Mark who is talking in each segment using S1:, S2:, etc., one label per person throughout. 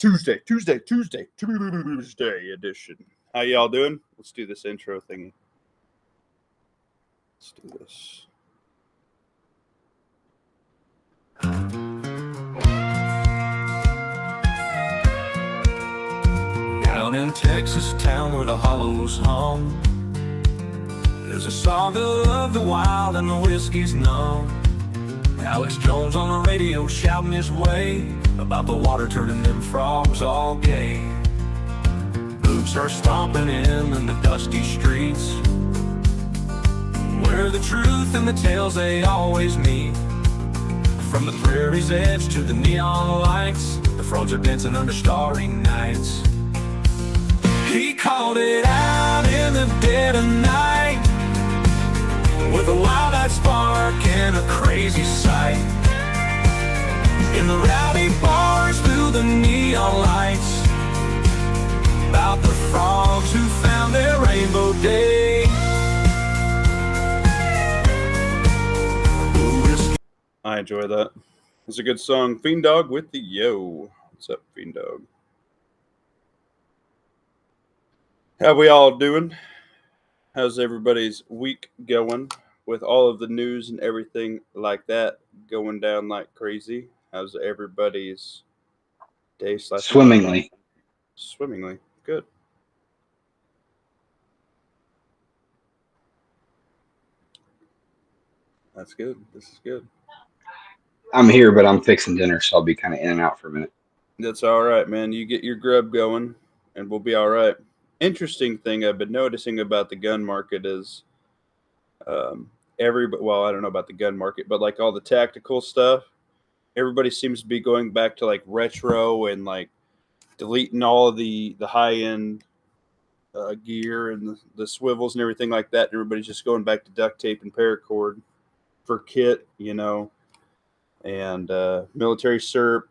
S1: Tuesday edition. How y'all doing? Let's do this intro thingy. Let's do this.
S2: Down in Texas town where the hollows hum, there's a saga of the wild and the whiskey's numb. Alex Jones on the radio shouting his way about the water turning them frogs all gay. Boots are stomping in the dusty streets, where the truth and the tales they always meet. From the prairie's edge to the neon lights, the frogs are dancing under starry nights. He called it out in the dead of night, with a wild-eyed spark and a crazy sight. In the rowdy bars through the neon lights, about the frogs who found their rainbow day.
S1: I enjoy that. It's a good song. Fiend Dog with the Yo. What's up, Fiend Dog? How we all doing? How's everybody's week going with all of the news and everything like that going down like crazy? How's everybody's day /
S3: Swimmingly.
S1: Swimmingly. Good. That's good. This is good.
S3: I'm here, but I'm fixing dinner, so I'll be kind of in and out for a minute.
S1: That's all right, man. You get your grub going, and we'll be all right. Interesting thing I've been noticing about the gun market is well, I don't know about the gun market, but like all the tactical stuff, everybody seems to be going back to like retro and like deleting all of the high-end gear and the swivels and everything like that. And everybody's just going back to duct tape and paracord for kit, and military SERP,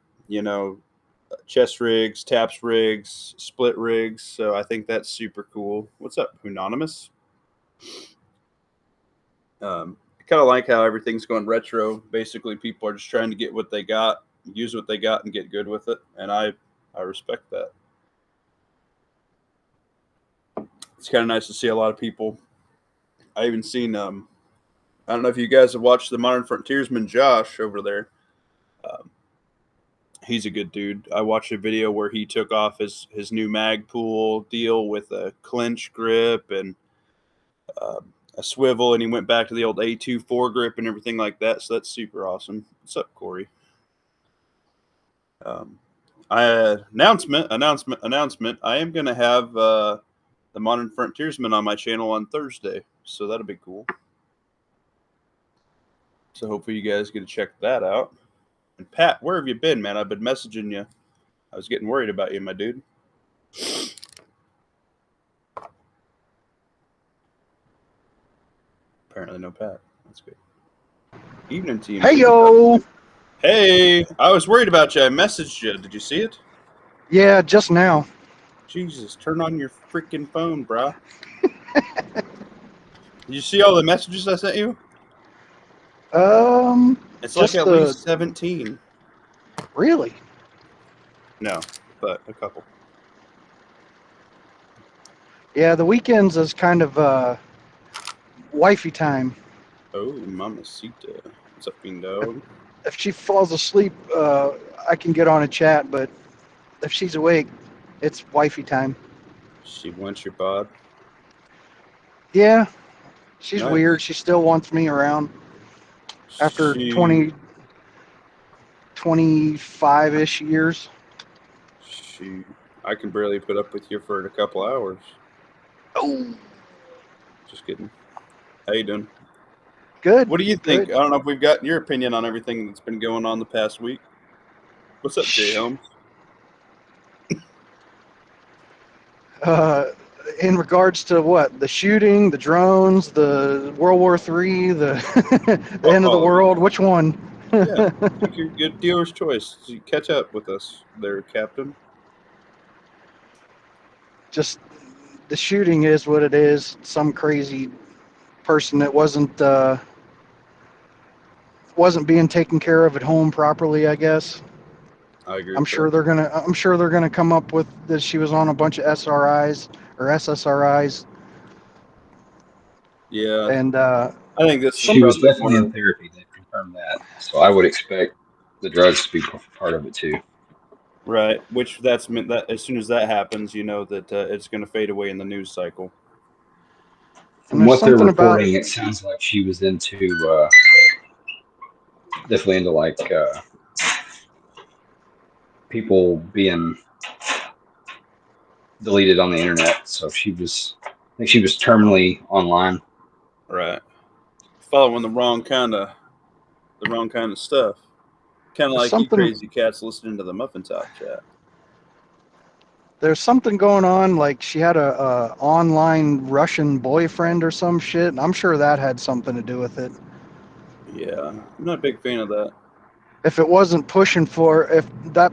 S1: chest rigs, taps rigs, split rigs. So I think that's super cool. What's up, Anonymous? I kind of like how everything's going retro. Basically, people are just trying to get what they got, use what they got, and get good with it. And I respect that. It's kind of nice to see a lot of people. I even seen, I don't know if you guys have watched the Modern Frontiersman, Josh, over there. He's a good dude. I watched a video where he took off his new Magpool deal with a clinch grip and a swivel, and he went back to the old A2 foregrip and everything like that. So that's super awesome. What's up, Corey? Announcement. I am going to have the Modern Frontiersman on my channel on Thursday, so that'll be cool. So hopefully you guys get to check that out. And Pat, where have you been, man? I've been messaging you. I was getting worried about you, my dude. Apparently no Pat. That's good. Evening, team.
S4: Hey, yo.
S1: Hey, I was worried about you. I messaged you. Did you see it?
S4: Yeah, just now.
S1: Jesus, turn on your freaking phone, brah. Did you see all the messages I sent you? It's like at least 17.
S4: Really?
S1: No, but a couple.
S4: Yeah, the weekends is kind of wifey time.
S1: Oh, mamacita. What's up, Fiend Dog?
S4: If she falls asleep, I can get on a chat, but if she's awake, it's wifey time.
S1: She wants your bod.
S4: Yeah, she's
S1: Nice.
S4: weird. She still wants me around after 25-ish years.
S1: I can barely put up with you for a couple hours.
S4: Oh,
S1: Just kidding. How you doing?
S4: good.
S1: What do you think?
S4: Good.
S1: I don't know if we've gotten your opinion on everything that's been going on the past week. What's up, Jay Holmes?
S4: In regards to what? The shooting, the drones, the World War III, the end of the world. Which one?
S1: Yeah, take your good dealer's choice. So you catch up with us there, Captain.
S4: Just the shooting is what it is. Some crazy person that wasn't being taken care of at home properly, I guess.
S1: I agree
S4: I'm
S1: with
S4: sure
S1: that.
S4: they're gonna come up with that she was on a bunch of SRIs or SSRIs,
S1: Yeah,
S4: and
S1: I think this is
S3: She
S4: some
S3: was
S1: probably
S3: definitely in
S1: more
S3: therapy. They confirmed that. So I would expect the drugs to be part of it too.
S1: right. Which that's meant that as soon as that happens, you know that it's going to fade away in the news cycle.
S4: and
S3: From
S4: there's
S3: what they're
S4: something about
S3: reporting, it sounds like she was definitely into like people being deleted on the internet. So I think she was terminally online.
S1: Right. Following the wrong kind of stuff. Kind of
S4: there's
S1: like you
S4: something
S1: crazy cats listening to the Muffin Top chat.
S4: there's something going on. Like she had a online Russian boyfriend or some shit. I'm sure that had something to do with it.
S1: Yeah, I'm not a big fan of that.
S4: If that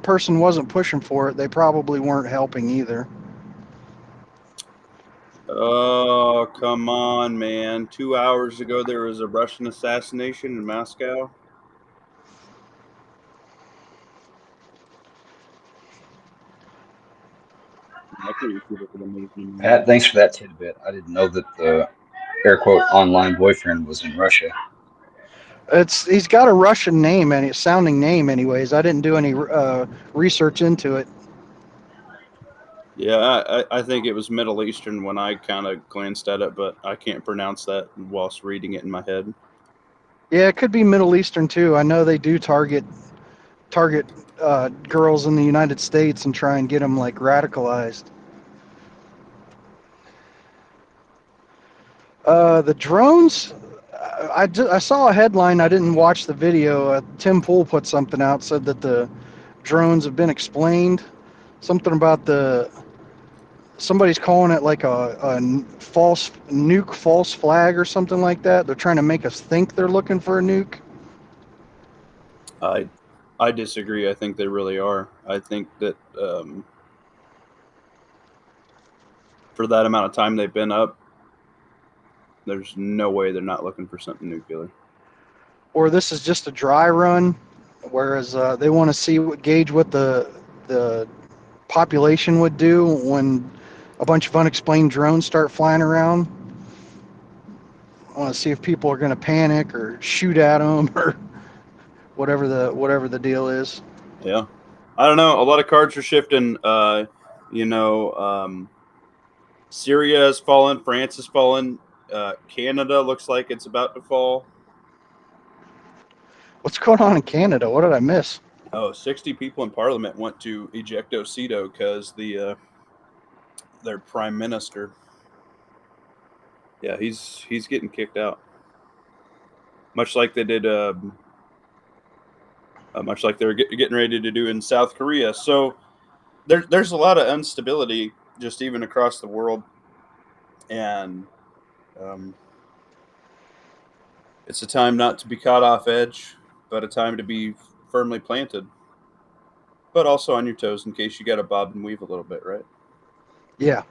S4: person wasn't pushing for it, they probably weren't helping either.
S1: Oh, come on, man. 2 hours ago, there was a Russian assassination in Moscow. I can't keep up with the news anymore.
S3: Pat, thanks for that tidbit. I didn't know that the air quote online boyfriend was in Russia.
S4: He's got a Russian name and it's sounding name anyways. I didn't do any research into it.
S1: Yeah, I think it was Middle Eastern when I kind of glanced at it, but I can't pronounce that whilst reading it in my head.
S4: Yeah, it could be Middle Eastern too. I know they do target girls in the United States and try and get them like radicalized. The drones. I saw a headline. I didn't watch the video. Tim Pool put something out, said that the drones have been explained. Something about somebody's calling it like a false nuke, false flag, or something like that. They're trying to make us think they're looking for a nuke.
S1: I I disagree. I think they really are. I think that for that amount of time they've been up, there's no way they're not looking for something nuclear.
S4: Or this is just a dry run, whereas they want to gauge what the population would do when a bunch of unexplained drones start flying around. I want to see if people are going to panic or shoot at them or whatever the deal is.
S1: Yeah, I don't know. A lot of cards are shifting. You know, Syria has fallen. France has fallen. Canada looks like it's about to fall.
S4: What's going on in Canada? What did I miss?
S1: Oh, 60 people in parliament went to ejecto Cito because their prime minister, yeah, he's getting kicked out. Much like they did, much like they were getting ready to do in South Korea. So there's a lot of instability just even across the world, and um, it's a time not to be caught off edge, but a time to be firmly planted, but also on your toes in case you got to bob and weave a little bit, right?
S4: Yeah.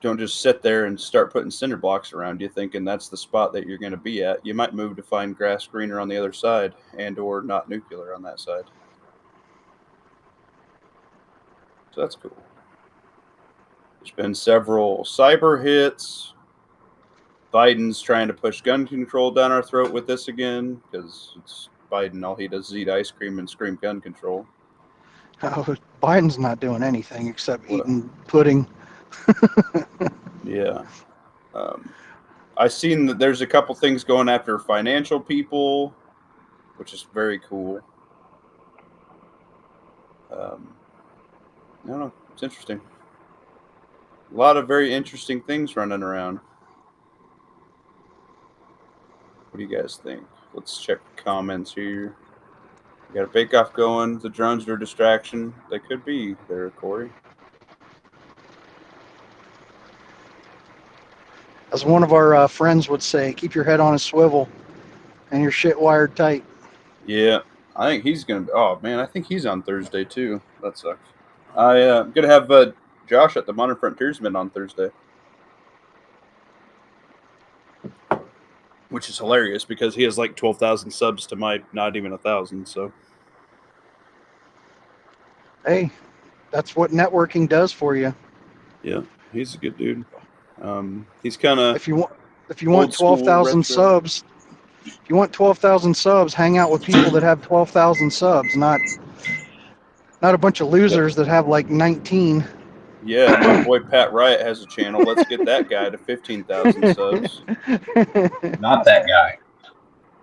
S1: Don't just sit there and start putting cinder blocks around you thinking that's the spot that you're going to be at. You might move to find grass greener on the other side and or not nuclear on that side. So that's cool. There's been several cyber hits. Biden's trying to push gun control down our throat with this again because it's Biden. All he does is eat ice cream and scream gun control.
S4: Oh, Biden's not doing anything except
S1: Well,
S4: eating pudding.
S1: yeah. Um, I've seen that there's a couple things going after financial people, which is very cool. Um, I don't know. It's interesting. A lot of very interesting things running around. What do you guys think? Let's check the comments here. We got a bake off going. The drones are a distraction. They could be there, Corey.
S4: As one of our friends would say, keep your head on a swivel and your shit wired tight.
S1: Yeah, I think he's gonna. Oh man, I think he's on Thursday too. That sucks. I'm gonna have Josh at the Modern Frontiersman on Thursday, which is hilarious because he has like 12,000 subs to my not even 1,000. So
S4: Hey, that's what networking does for you.
S1: Yeah, he's a good dude. He's kind of
S4: If you want, if you want
S1: old
S4: twelve
S1: school
S4: thousand
S1: retro.
S4: subs, if you want 12,000 subs, hang out with people that have 12,000 subs, not a bunch of
S1: Yep.
S4: losers that have like 19.
S1: Yeah, my boy Pat Riot has a channel. Let's get that guy to 15,000 subs.
S3: Not that guy.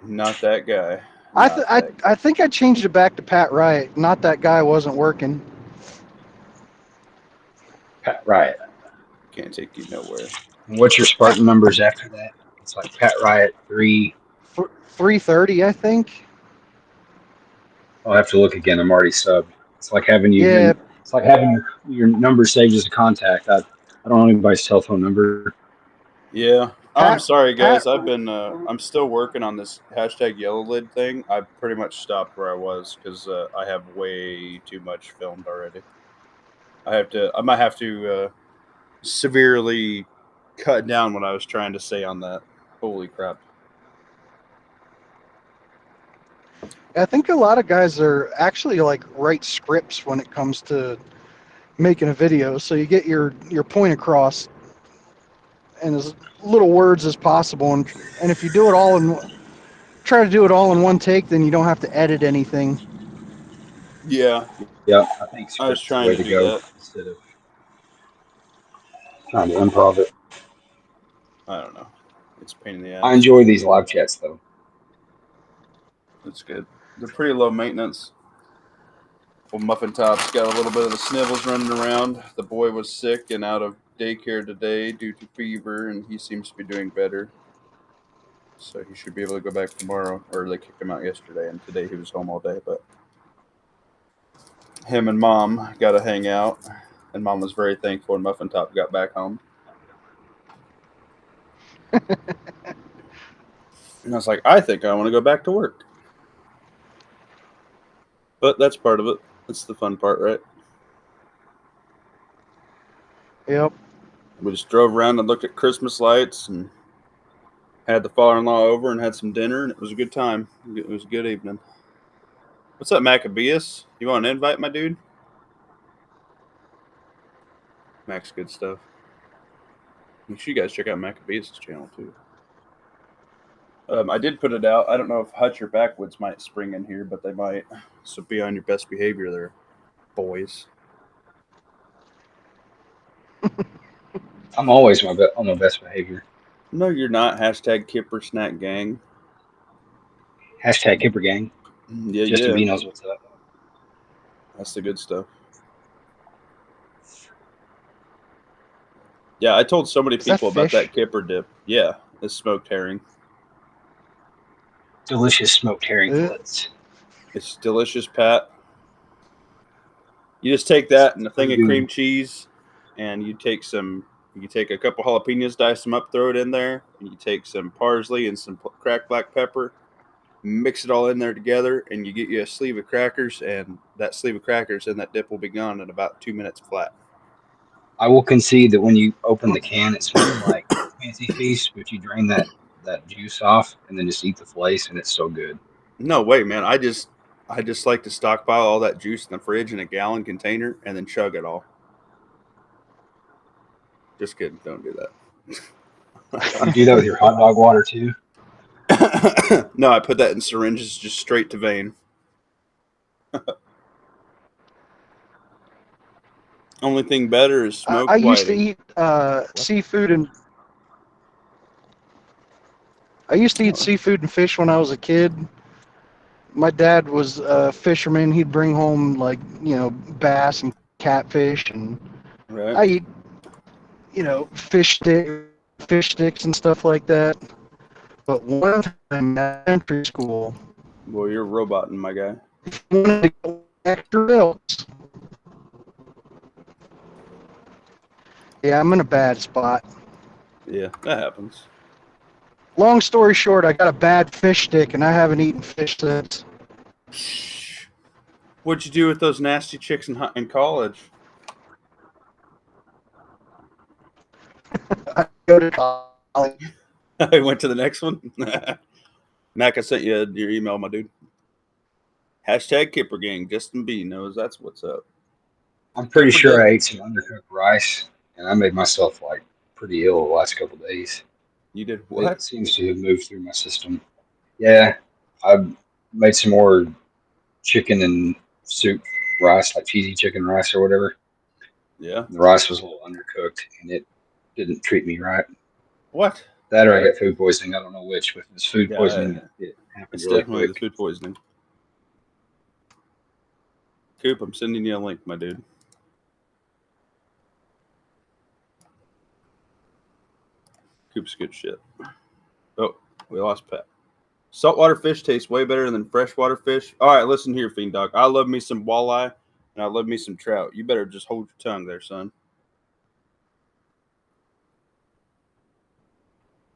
S1: Not that guy.
S4: I,
S1: Not
S4: th- I
S1: that
S4: I
S1: guy.
S4: think I changed it back to Pat Riot. Not that guy wasn't working.
S3: Pat Riot.
S1: Can't take you nowhere.
S3: And what's your Spartan numbers after that? It's like Pat Riot 3.
S4: 330, I think.
S3: I'll have to look again. I'm already subbed. It's like having you
S4: Yeah,
S3: in. It's like having your number saved as a contact. I don't know anybody's telephone number.
S1: Yeah, I'm
S4: Pat
S1: sorry,
S4: Pat.
S1: guys. I'm still working on this hashtag yellow lid thing. I pretty much stopped where I was because I have way too much filmed already. I might have to severely cut down what I was trying to say on that. Holy crap.
S4: I think a lot of guys are actually like write scripts when it comes to making a video, so you get your point across in as little words as possible, and if you do it all in try to do it all in one take, then you don't have to edit anything.
S1: Yeah,
S3: Yeah, I think
S1: I was
S3: script's the
S1: trying
S3: way
S1: to
S3: to
S1: do
S3: go
S1: that.
S3: instead of trying to improv it.
S1: I don't know. It's a pain in the
S3: I
S1: ass.
S3: enjoy these live chats though.
S1: It's good. They're pretty low maintenance. Well, Muffin Top's got a little bit of the snivels running around. The boy was sick and out of daycare today due to fever, and he seems to be doing better. So he should be able to go back tomorrow. Or they kicked him out yesterday, and today he was home all day. But him and Mom got to hang out, and Mom was very thankful when Muffin Top got back home. And I was like, I think I want to go back to work. But that's part of it. That's the fun part, right?
S4: Yep.
S1: We just drove around and looked at Christmas lights and had the father-in-law over and had some dinner, and it was a good time. It was a good evening. What's up, Maccabeus? You want an invite, my dude? Mac's good stuff. Make sure you guys check out Maccabeus' channel, too. I did put it out. I don't know if Hutch or Backwoods might spring in here, but they might. So be on your best behavior there, boys.
S3: I'm always on my best behavior.
S1: No, you're not. Hashtag Kipper Snack Gang.
S3: Hashtag Kipper Gang.
S1: Yeah,
S3: Justin
S1: yeah.
S3: B knows what's up.
S1: That's the good stuff. Yeah, I told so many
S4: Is that
S1: people about
S4: fish?
S1: that Kipper dip. Yeah, it's smoked herring.
S3: Delicious smoked herring
S4: Uh,
S3: fillets.
S1: It's delicious, Pat. You just take
S3: It's
S1: that and a thing
S3: pretty
S1: of
S3: good.
S1: cream cheese, and you take a couple jalapenos, dice them up, throw it in there, and you take some parsley and some cracked black pepper, mix it all in there together, and you get you a sleeve of crackers, and that sleeve of crackers and that dip will be gone in about 2 minutes flat.
S3: I will concede that when you open the can, it smells like Fancy Feast, but you drain that juice off and then just eat the fillets, and it's so good.
S1: No way, man. I just like to stockpile all that juice in the fridge in a gallon container and then chug it all. Just kidding. Don't do
S3: You do that with your hot dog water too.
S1: that. No, I put that in syringes just straight to vein. Only thing better is
S4: I
S1: smoked
S4: used to
S1: whiting.
S4: eat seafood and I used to eat
S1: Oh,
S4: seafood and fish when I was a kid. My dad was a fisherman. He'd bring home like bass and catfish, and
S1: right.
S4: I eat fish sticks and stuff like that. But one time in elementary school,
S1: Well, you're roboting, my guy.
S4: I wanted to go extra bills. Yeah, I'm in a bad spot.
S1: Yeah, that happens.
S4: Long story short, I got a bad fish stick, and I haven't eaten fish since.
S1: Shh. What'd you do with those nasty chicks in college?
S4: I go to college.
S1: I went to the next one. Mac, I sent you your email, my dude. Hashtag Kipper Gang. Justin B knows that's what's up.
S3: I'm pretty
S1: Cooper
S3: sure
S1: dip.
S3: I ate some undercooked rice, and I made myself like pretty ill the last couple of days.
S1: You did
S3: But it
S1: what?
S3: seems to have moved through my system. Yeah, I made some more chicken and soup rice, like cheesy chicken rice or whatever.
S1: Yeah.
S3: The rice was a little undercooked, and it didn't treat me right.
S1: What?
S3: That or I got food poisoning. I don't know which, but this food
S1: Yeah,
S3: poisoning, it happened
S1: it's
S3: really
S1: definitely the
S3: quick.
S1: food poisoning. Coop, I'm sending you a link, my dude. Coop's good shit. Oh, we lost Pat. Saltwater fish tastes way better than freshwater fish. All right, listen here, Fiend Dog. I love me some walleye, and I love me some trout. You better just hold your tongue there, son.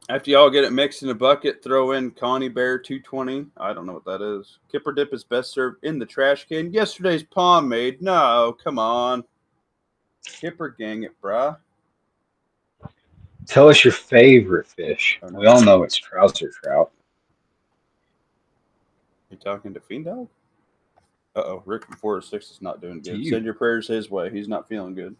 S1: After y'all get it mixed in a bucket, throw in Connie Bear 220. I don't know what that is. Kipper dip is best served in the trash can. Yesterday's pomade. No, come on. Kipper gang it, brah.
S3: Tell us your favorite fish.
S1: Oh,
S3: We
S1: no.
S3: all know it's trouser trout.
S1: You talking to Fiend Dog? Uh-oh, Rick from 406 is not doing
S3: To
S1: good.
S3: you.
S1: Send your prayers his way. He's not feeling good.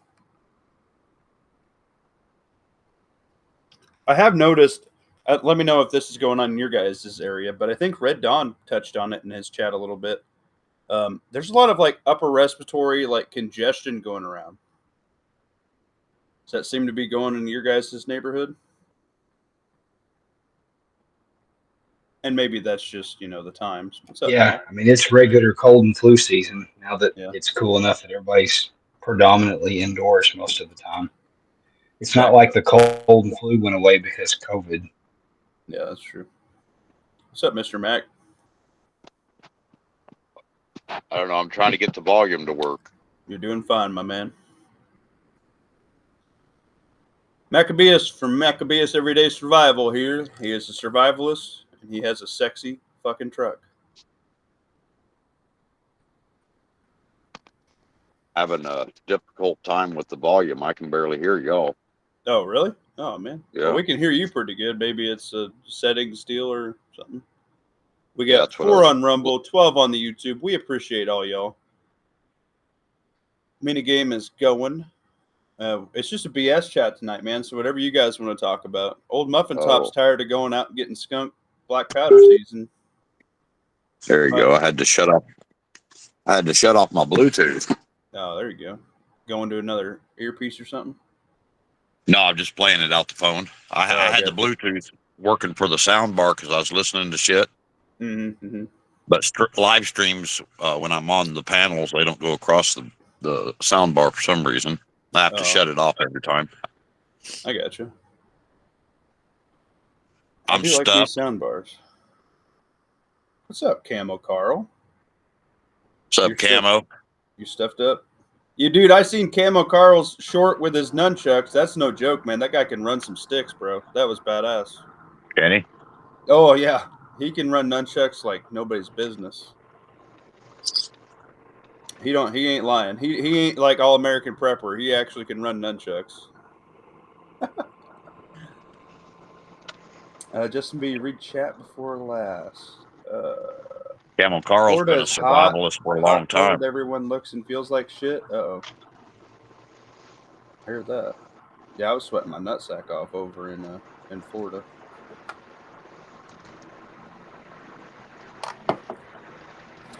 S1: I have noticed, let me know if this is going on in your guys' area, but I think Red Dawn touched on it in his chat a little bit. There's a lot of like upper respiratory like congestion going around. Does that seem to be going in your guys' neighborhood? And maybe that's just, the times. What's up,
S3: Yeah,
S1: Mac?
S3: I mean, it's regular cold and flu season now that
S1: Yeah.
S3: it's cool enough that everybody's predominantly indoors most of the time. It's not
S1: Mac.
S3: like the cold and flu went away because COVID.
S1: Yeah, that's true. What's up, Mr. Mac?
S5: I don't know. I'm trying to get the volume to work.
S1: You're doing fine, my man. Maccabeus from Maccabeus Everyday Survival here. He is a survivalist, and he has a sexy fucking truck.
S5: Having a difficult time with the volume. I can barely hear y'all.
S1: Oh, really? Oh, man.
S5: Yeah.
S1: Well, we can hear you pretty good. Maybe it's a settings deal or something. We
S5: Yeah,
S1: got
S5: that's what I
S1: 4
S5: was-
S1: on Rumble, 12 on the YouTube. We appreciate all y'all. Minigame is going. It's just a BS chat tonight, man. So whatever you guys want to talk about. Old Muffin Top's tired of going out and getting skunked black powder season.
S5: There you go. I had to shut off my Bluetooth.
S1: Oh, there you go. Going to another earpiece or something?
S5: No, I'm just playing it out the phone. I had the Bluetooth working for the sound bar because I was listening to shit.
S1: Mm-hmm.
S5: But live streams, when I'm on the panels, they don't go across the sound bar for some reason. I have to shut it off every time.
S1: I got you.
S5: I'm
S1: like
S5: stuck.
S1: these sound bars. What's up, Camo Carl?
S5: What's up, Camo?
S1: You stuffed up? You dude, I seen Camo Carl's short with his nunchucks. That's no joke, man. That guy can run some sticks, bro. That was badass.
S5: Can he?
S1: Oh yeah. He can run nunchucks like nobody's business. He ain't lying. He ain't like all American prepper. He actually can run nunchucks. Justin B, read chat before last.
S5: Camo Carl's been a
S1: Florida's hot.
S5: survivalist for a long time.
S1: Everyone looks and feels like shit. Uh-oh. I heard that. Yeah, I was sweating my nutsack off over in Florida.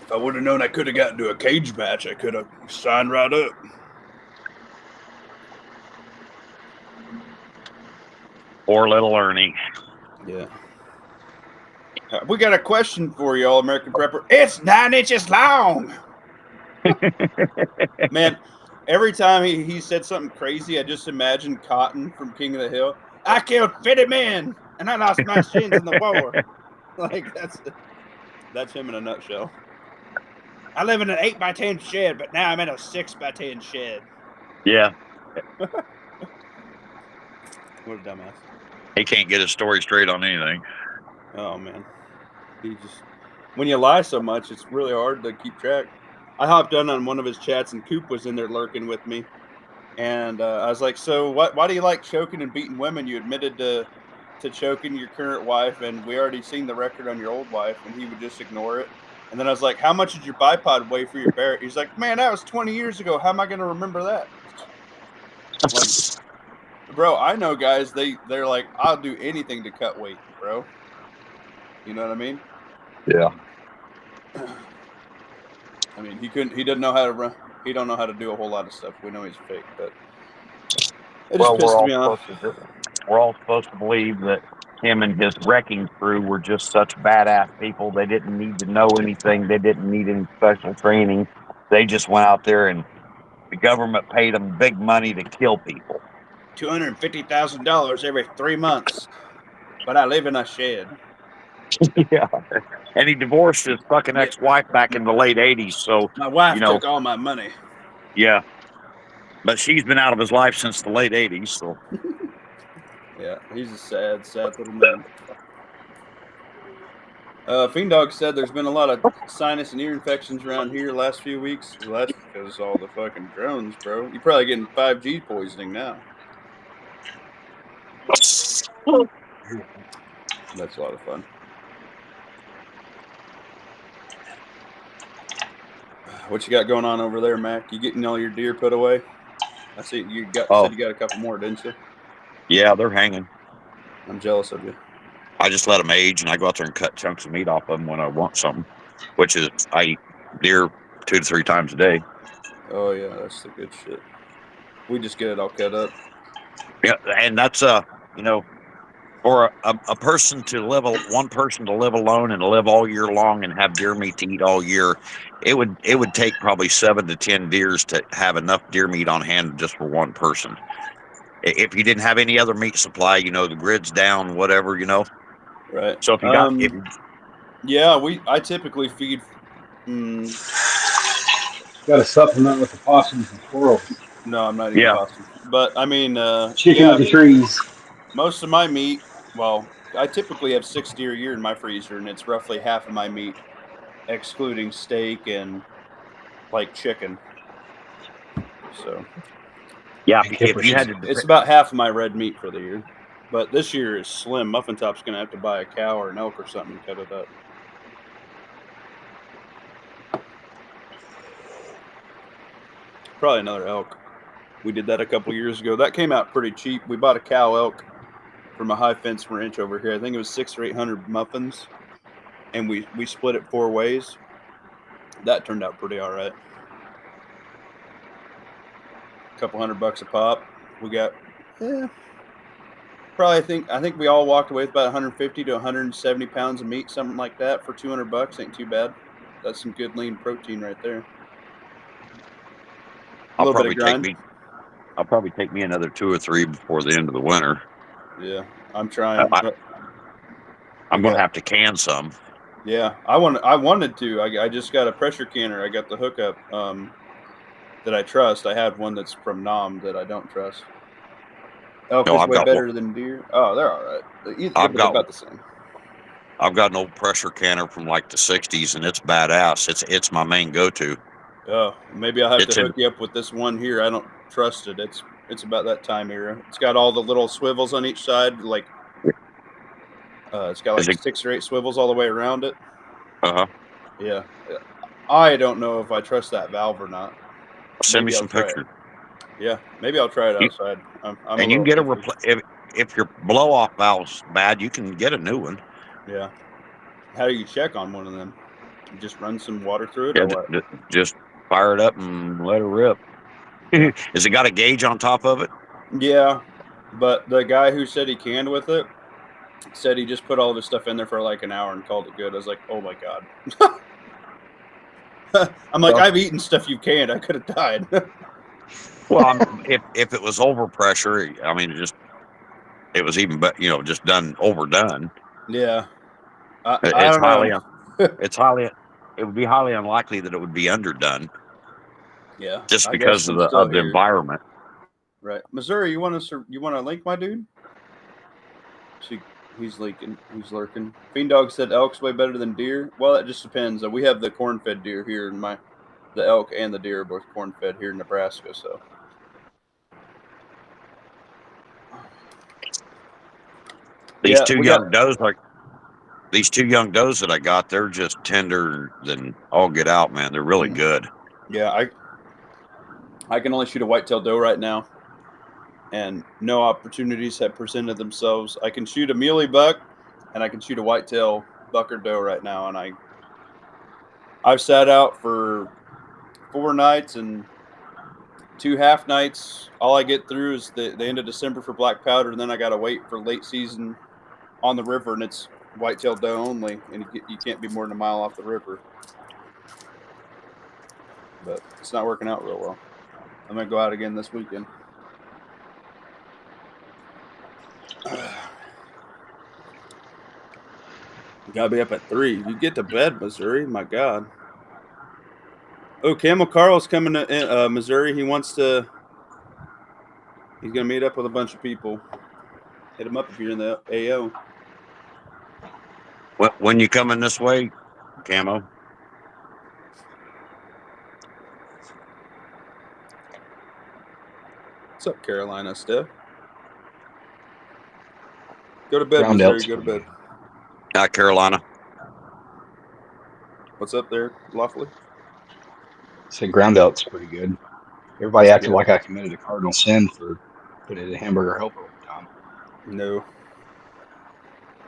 S1: If I would have known I could have gotten to a cage match, I could have signed right up.
S5: Poor little Ernie.
S1: Yeah. We got a question for you, all American Prepper. It's 9 inches long. Man, every time he said something crazy, I just imagined Cotton from King of the Hill. I killed 50 men, and I lost my shins in the war. Like, that's him in a nutshell. I live in an 8x10 shed, but now I'm in a 6x10 shed.
S5: Yeah.
S1: What a dumbass.
S5: He can't get his story straight on anything.
S1: Oh, man. When you lie so much, it's really hard to keep track. I hopped on one of his chats, and Coop was in there lurking with me. And I was like, so why do you like choking and beating women? You admitted to choking your current wife, and we already seen the record on your old wife, and he would just ignore it. And then I was like, how much did your bipod weigh for your bear? He's like, man, that was 20 years ago. How am I going to remember that? Like, bro, I know guys, they're like, I'll do anything to cut weight, bro. You know what I mean?
S5: Yeah.
S1: I mean, he doesn't know how to run. He don't know how to do a whole lot of stuff. We know he's fake, but it just
S5: Well,
S1: pissed me off.
S5: we're all supposed to believe that him and his wrecking crew were just such badass people. They didn't need to know anything. They didn't need any special training. They just went out there and the government paid them big money to kill people.
S1: $250,000 every 3 months, but I live in a shed.
S5: Yeah. And he divorced his fucking
S1: Yeah.
S5: ex-wife back in the late 80s. So,
S1: My wife
S5: you know,
S1: took all my money.
S5: yeah. But she's been out of his life since the late 80s. So,
S1: Yeah, he's a sad, sad little man. Fiend Dog said there's been a lot of sinus and ear infections around here last few weeks. Well, that's because of all the fucking drones, bro. You're probably getting 5G poisoning now. That's a lot of fun. What you got going on over there, Mac? You getting all your deer put away? I see you said you got a couple more, didn't you?
S5: yeah, they're hanging.
S1: I'm jealous of you.
S5: I just let them age, and I go out there and cut chunks of meat off of them when I want something, which is I eat deer 2 to 3 times a day.
S1: Oh yeah, that's the good shit. We just get it all cut up.
S5: Yeah, and that's you know, for a person to live one person to live alone and live all year long and have deer meat to eat all year, it would take probably 7 to 10 deers to have enough deer meat on hand just for one person. If you didn't have any other meat supply, you know, the grid's down, whatever, you know.
S1: Right.
S5: So if you got
S1: yeah, I typically feed.
S3: Got to supplement with the possums and squirrels.
S1: No, I'm not eating possum. But I mean,
S3: Chicken
S1: yeah,
S3: of the trees.
S1: most of my meat. Well, I typically have 6 deer a year in my freezer, and it's roughly half of my meat, excluding steak and like chicken. So
S5: yeah, if you had to,
S1: it's about half of my red meat for the year. But this year is slim. Muffin Top's gonna have to buy a cow or an elk or something and cut it up. Probably another elk. We did that a couple years ago. That came out pretty cheap. We bought a cow elk from a high fence ranch over here. I think it was 600 or 800 muffins, and we split it 4 ways. That turned out pretty all right. A couple $100 a pop. We got probably I think we all walked away with about 150 to 170 pounds of meat, something like that, for $200. Ain't too bad. That's some good lean protein right there.
S5: I'll probably take me another 2 or 3 before the end of the winter.
S1: Yeah, I'm trying.
S5: I'm going to have to can some.
S1: Yeah, I wanted to. I just got a pressure canner. I got the hookup that I trust. I have one that's from Nom that I don't trust. Elk is way better than deer. Oh, they're all right. They're about the same.
S5: I've got an old pressure canner from like the 60s, and it's badass. It's my main go-to.
S1: Oh, maybe I'll have to hook you up with this one here. I don't trust it. It's about that time era. It's got all the little swivels on each side, like it's got like 6 or 8 swivels all the way around it. Yeah. I don't know if I trust that valve or not.
S5: Send me some pictures.
S1: Yeah, maybe I'll try it outside.
S5: And you can get if your blow-off valve's bad, you can get a new one.
S1: Yeah. How do you check on one of them? You just run some water through it, or what?
S5: Just fire it up and let it rip. Has it got a gauge on top of it?
S1: Yeah, but the guy who said he canned with it said he just put all of his stuff in there for like an hour and called it good. I was like, oh my God. I'm like, I've eaten stuff you canned. I could have died.
S5: Well, if it was overpressure, I mean, it was even, but just overdone.
S1: Yeah,
S5: it would be highly unlikely that it would be underdone.
S1: Yeah,
S5: just because of the environment.
S1: Right, Missouri. You want to link, my dude? He's leaking. He's lurking. Fiend Dog said elk's way better than deer. Well, that just depends. We have the corn-fed deer here in the elk and the deer are both corn-fed here in Nebraska. So
S5: these two young does these 2 young does that I got, they're just tender than all get out, man. They're really good.
S1: Yeah, I can only shoot a whitetail doe right now, and no opportunities have presented themselves. I can shoot a muley buck, and I can shoot a whitetail buck or doe right now, and I've sat out for 4 nights and 2 half nights. All I get through is the end of December for black powder, and then I got to wait for late season on the river, and it's whitetail doe only, and you can't be more than a mile off the river. But it's not working out real well. I'm gonna go out again this weekend. Gotta be up at 3. You get to bed, Missouri. My God. Oh, Camel Carl's coming to Missouri. He's gonna meet up with a bunch of people. Hit him up if you're in the AO.
S5: When you coming this way, Camo?
S1: What's up, Carolina, Steph? Go to bed,
S3: Ground
S1: Missouri.
S3: elk's
S1: Go to
S3: pretty
S1: bed.
S5: Not Carolina.
S1: What's up there, Lawfully?
S3: Said ground elk's pretty good. Everybody acted
S1: Yeah.
S3: like I committed a cardinal sin for putting a hamburger helper over time.
S1: No.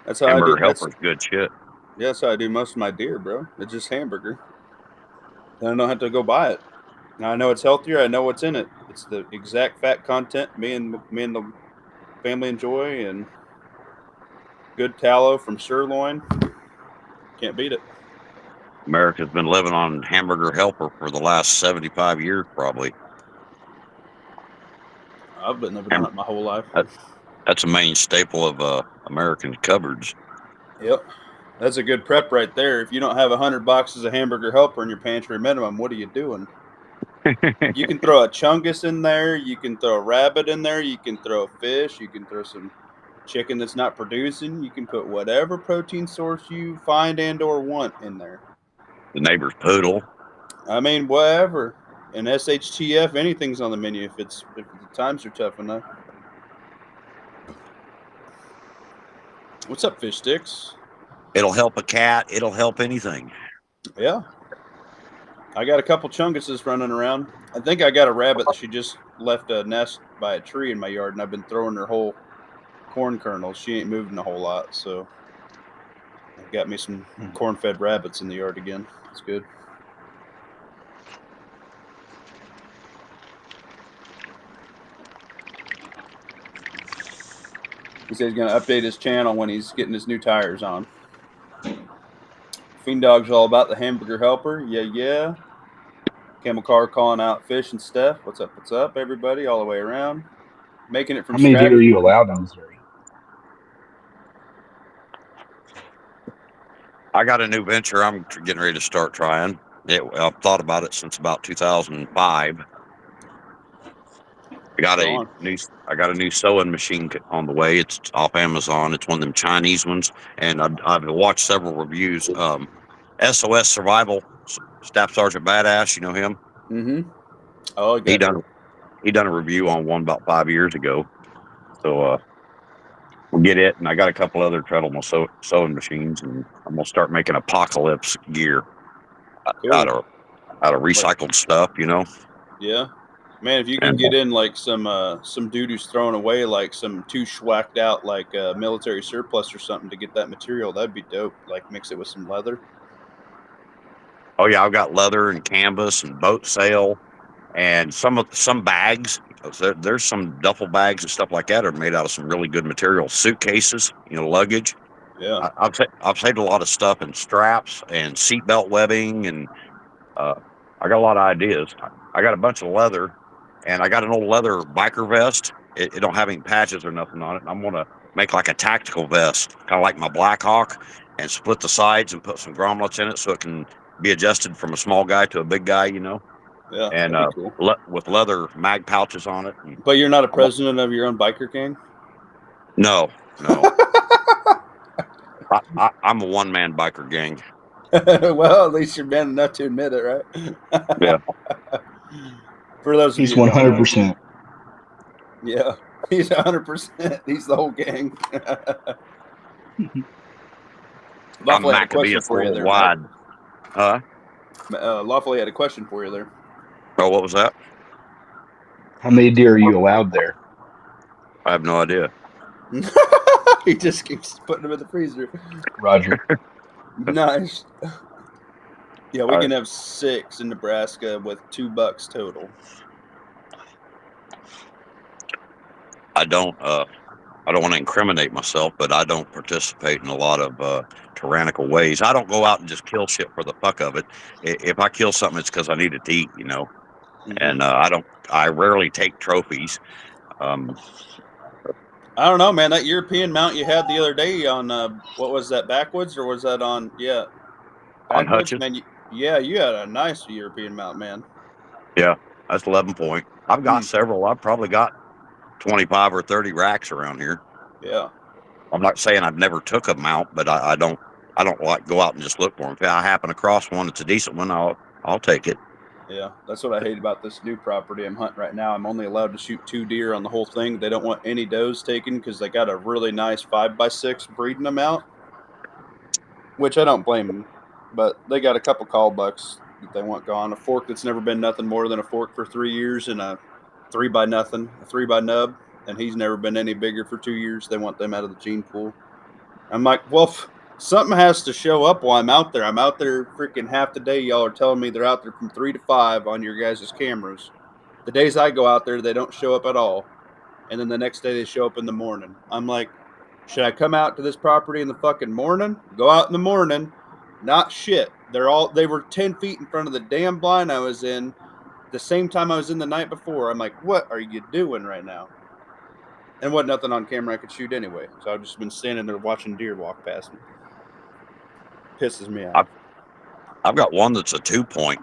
S1: That's how I
S5: Hamburger
S1: do.
S5: helper's good shit.
S1: Yeah, that's how I do most of my deer, bro. It's just hamburger. Then I don't have to go buy it. Now I know it's healthier. I know what's in it. It's the exact fat content me and the family enjoy, and good tallow from sirloin. Can't beat it.
S5: America's been living on hamburger helper for the last 75 years, probably.
S1: I've been living on it my whole life.
S5: That's a main staple of American cupboards.
S1: Yep. That's a good prep right there. If you don't have 100 boxes of hamburger helper in your pantry minimum, what are you doing? You can throw a chungus in there. You can throw a rabbit in there. You can throw a fish. You can throw some chicken that's not producing. You can put whatever protein source you find and or want in there.
S5: The neighbor's poodle.
S1: I mean, whatever. And SHTF, anything's on the menu if the times are tough enough. What's up, Fish Sticks?
S5: It'll help a cat. It'll help anything.
S1: Yeah. I got a couple chunguses running around. I think I got a rabbit that she just left a nest by a tree in my yard, and I've been throwing her whole corn kernels. She ain't moving a whole lot, so I've got me some corn-fed rabbits in the yard again. It's good. He says he's going to update his channel when he's getting his new tires on. Fiend Dog's all about the hamburger helper. Yeah. Camel Car calling out Fish and Steph. What's up, everybody, all the way around. Making it from
S3: How many deer are you allowed in Missouri?
S5: I got a new venture I'm getting ready to start trying. I've thought about it since about 2005. I got a new sewing machine on the way. It's off Amazon. It's one of them Chinese ones, and I've watched several reviews. SOS Survival, Staff Sergeant Badass, you know him?
S1: Mm-hmm. Oh,
S5: he done a review on one about 5 years ago. So we'll get it, and I got a couple other treadle sewing machines, and I'm gonna start making apocalypse gear out of recycled stuff, you know.
S1: Yeah. Man, if you can get in like some dude who's throwing away like some too schwacked out like military surplus or something to get that material, that'd be dope. Like mix it with some leather.
S5: Oh yeah, I've got leather and canvas and boat sail and some bags. There's some duffel bags and stuff like that are made out of some really good material. Suitcases, luggage.
S1: Yeah.
S5: I've saved a lot of stuff and straps and seatbelt webbing, and I got a lot of ideas. I got a bunch of leather. And I got an old leather biker vest. It don't have any patches or nothing on it. And I'm going to make like a tactical vest, kind of like my Black Hawk, and split the sides and put some grommets in it so it can be adjusted from a small guy to a big guy,
S1: Yeah,
S5: and
S1: cool.
S5: with leather mag pouches on it.
S1: But you're not a president of your own biker gang?
S5: No. I'm a one-man biker gang.
S1: Well, at least you're man enough to admit it, right?
S5: Yeah.
S1: For those of
S3: He's
S1: you
S3: 100%.
S1: Yeah, he's 100%. He's the whole gang. Lawfully had a
S5: Maccabee
S1: question
S5: is a
S1: for you
S5: little
S1: there, Matt.
S5: wide. Huh?
S1: Lawfully had a question for you there.
S5: Oh, what was that?
S3: How many deer are you allowed there?
S5: I have no idea.
S1: He just keeps putting them in the freezer.
S3: Roger.
S1: Nice. Yeah, we
S5: All
S1: can
S5: right.
S1: have 6 in Nebraska with $2 total.
S5: I don't want to incriminate myself, but I don't participate in a lot of tyrannical ways. I don't go out and just kill shit for the fuck of it. If I kill something, it's because I need it to eat, And I rarely take trophies.
S1: I don't know, man. That European mount you had the other day on what was that, Backwoods, or was that on
S5: On
S1: Backwoods?
S5: hutches,
S1: Man, you had a nice European mount, man.
S5: yeah, that's 11 point. I've got several. I've probably got 25 or 30 racks around here.
S1: Yeah.
S5: I'm not saying I've never took a mount, but I don't like go out and just look for them. If I happen across one that's a decent one, I'll take it.
S1: Yeah, that's what I hate about this new property I'm hunting right now. I'm only allowed to shoot 2 deer on the whole thing. They don't want any does taken because they got a really nice 5x6 breeding them out, which I don't blame them. But they got a couple call bucks that they want gone. A fork that's never been nothing more than a fork for 3 years, and a 3x0, a 3x nub, and he's never been any bigger for 2 years. They want them out of the gene pool. I'm like, well, something has to show up while I'm out there. I'm out there freaking half the day. Y'all are telling me they're out there from 3 to 5 on your guys' cameras. The days I go out there, they don't show up at all. And then the next day they show up in the morning. I'm like, should I come out to this property in the fucking morning? Go out in the morning. Not shit. They were 10 feet in front of the damn blind I was in the same time I was in the night before. I'm like, what are you doing right now? And wasn't nothing on camera I could shoot anyway. So I've just been standing there watching deer walk past me. Pisses me off.
S5: I've got one that's a 2 point,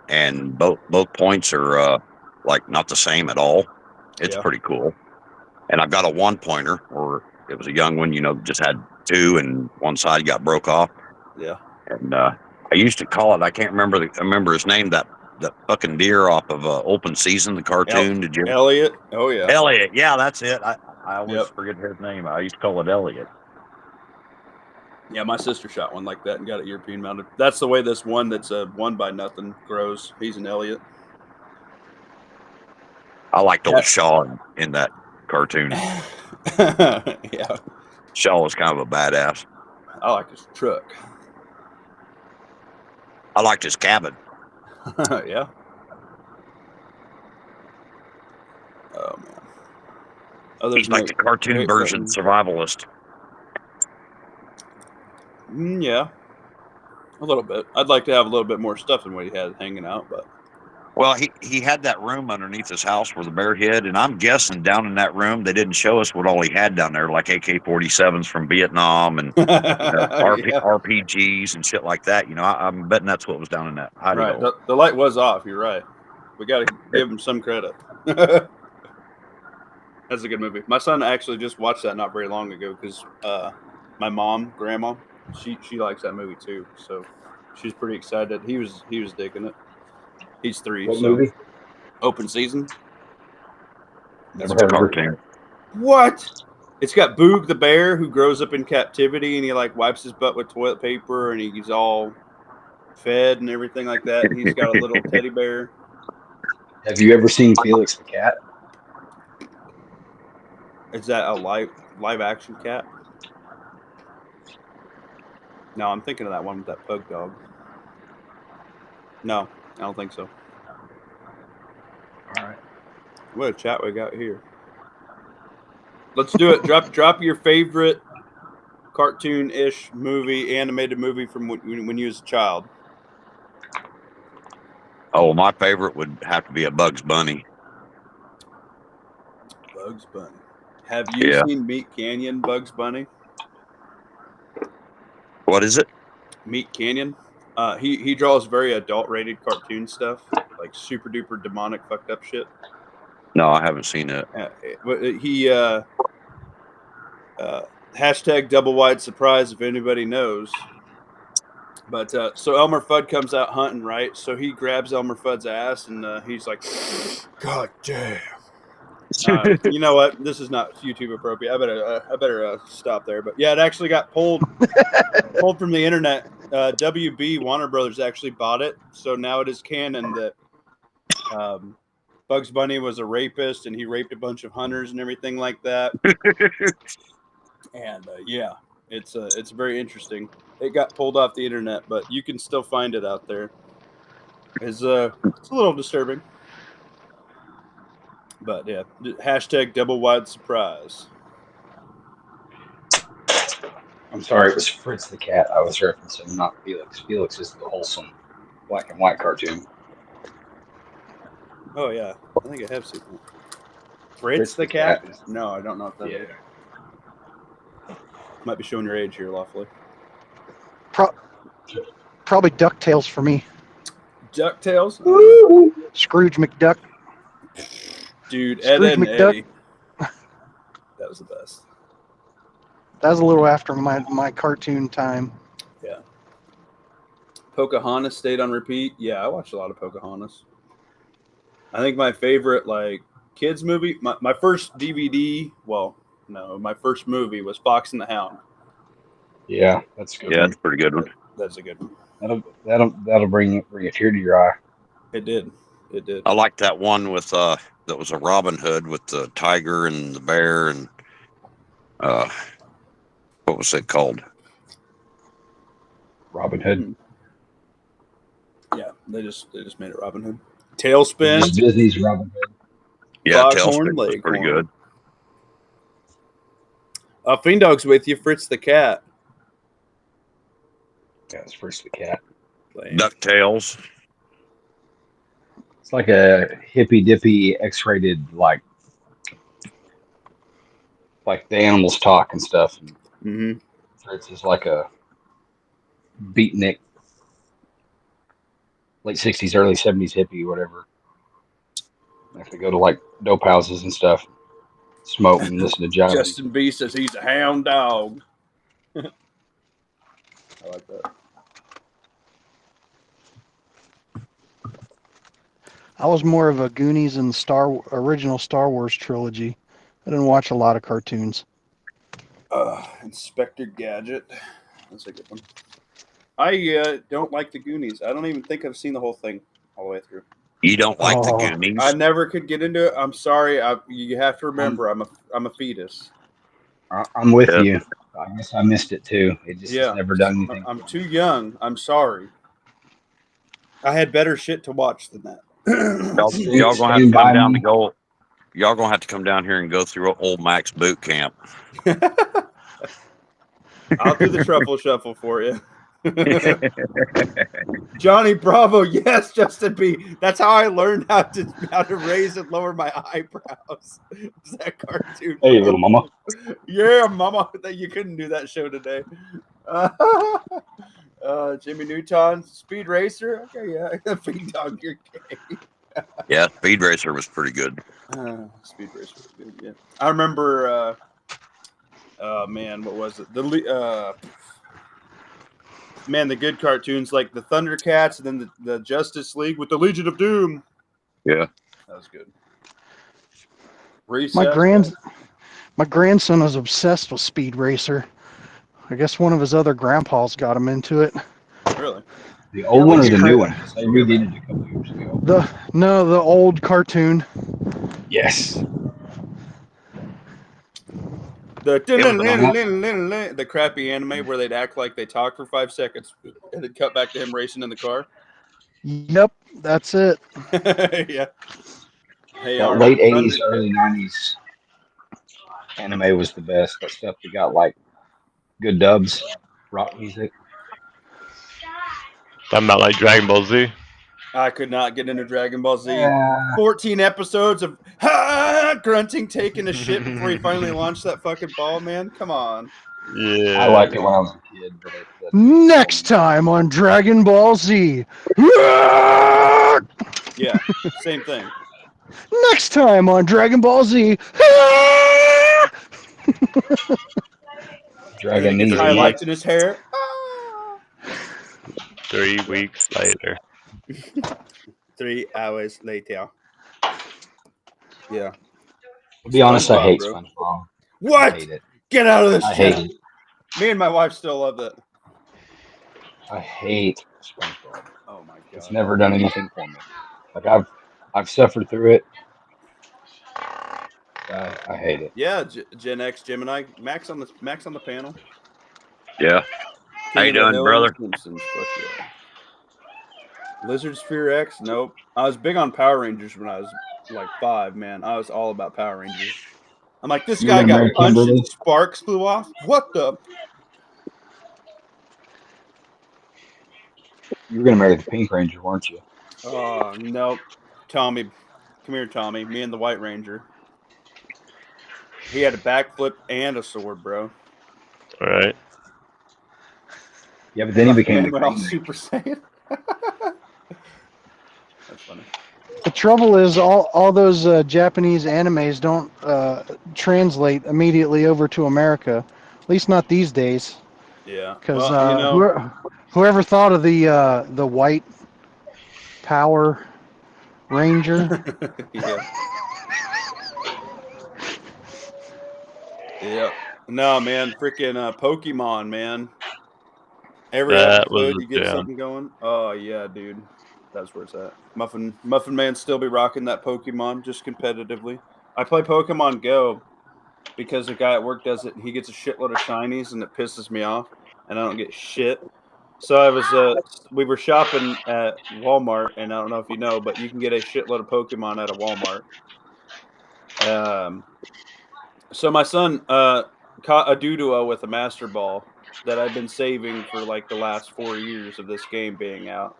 S5: and both points are like not the same at all. It's pretty cool. And I've got a 1 pointer, or it was a young one, just had 2, and one side got broke off.
S1: Yeah.
S5: And I used to call it. I can't remember his name. That fucking deer off of Open Season, the cartoon. Did you?
S1: Elliot? Oh yeah.
S5: Elliot. Yeah, that's it. I always forget his name. I used to call it Elliot.
S1: Yeah, my sister shot one like that and got it European mounted. That's the way this one that's a 1x0 grows. He's an Elliot.
S5: I liked old Shaw in that cartoon.
S1: Yeah.
S5: Shaw was kind of a badass.
S1: I like his truck.
S5: I liked his cabin.
S1: Yeah. Oh man.
S5: He's like the cartoon version survivalist.
S1: Yeah. A little bit. I'd like to have a little bit more stuff than what he had hanging out, but
S5: well, he had that room underneath his house where the bear hid, and I'm guessing down in that room they didn't show us what all he had down there, like AK-47s from Vietnam and RPGs and shit like that. I'm betting that's what was down in that hidey
S1: right.
S5: hole.
S1: The light was off. You're right. We got to give him some credit. That's a good movie. My son actually just watched that not very long ago because my grandma, she likes that movie too. So she's pretty excited. He was digging it. He's 3.
S3: What movie?
S1: Open Season.
S3: Never heard of
S5: cartoon.
S1: What? It's got Boog the bear who grows up in captivity and he like wipes his butt with toilet paper and he's all fed and everything like that. And he's got a little teddy bear.
S3: Have you ever seen Felix the Cat?
S1: Is that a live action cat? No, I'm thinking of that one with that pug dog. No, I don't think so.
S3: All right.
S1: What a chat we got here. Let's do it. Drop your favorite cartoon-ish movie, animated movie from when you was a child.
S5: Oh, my favorite would have to be a Bugs Bunny.
S1: Bugs Bunny. Have you seen Meat Canyon, Bugs Bunny?
S5: What is it? Meat
S1: Canyon. He draws very adult-rated cartoon stuff, like super duper demonic, fucked up shit.
S5: No, I haven't seen it.
S1: He hashtag double wide surprise if anybody knows. But so Elmer Fudd comes out hunting, right? So he grabs Elmer Fudd's ass and he's like, "God damn!" You know what? This is not YouTube appropriate. I better stop there. But yeah, it actually got pulled from the internet. WB Warner Brothers actually bought it, so now it is canon that Bugs Bunny was a rapist and he raped a bunch of hunters and everything like that. And yeah, it's very interesting. It got pulled off the internet, but you can still find it out there. It's a little disturbing. But yeah, hashtag double wide surprise.
S3: I'm sorry, it was Fritz the cat I was referencing, not Felix. Felix is the wholesome black and white cartoon.
S1: Oh yeah, I think I have seen that. Fritz the cat? No, I don't know if that is. Might be showing your age here, lawfully.
S4: Probably DuckTales for me.
S1: DuckTales?
S4: Scrooge McDuck.
S1: Dude,
S4: Scrooge
S1: Ed and
S4: McDuck.
S1: Eddie. That was the best.
S4: That was a little after my cartoon time.
S1: Yeah. Pocahontas stayed on repeat. Yeah, I watched a lot of Pocahontas. I think my favorite, like, kids movie, my first DVD, well, no, my first movie was Fox and the Hound.
S3: Yeah, that's good.
S5: Yeah, that's a pretty good one.
S1: That's a good one.
S3: That'll bring a tear to your eye.
S1: It did.
S5: I liked that one with that was a Robin Hood with the tiger and the bear and what was it called?
S3: Robin Hood.
S1: Yeah, they just made it Robin Hood. Tailspin.
S3: Disney's Robin Hood.
S5: Yeah,
S1: Foghorn
S5: Tailspin was pretty good.
S1: Fiend Dog's with you, Fritz the cat.
S3: Yeah, it's Fritz the cat.
S5: DuckTales.
S3: It's like a hippy dippy X-rated like the animals talk and stuff.
S1: Mm-hmm.
S3: Fritz is like a beatnik, late 60s, early 70s hippie, whatever. They have to go to like dope houses and stuff, smoke and listen to Johnny.
S1: Justin B says he's a hound dog. I like that.
S4: I was more of a Goonies and original Star Wars trilogy. I didn't watch a lot of cartoons.
S1: Inspector Gadget. That's a good one. I don't like the Goonies. I don't even think I've seen the whole thing all the way through.
S5: You don't like the Goonies?
S1: I never could get into it. I'm sorry. You have to remember, I'm a fetus.
S3: I'm with you. I guess I missed it too. It just has never done anything.
S1: I'm too young. I'm sorry. I had better shit to watch than that.
S5: Y'all gonna have to come down to go. Y'all gonna have to come down here and go through old Max boot camp.
S1: I'll do the truffle shuffle for you. Johnny Bravo, yes, Justin B. That's how I learned how to raise and lower my eyebrows. Is that cartoon?
S3: Hey, little mama.
S1: Yeah, mama. You couldn't do that show today. Jimmy Neutron, Speed Racer. Okay, yeah. Fiend Dog, you're gay.
S5: Yeah, Speed Racer was pretty good.
S1: Speed Racer was good. Yeah, I remember. Man, what was it? The good cartoons like the Thundercats and then the Justice League with the Legion of Doom.
S5: Yeah,
S1: that was good.
S4: My grandson was obsessed with Speed Racer. I guess one of his other grandpas got him into it.
S1: Really?
S3: The old one or the new one? They redid it a couple years ago.
S4: The old cartoon.
S3: Yes.
S1: The crappy anime where they'd act like they talk for 5 seconds and then cut back to him racing in the car.
S4: Yep, that's it.
S1: Yeah. Hey,
S3: late 80s, early 90s anime was the best. That stuff that got like good dubs, rock music.
S6: Talking about like Dragon Ball Z.
S1: I could not get into Dragon Ball Z.
S3: Yeah.
S1: 14 episodes of grunting, taking a shit before he finally launched that fucking ball, man. Come on.
S6: Yeah.
S3: I liked it when I was a kid. But
S4: Next time on Dragon Ball Z.
S1: Yeah, same thing.
S4: Next time on Dragon Ball Z.
S3: Dragon
S1: He gets
S3: Ninja.
S1: highlights in his hair.
S6: 3 weeks later.
S1: 3 hours later. Yeah.
S3: To be honest, I
S1: SpongeBob,
S3: hate
S1: bro.
S3: SpongeBob. I
S1: What?
S3: hate it.
S1: Get out of this
S3: I hate
S1: chat.
S3: it.
S1: Me and my wife still love that.
S3: I hate SpongeBob.
S1: Oh my
S3: It's
S1: god.
S3: never done anything for me. Like I've suffered through it. I hate it.
S1: Yeah, Gen X Gemini. Max on the panel.
S5: Yeah. How
S1: King
S5: you
S1: of the
S5: doing,
S1: Hill and
S5: brother?
S1: the Simpsons. Fuck yeah. Lizard Sphere X. Nope. I was big on Power Rangers when I was like 5. Man, I was all about Power Rangers. I'm like, this
S3: You were
S1: guy
S3: gonna
S1: got
S3: marry
S1: punched and
S3: Kimberly.
S1: sparks flew off. What the?
S3: You were gonna marry the Pink Ranger, weren't you?
S1: Oh nope. Tommy, come here, Tommy. Me and the White Ranger. He had a backflip and a sword, bro.
S6: All right.
S3: Yeah, but then he became the
S1: And went all
S3: Green
S1: Super
S3: Ranger.
S1: Saiyan. That's funny.
S4: The trouble is, all those Japanese animes don't translate immediately over to America. At least not these days.
S1: Yeah.
S4: Because
S1: Well, you know.
S4: whoever thought of the white Power Ranger?
S1: Yeah. Yeah. No, man. Freaking Pokemon, man. Every
S6: That was
S1: episode, you
S6: a
S1: get
S6: jam.
S1: something going. Oh yeah, dude. That's where it's at. Muffin Man still be rocking that Pokemon just competitively. I play Pokemon Go because the guy at work does it and he gets a shitload of shinies and it pisses me off and I don't get shit. So we were shopping at Walmart and I don't know if you know, but you can get a shitload of Pokemon at a Walmart. So my son caught a Doduo with a Master Ball that I've been saving for like the last 4 years of this game being out.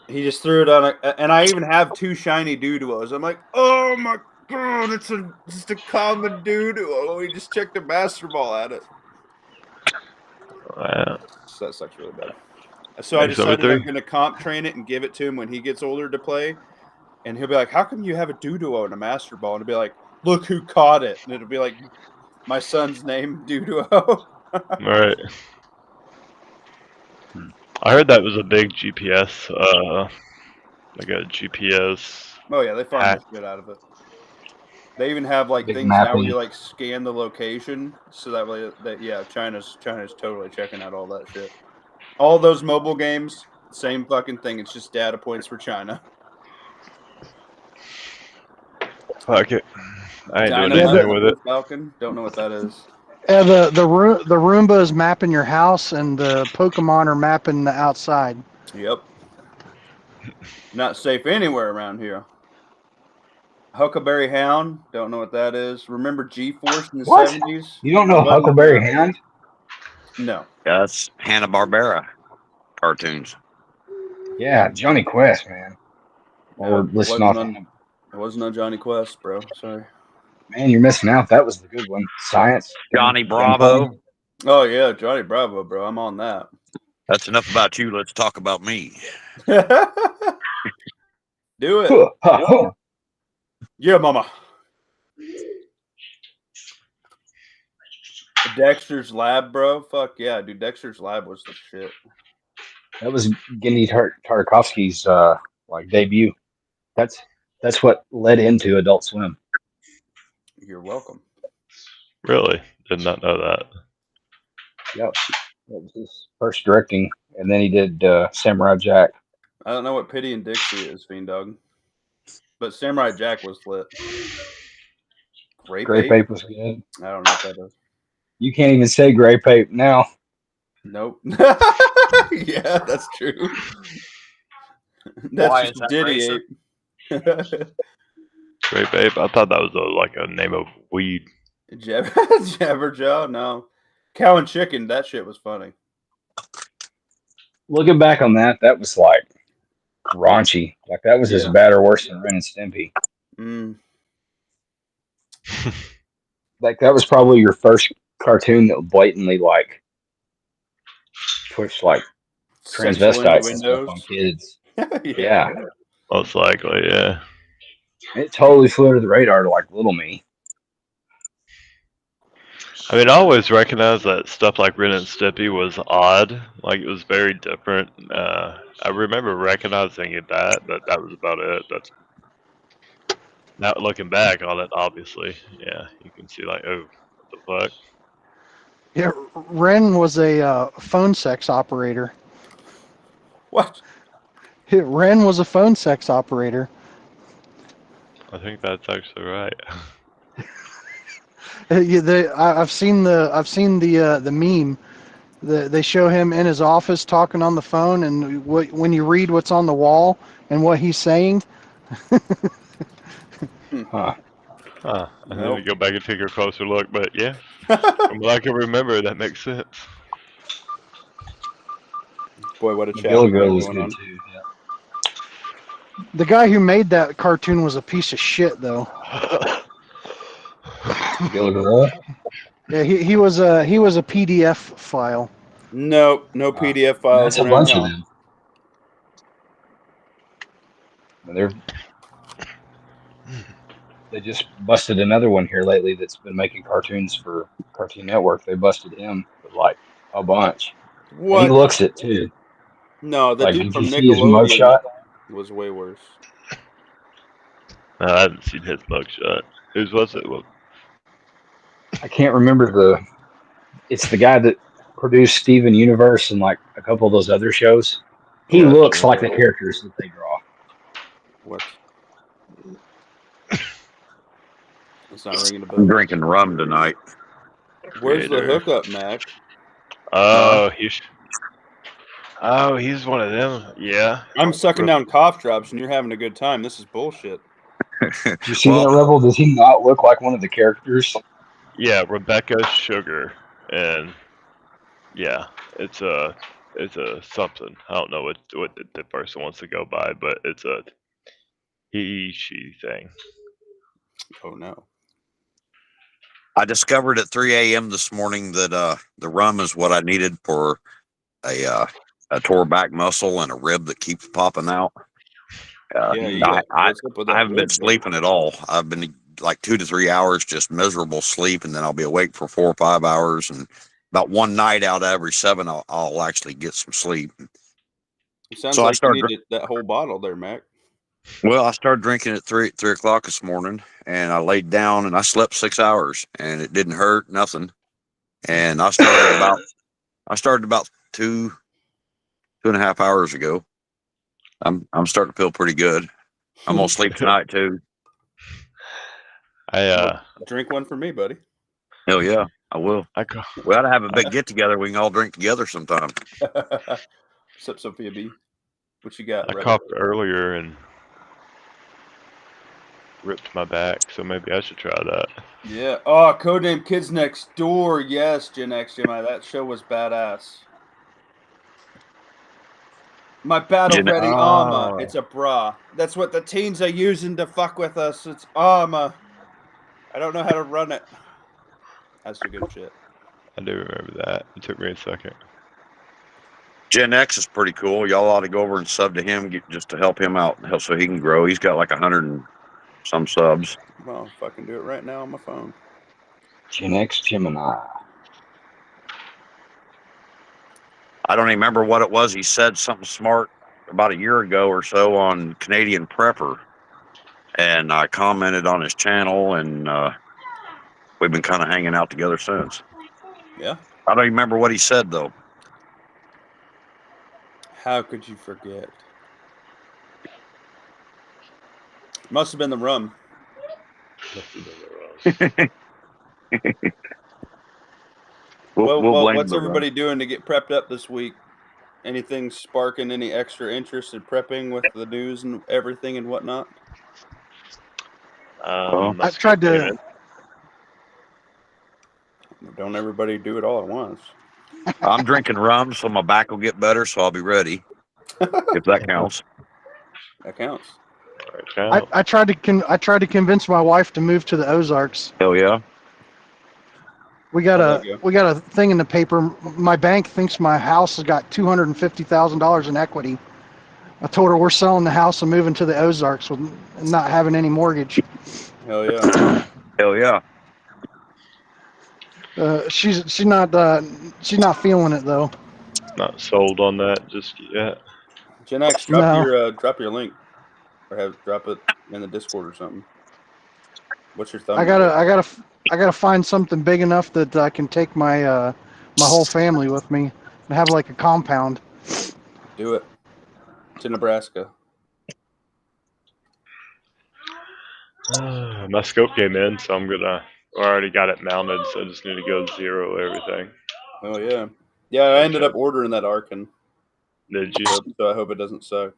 S1: He just threw it on and I even have 2 shiny Doduos. I'm like, "Oh my god, it's just a common Doduo. We just checked a Master Ball at it."
S6: Wow.
S1: So that sucks really bad. So I
S6: Next number
S1: decided I'm
S6: 3.
S1: gonna comp train it and give it to him when he gets older to play. And he'll be like, "How come you have a Doduo and a Master Ball?" And it'll be like, "Look who caught it." And it'll be like my son's name, Doduo.
S6: All right. I heard that was a big GPS, like a GPS
S1: Oh yeah, they farm
S6: hack.
S1: the shit out of it. They even have like
S3: Big
S1: things now where
S3: mapping.
S1: you like scan the location, so that way that yeah, China's totally checking out all that shit. All those mobile games, same fucking thing. It's just data points for China.
S6: Fuck it. I ain't doing
S1: Dynamite,
S6: anything
S1: the
S6: with
S1: Blue
S6: it.
S1: Falcon. Don't know what that is.
S4: Yeah, the Roomba is mapping your house, and the Pokemon are mapping the outside.
S1: Yep. Not safe anywhere around here. Huckleberry Hound. Don't know what that is. Remember G-Force in the
S3: What?
S1: 70s?
S3: You don't know
S1: Wasn't
S3: Huckleberry Hound?
S1: No.
S5: Yeah, that's Hanna-Barbera cartoons.
S3: Yeah, Johnny Quest, man. Or
S1: No,
S3: listen off on
S1: it wasn't on Johnny Quest, bro. Sorry.
S3: man, you're missing out. That was the good one. Science.
S5: Johnny
S3: Gunplay.
S5: Bravo.
S1: Oh yeah, Johnny Bravo, bro. I'm on that.
S5: That's enough about you. Let's talk about me.
S1: Do it.
S3: Huh, huh, huh.
S1: Yeah, mama. Dexter's Lab, bro. Fuck yeah, dude. Dexter's Lab was the shit.
S3: That was Gendy Tartakovsky's like debut. That's what led into Adult Swim.
S1: You're welcome.
S6: Really? Did not know that.
S3: Yep. That was his first directing, and then he did Samurai Jack.
S1: I don't know what Pity and Dixie is, Fiend Dog. But Samurai Jack was lit. Grape
S3: Grape
S1: Ape?
S3: Ape was good.
S1: I don't know what that is.
S3: You can't even say Grape Ape now.
S1: Nope. Yeah, that's true.
S5: Why
S1: That's
S5: is
S1: just
S5: that
S1: Diddy
S5: racist?
S1: Ape.
S6: Great babe. I thought that was like a name of weed.
S1: Jabberjaw? No. Cow and Chicken, that shit was funny.
S3: Looking back on that, that was like raunchy. Like that was as
S1: Yeah.
S3: bad or worse than Ren and Stimpy.
S1: Mm.
S3: Like that was probably your first cartoon that blatantly like pushed like
S1: Sexual
S3: transvestites and stuff
S1: innuendos.
S3: on kids.
S1: Yeah.
S3: Yeah.
S6: Most likely, yeah.
S3: It totally flew under the radar to like little me.
S6: I mean, I always recognized that stuff like Ren and Stimpy was odd. Like, it was very different. I remember recognizing that, but that was about it. Now looking back on it, obviously, yeah, you can see like, oh, what the fuck.
S4: Yeah, Ren was a phone sex operator.
S1: What?
S4: Ren was a phone sex operator.
S6: I think that's actually right.
S4: I've seen the meme. They show him in his office talking on the phone, and when you read what's on the wall and what he's saying,
S3: Huh.
S6: Huh. I need to
S1: Nope.
S6: go back and take a closer look, but yeah, from what I can remember, that makes sense.
S1: Boy, what a chat we
S3: McGilligan
S1: got
S3: was
S1: going
S3: good
S1: on.
S3: too. Yeah.
S4: the guy who made that cartoon was a piece of shit, though.
S3: McGilligan.
S4: Yeah, he was a PDF file.
S1: Nope, no PDF files
S3: That's a
S1: around
S3: bunch of
S1: now.
S3: them. They're They just busted another one here lately that's been making cartoons for Cartoon Network. They busted him with like a bunch, and he
S1: What?
S3: looks it too.
S1: No, the
S3: Like,
S1: dude
S3: did you
S1: from
S3: see his
S1: Nickelodeon
S3: mugshot?
S1: was way worse.
S6: No, I haven't seen his mugshot. Whose was it? Well,
S3: I can't remember It's the guy that produced Steven Universe and like a couple of those other shows. He looks like the characters that they draw.
S1: What? It's not ringing a
S5: I'm
S1: bell.
S5: drinking rum tonight.
S1: Where's the
S6: Creator.
S1: hookup, Mac?
S6: Oh, he's one of them. Yeah.
S1: I'm sucking down cough drops and you're having a good time. This is bullshit.
S3: Did you see
S5: Well,
S3: that, Rebel? Does he not look like one of the characters?
S6: Yeah, Rebecca Sugar, and yeah, it's a something. I don't know what the person wants to go by, but it's a she thing.
S1: Oh no.
S5: I discovered at 3 a.m. this morning that the rum is what I needed for a tore back muscle and a rib that keeps popping out.
S1: Yeah, you got what's up with
S5: I
S1: that
S5: haven't been
S1: rib, buddy?
S5: sleeping at all. I've been like 2 to 3 hours just miserable sleep, and then I'll be awake for 4 or 5 hours, and about one night out of every 7 I'll actually get some sleep.
S1: It sounds
S5: So I
S1: like you
S5: started.
S1: need that whole bottle there, Mac.
S5: Well, I started drinking at 3 o'clock this morning, and I laid down and I slept 6 hours, and it didn't hurt nothing. And I started about 2.5 hours ago. I'm starting to feel pretty good. I'm gonna sleep tonight too.
S6: I
S1: Drink one for me, buddy.
S5: Hell yeah, I will. We ought to have a big get together. We can all drink together sometime.
S1: Sip Sophia B. What you got?
S6: I
S1: Rebel?
S6: coughed earlier and ripped my back, so maybe I should try that.
S1: Yeah. Oh, Codename Kids Next Door. Yes, Gen X, Gemini. That show was badass. My battle ready armor. It's a bra. That's what the teens are using to fuck with us. It's armor. I don't know how to run it. That's the good shit.
S6: I do remember that. It took me a second.
S5: Gen X is pretty cool. Y'all ought to go over and sub to him just to help him out, so he can grow. He's got like 100 and some subs.
S1: Well, if I can do it right now on my phone.
S3: Gen X Gemini.
S5: I don't even remember what it was. He said something smart about a year ago or so on Canadian Prepper, and I commented on his channel, and we've been kind of hanging out together since.
S1: Yeah.
S5: I don't even remember what he said though.
S1: How could you forget? Must have been the rum.
S5: We'll
S1: Well,
S5: blame
S1: what's
S5: the
S1: everybody doing to get prepped up this week? Anything sparking any extra interest in prepping with the news and everything and whatnot?
S4: I've tried to.
S1: Don't everybody do it all at once?
S5: I'm drinking rum, so my back will get better, so I'll be ready. If that counts.
S1: That counts.
S4: I tried to convince my wife to move to the Ozarks.
S5: Hell yeah.
S4: We got a thing in the paper. My bank thinks my house has got $250,000 in equity. I told her we're selling the house and moving to the Ozarks with not having any mortgage.
S1: Hell yeah.
S5: Hell yeah.
S4: She's not feeling it though.
S6: Not sold on that just yet.
S1: Gen X, drop your link, or drop it in the Discord or something. What's your thumb?
S4: I gotta find something big enough that I can take my my whole family with me and have like a compound.
S1: Do it to Nebraska.
S6: My scope came in, so I already got it mounted, so I just need to go zero everything.
S1: Oh yeah, yeah. I ended up ordering that Arkin,
S6: Did you?
S1: so I hope it doesn't suck.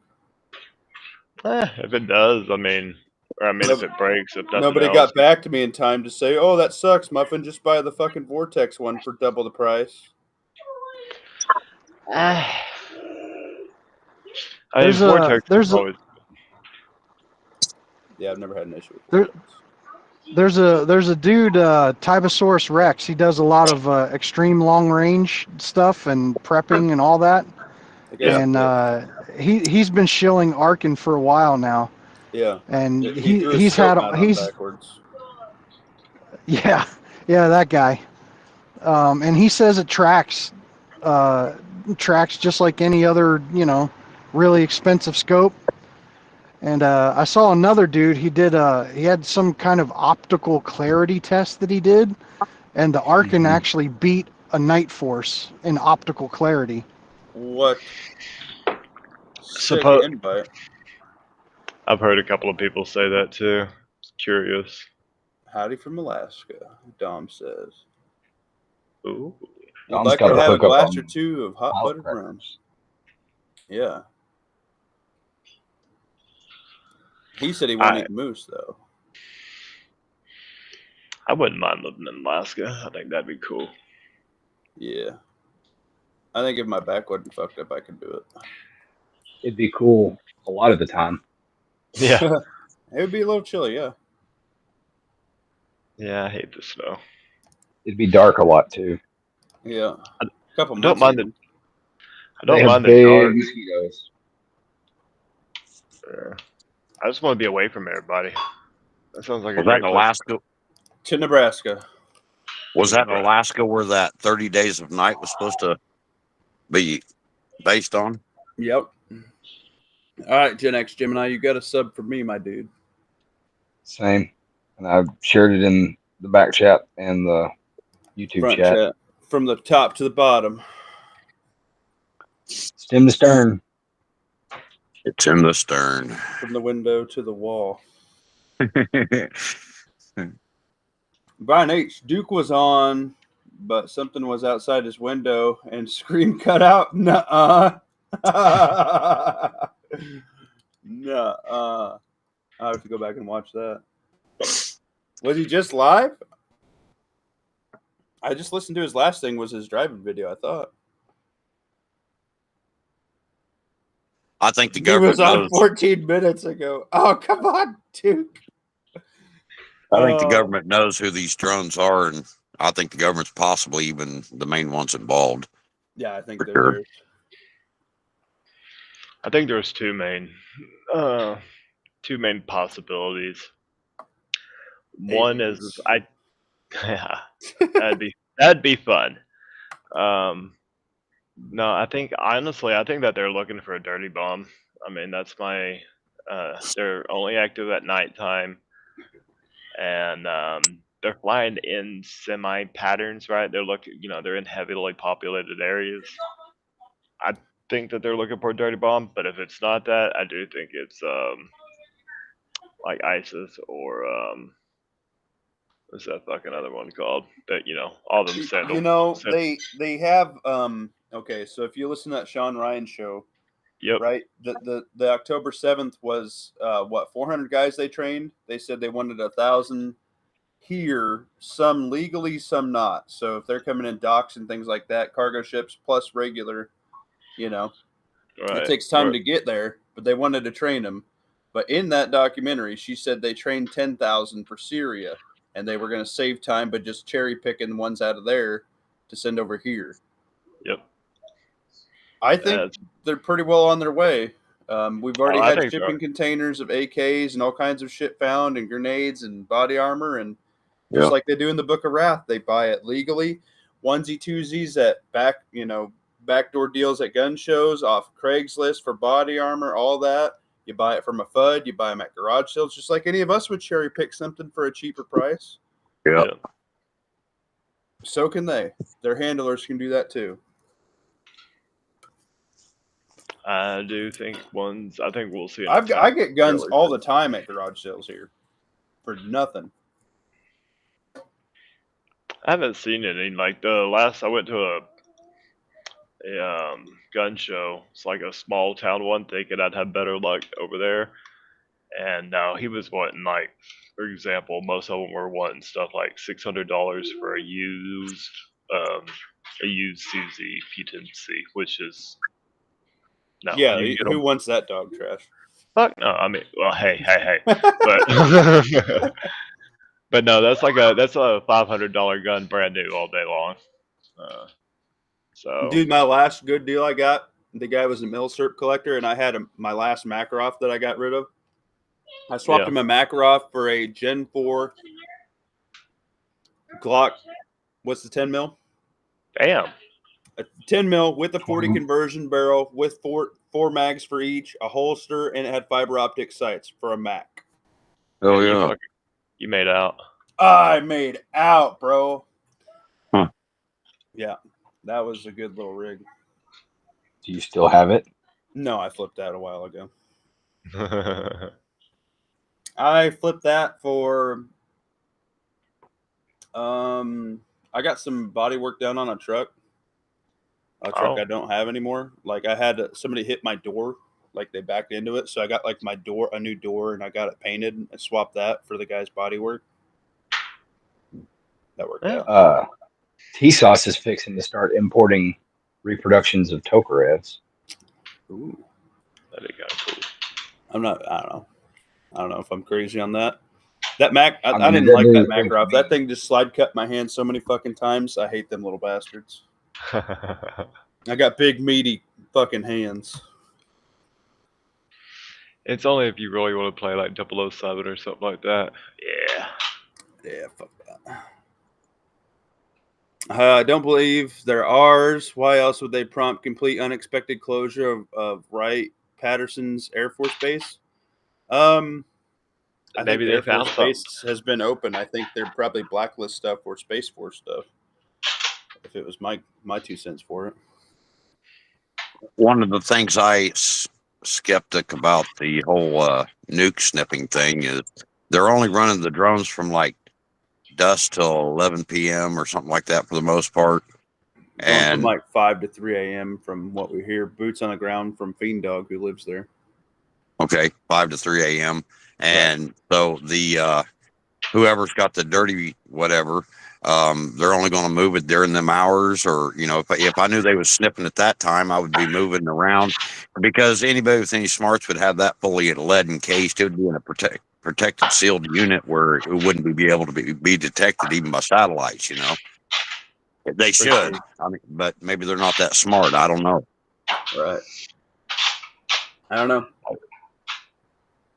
S6: If it does, I mean, if it breaks, if nothing
S1: Nobody
S6: else.
S1: got back to me in time to say, "Oh, that sucks, Muffin. Just buy the fucking Vortex one for double the price."
S4: There's
S6: Vortex is
S4: there's a
S6: always.
S1: Yeah, I've never had an issue with
S4: there,
S1: Vortex.
S4: there's a dude, Tybosaurus Rex. He does a lot of extreme long range stuff and prepping and all that.
S1: The guy's
S4: And
S1: sick.
S4: he's been shilling Arkin for a while now.
S1: Yeah,
S4: And
S1: he threw his
S4: he's
S1: scope
S4: had
S1: mount on backwards.
S4: yeah that guy. And he says it tracks just like any other really expensive scope. And I saw another dude. He had some kind of optical clarity test that he did, and the Arkin actually beat a Night Force in optical clarity.
S1: What? Sick
S6: Suppo-
S1: invite.
S6: I've heard a couple of people say that too. Curious.
S1: Howdy from Alaska, Dom says.
S6: Ooh.
S1: You'd
S3: Dom's
S1: like
S3: got
S1: to
S3: a
S1: have a
S3: hookup
S1: glass
S3: on
S1: or two of hot buttered rum.
S3: crackers.
S1: Yeah. He said he won't eat moose, though.
S6: I wouldn't mind living in Alaska. I think that'd be cool.
S1: Yeah. I think if my back wasn't fucked up, I could do it.
S3: It'd be cool a lot of the time.
S6: Yeah.
S1: It would be a little chilly, yeah.
S6: Yeah, I hate the snow.
S3: It'd be dark a lot too.
S1: Yeah. A couple
S6: I don't
S1: months.
S6: mind
S1: even.
S6: I don't
S3: They have
S6: mind the
S3: big
S6: dark.
S3: mosquitoes.
S6: Yeah. I just want to be away from everybody. That sounds like
S5: Was
S6: a
S5: that
S6: great
S5: in
S6: place.
S5: Alaska?
S1: To Nebraska.
S5: Was that in Alaska where that 30 Days of Night was supposed to be based on?
S1: Yep. All right, Gen X Gemini, you got a sub for me, my dude.
S3: Same. And I shared it in the back chat and the YouTube
S1: Front
S3: chat.
S1: chat. From the top to the bottom.
S3: Stem to stern.
S5: It's in the stern.
S1: From the window to the wall. Brian H. Duke was on, but something was outside his window and screen cut out. Nuh-uh. Nuh-uh. I have to go back and watch that. Was he just live? I just listened to his last thing was his driving video, I thought.
S5: I think the
S1: He
S5: government
S1: was on
S5: knows.
S1: 14 minutes ago. Oh, come on, Duke.
S5: I think the government knows who these drones are, and I think the government's possibly even the main ones involved.
S1: Yeah, I think
S5: For
S1: they're
S5: sure.
S1: there.
S6: I think there's two main possibilities. One is yeah, that'd be fun. No, I think that they're looking for a dirty bomb. I mean, that's my they're only active at nighttime, and they're flying in semi patterns, right? They're in heavily populated areas. I think that they're looking for a dirty bomb, but if it's not that, I do think it's like ISIS or what's that fucking other one called? That all of them said.
S1: They have okay, so if you listen to that Sean Ryan show,
S6: Yep.
S1: right? The October 7th was 400 guys they trained. They said they wanted 1,000 here, some legally, some not. So if they're coming in docks and things like that, cargo ships plus regular, it takes time to get there, but they wanted to train them. But in that documentary, she said they trained 10,000 for Syria, and they were going to save time, but just cherry picking the ones out of there to send over here.
S6: Yep.
S1: I think they're pretty well on their way. We've already had shipping containers of AKs and all kinds of shit found, and grenades and body armor, and just like they do in the Book of Wrath, they buy it legally, onesie twosies at backdoor deals at gun shows, off Craigslist for body armor, all that. You buy it from a FUD. You buy them at garage sales, just like any of us would cherry pick something for a cheaper price.
S5: Yeah.
S1: So can they. Their handlers can do that too.
S6: I do think I think we'll see.
S1: I get guns all the time at garage sales here for nothing.
S6: I haven't seen any. Like the last I went to a gun show. It's like a small town one, thinking I'd have better luck over there. And now he was wanting, like, for example, most of them were wanting stuff like $600 for a used CZ T.M.T, which is no.
S1: Yeah,
S6: you can get
S1: who
S6: them.
S1: wants that dog trash?
S6: Fuck no. I mean, well, hey, but but no, that's a $500 gun, brand new, all day long. So
S1: Dude, my last good deal I got, the guy was a Milsurp collector, and I had my last Makarov that I got rid of. I swapped him a Makarov for a Gen 4 Glock. What's the 10 mil?
S6: damn.
S1: A 10 mil with a 40 conversion barrel with four mags for each, a holster, and it had fiber optic sights for a Mac.
S5: Oh yeah.
S6: You made out.
S1: I made out, bro.
S5: Huh.
S1: Yeah, that was a good little rig.
S3: Do you still have it?
S1: No, I flipped that a while ago. I flipped that for I got some body work done on a truck I don't have anymore. Like I had somebody hit my door, like they backed into it, so I got like a new door, and I got it painted and swapped that for the guy's body work. That worked out.
S3: T-Sauce is fixing to start importing reproductions of Tokarevs.
S1: Ooh.
S6: That'd be kind of cool.
S1: I don't know if I'm crazy on that. That Mac, I didn't like that Makarov. That thing just slide cut my hand so many fucking times. I hate them little bastards. I got big, meaty fucking hands.
S6: It's only if you really want to play like 007 or something like that.
S1: Yeah, fuck that. I don't believe they're ours. Why else would they prompt complete unexpected closure of Wright-Patterson's Air Force Base? I think the Air Force Base has been open. I think they're probably blacklist stuff or Space Force stuff. If it was my 2 cents for it.
S5: One of the things skeptic about the whole nuke sniffing thing is they're only running the drones from like dusk till 11 p.m. or something like that for the most part.
S1: And from like 5 to 3 a.m. from what we hear. Boots on the ground from Fiend Dog, who lives there.
S5: Okay, 5 to 3 a.m. And so the whoever's got the dirty whatever, they're only going to move it during them hours, or if I knew they was sniffing at that time, I would be moving around, because anybody with any smarts would have that fully lead encased. It would be in a protected sealed unit where it wouldn't be able to be detected even by satellites. They should. I mean, but maybe they're not that smart. I don't know.
S1: Right. I don't know.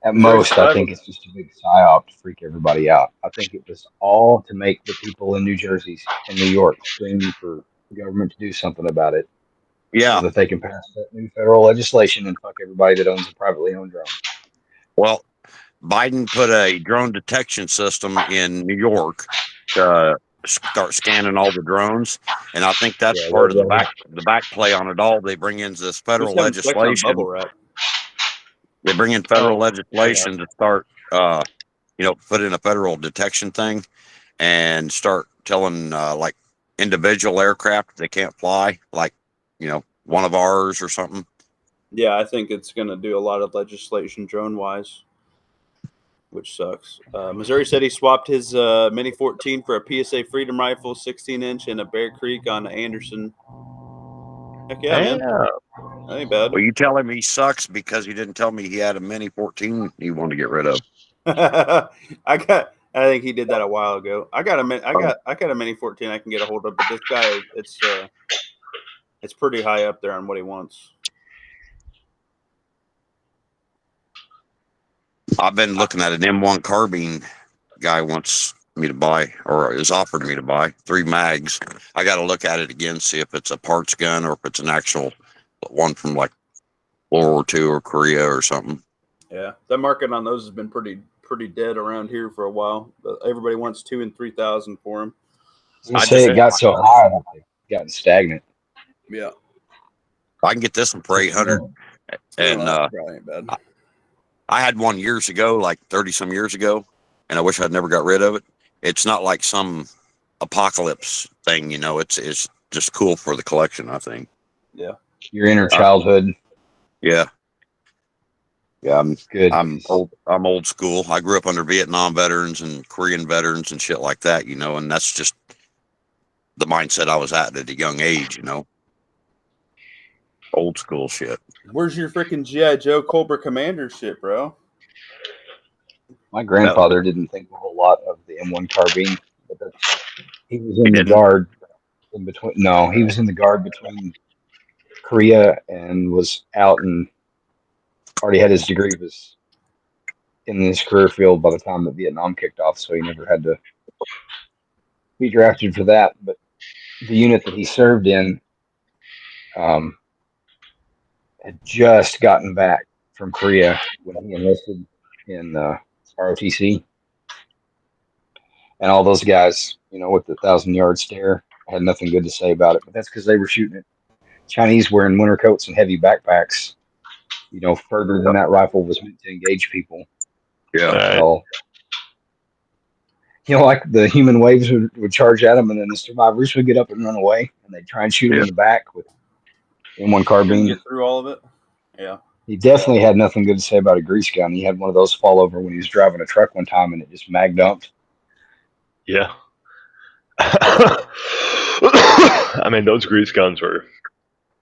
S3: At most, I think it's just a big psyop to freak everybody out. I think it was all to make the people in New Jersey and New York scream for the government to do something about it.
S5: Yeah.
S3: So that they can pass that new federal legislation and fuck everybody that owns a privately owned drone.
S5: Well, Biden put a drone detection system in New York to start scanning all the drones, and I think that's part of the back play on it all. They bring in this federal legislation. They bring in federal legislation to start, put in a federal detection thing and start telling like individual aircraft they can't fly, like, one of ours or something.
S1: Yeah, I think it's going to do a lot of legislation drone-wise, which sucks. Missouri said he swapped his Mini 14 for a PSA Freedom Rifle, 16-inch, and a Bear Creek on Anderson. Heck yeah, man. That ain't bad.
S5: Well, you tell him he sucks because he didn't tell me he had a Mini 14 he wanted to get rid of.
S1: I think he did that a while ago. I got a Mini 14 I can get a hold of, but this guy, it's pretty high up there on what he wants.
S5: I've been looking at an M1 carbine. Guy wants me to buy, or is offered me to buy 3 mags. I got to look at it again, see if it's a parts gun or if it's an actual one from like World War II or Korea or something.
S1: Yeah, that market on those has been pretty dead around here for a while. But everybody wants 2,000 and 3,000 for them.
S3: I was gonna
S5: I
S3: say
S5: just
S3: it got so high that they've gotten stagnant.
S1: Yeah,
S5: I can get this one for 800, and
S1: that probably ain't bad.
S5: I had one years ago, like 30 some years ago, and I wish I'd never got rid of it. It's not like some apocalypse thing, you know. It's just cool for the collection, I think.
S1: Yeah,
S3: Your inner childhood.
S5: Yeah. Yeah,
S3: Good.
S5: I'm old school. I grew up under Vietnam veterans and Korean veterans and shit like that, you know, and that's just the mindset I was at a young age, you know. Old school shit.
S1: where's your freaking GI Joe Cobra Commander shit, bro?
S3: My grandfather didn't think a whole lot of the M1 carbine, but he was in
S5: He
S3: the
S5: didn't?
S3: guard in between. No, he was in the guard between Korea and was out and already had his degree, was in his career field by the time that Vietnam kicked off, so he never had to be drafted for that. But the unit that he served in um, had just gotten back from Korea when he enlisted in ROTC, and all those guys, you know, with the 1,000-yard stare, had nothing good to say about it. But that's because they were shooting at Chinese wearing winter coats and heavy backpacks, you know, further than that rifle was meant to engage people.
S5: Yeah.
S3: Well, you know, like the human waves would charge at them, and then the survivors would get up and run away, and they'd try and shoot him in the back with M1
S1: Couldn't
S3: carbine.
S1: get through all of it. Yeah,
S3: He definitely had nothing good to say about a grease gun. He had one of those fall over when he was driving a truck one time, and it just mag dumped.
S6: Yeah. I mean, those grease guns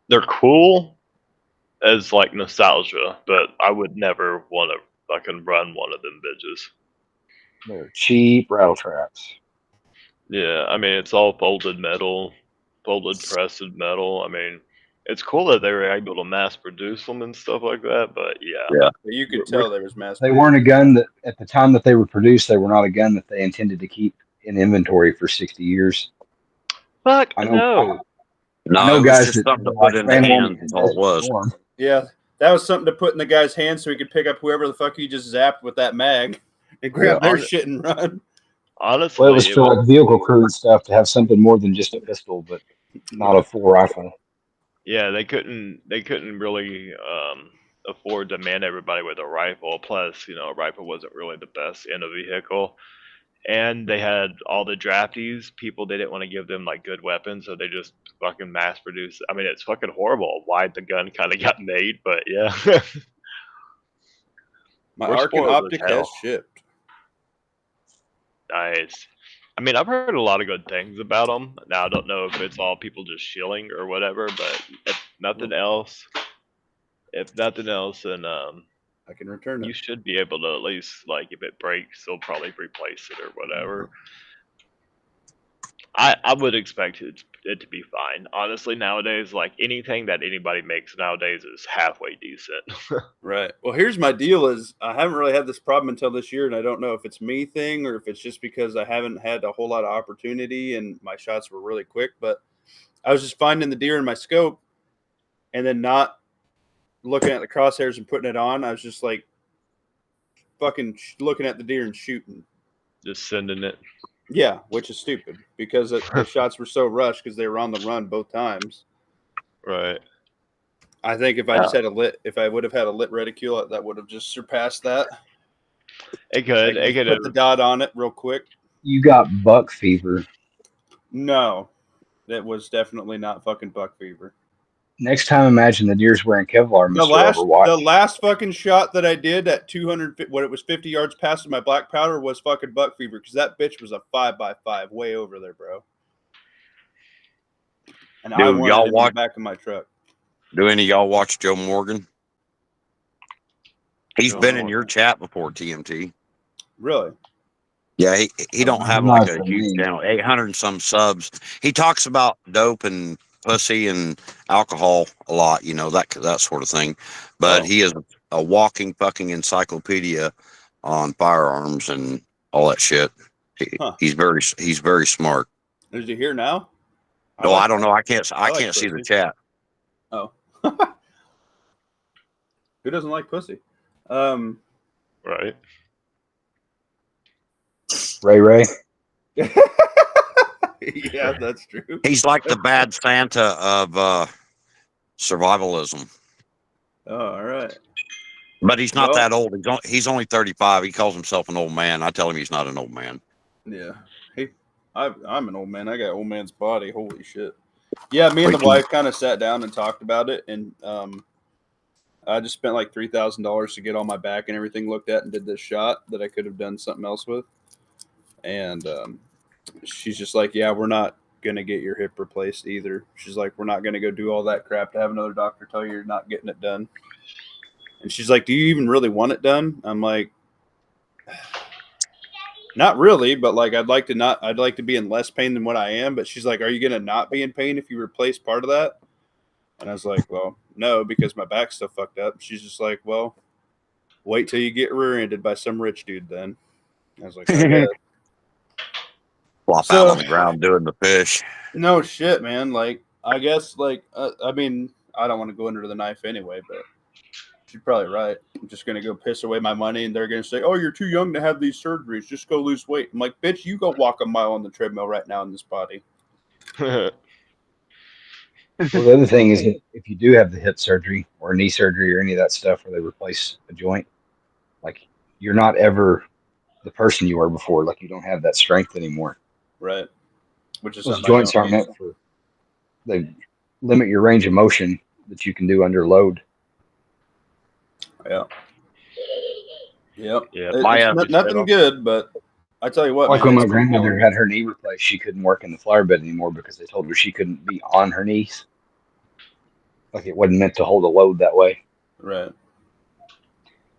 S6: they're cool as like nostalgia, but I would never want to fucking run one of them bitches.
S3: They're cheap rattle traps.
S6: Yeah, I mean, it's all folded metal, folded pressed metal. I mean, it's cool that they were able to mass produce them and stuff like that, but yeah.
S5: Yeah.
S1: but you could tell there was mass.
S3: They weren't a gun that, at the time that they were produced, they were not a gun that they intended to keep in inventory for 60 years.
S6: Fuck
S3: I know,
S6: no.
S5: No,
S3: I know
S5: it was
S3: guys
S5: just
S3: that
S5: something to
S3: like
S5: put in the
S3: ran one
S5: hands. That's all it was.
S3: storm.
S1: Yeah, that was something to put in the guy's hand so he could pick up whoever the fuck he just zapped with that mag and grab their shit and run.
S6: Honestly,
S3: Well, it was for like vehicle crew and stuff to have something more than just a pistol, but not a full rifle.
S6: yeah, they couldn't really afford to man everybody with a rifle. Plus, you know, a rifle wasn't really the best in a vehicle. And they had all the draftees. People, they didn't want to give them like good weapons, so they just fucking mass produced. I mean, it's fucking horrible why the gun kind of got made, but yeah.
S1: My
S6: We're
S1: Arc and
S6: spoiled as
S1: Optic
S6: hell.
S1: has shipped.
S6: Nice. I mean, I've heard a lot of good things about them. Now, I don't know if it's all people just shilling or whatever, but if nothing else, then
S1: I can return
S6: you
S1: it.
S6: should be able to at least, like, if it breaks, they'll probably replace it or whatever. I would expect it to be fine. Honestly, nowadays, like, anything that anybody makes nowadays is halfway decent.
S1: Right. Well, here's my deal is I haven't really had this problem until this year, and I don't know if it's me thing or if it's just because I haven't had a whole lot of opportunity and my shots were really quick, but I was just finding the deer in my scope and then not looking at the crosshairs and putting it on. I was just like fucking looking at the deer and shooting.
S6: Just sending it.
S1: Yeah, which is stupid because the shots were so rushed because they were on the run both times.
S6: Right.
S1: I think if I just had if I would have had a lit reticule, that would have just surpassed that.
S6: It could.
S1: Like,
S6: It could
S1: put the dot on it real quick.
S3: You got buck fever.
S1: No, that was definitely not fucking buck fever.
S3: Next time, imagine the deer's wearing Kevlar, Mr. Overwatch.
S1: The last fucking shot that I did at 200, when it was 50 yards past my black powder, was fucking buck fever because that bitch was a 5x5 way over there, bro. And
S5: Dude,
S1: I wanted him in the back of my truck.
S5: Do any of y'all watch Joe Morgan? He's
S6: Joe
S5: been in
S6: Morgan.
S5: your chat before, TMT.
S1: Really?
S5: Yeah, he don't have
S3: Not
S5: like a
S3: for
S5: huge
S3: me.
S5: channel, 800 and some subs. He talks about dope and pussy and alcohol a lot, you know, that sort of thing. But he is a walking fucking encyclopedia on firearms and all that shit. He's very smart.
S1: Is he here now?
S5: No, I don't know. I can't
S1: like
S5: see the
S1: pussy.
S5: chat.
S1: Oh. Who doesn't like pussy?
S6: Right.
S3: Ray.
S1: Yeah, that's true.
S5: He's like the bad Santa of survivalism.
S1: Oh, all right.
S5: But he's not
S1: Well,
S5: that old. He's only 35. He calls himself an old man. I tell him he's not an old man.
S1: yeah. Hey, I'm an old man. I got old man's body. Holy shit. Yeah, me and
S5: We
S1: the
S5: can,
S1: wife kind of sat down and talked about it, and I just spent like $3,000 to get all my back and everything looked at, and did this shot that I could have done something else with. And she's just like, "Yeah, we're not gonna get your hip replaced either." She's like, "We're not gonna go do all that crap to have another doctor tell you you're not getting it done." And she's like, "Do you even really want it done?" I'm like, "Not really, but like I'd like to not. I'd like to be in less pain than what I am." But she's like, "Are you gonna not be in pain if you replace part of that?" And I was like, "Well, no, because my back's still fucked up." She's just like, "Well, wait till you get rear-ended by some rich dude then." I was like, "I guess."
S5: flop out
S1: So
S5: on the ground doing the fish.
S1: no shit, man. Like I guess like I mean I don't want to go under the knife anyway, but she's probably right. I'm just gonna go piss away my money, and they're gonna say, "Oh, you're too young to have these surgeries. Just go lose weight." I'm like, "Bitch, you go walk a mile on the treadmill right now in this body."
S3: Well, the other thing is if you do have the hip surgery or knee surgery or any of that stuff where they replace a joint, like you're not ever the person you were before. Like you don't have that strength anymore.
S1: Right. Which is
S3: Those
S1: something I
S3: joints
S1: don't
S3: aren't
S1: need.
S3: meant for. They limit your range of motion that you can do under load.
S1: Yeah. Yep.
S6: Yeah,
S1: It's
S6: we stayed
S1: nothing
S6: on.
S1: good, but I tell you what,
S3: Like
S1: man,
S3: when my
S1: it's been
S3: grandmother
S1: killing me.
S3: had her knee replaced, she couldn't work in the flower bed anymore because they told her she couldn't be on her knees. Like it wasn't meant to hold a load that way.
S1: Right.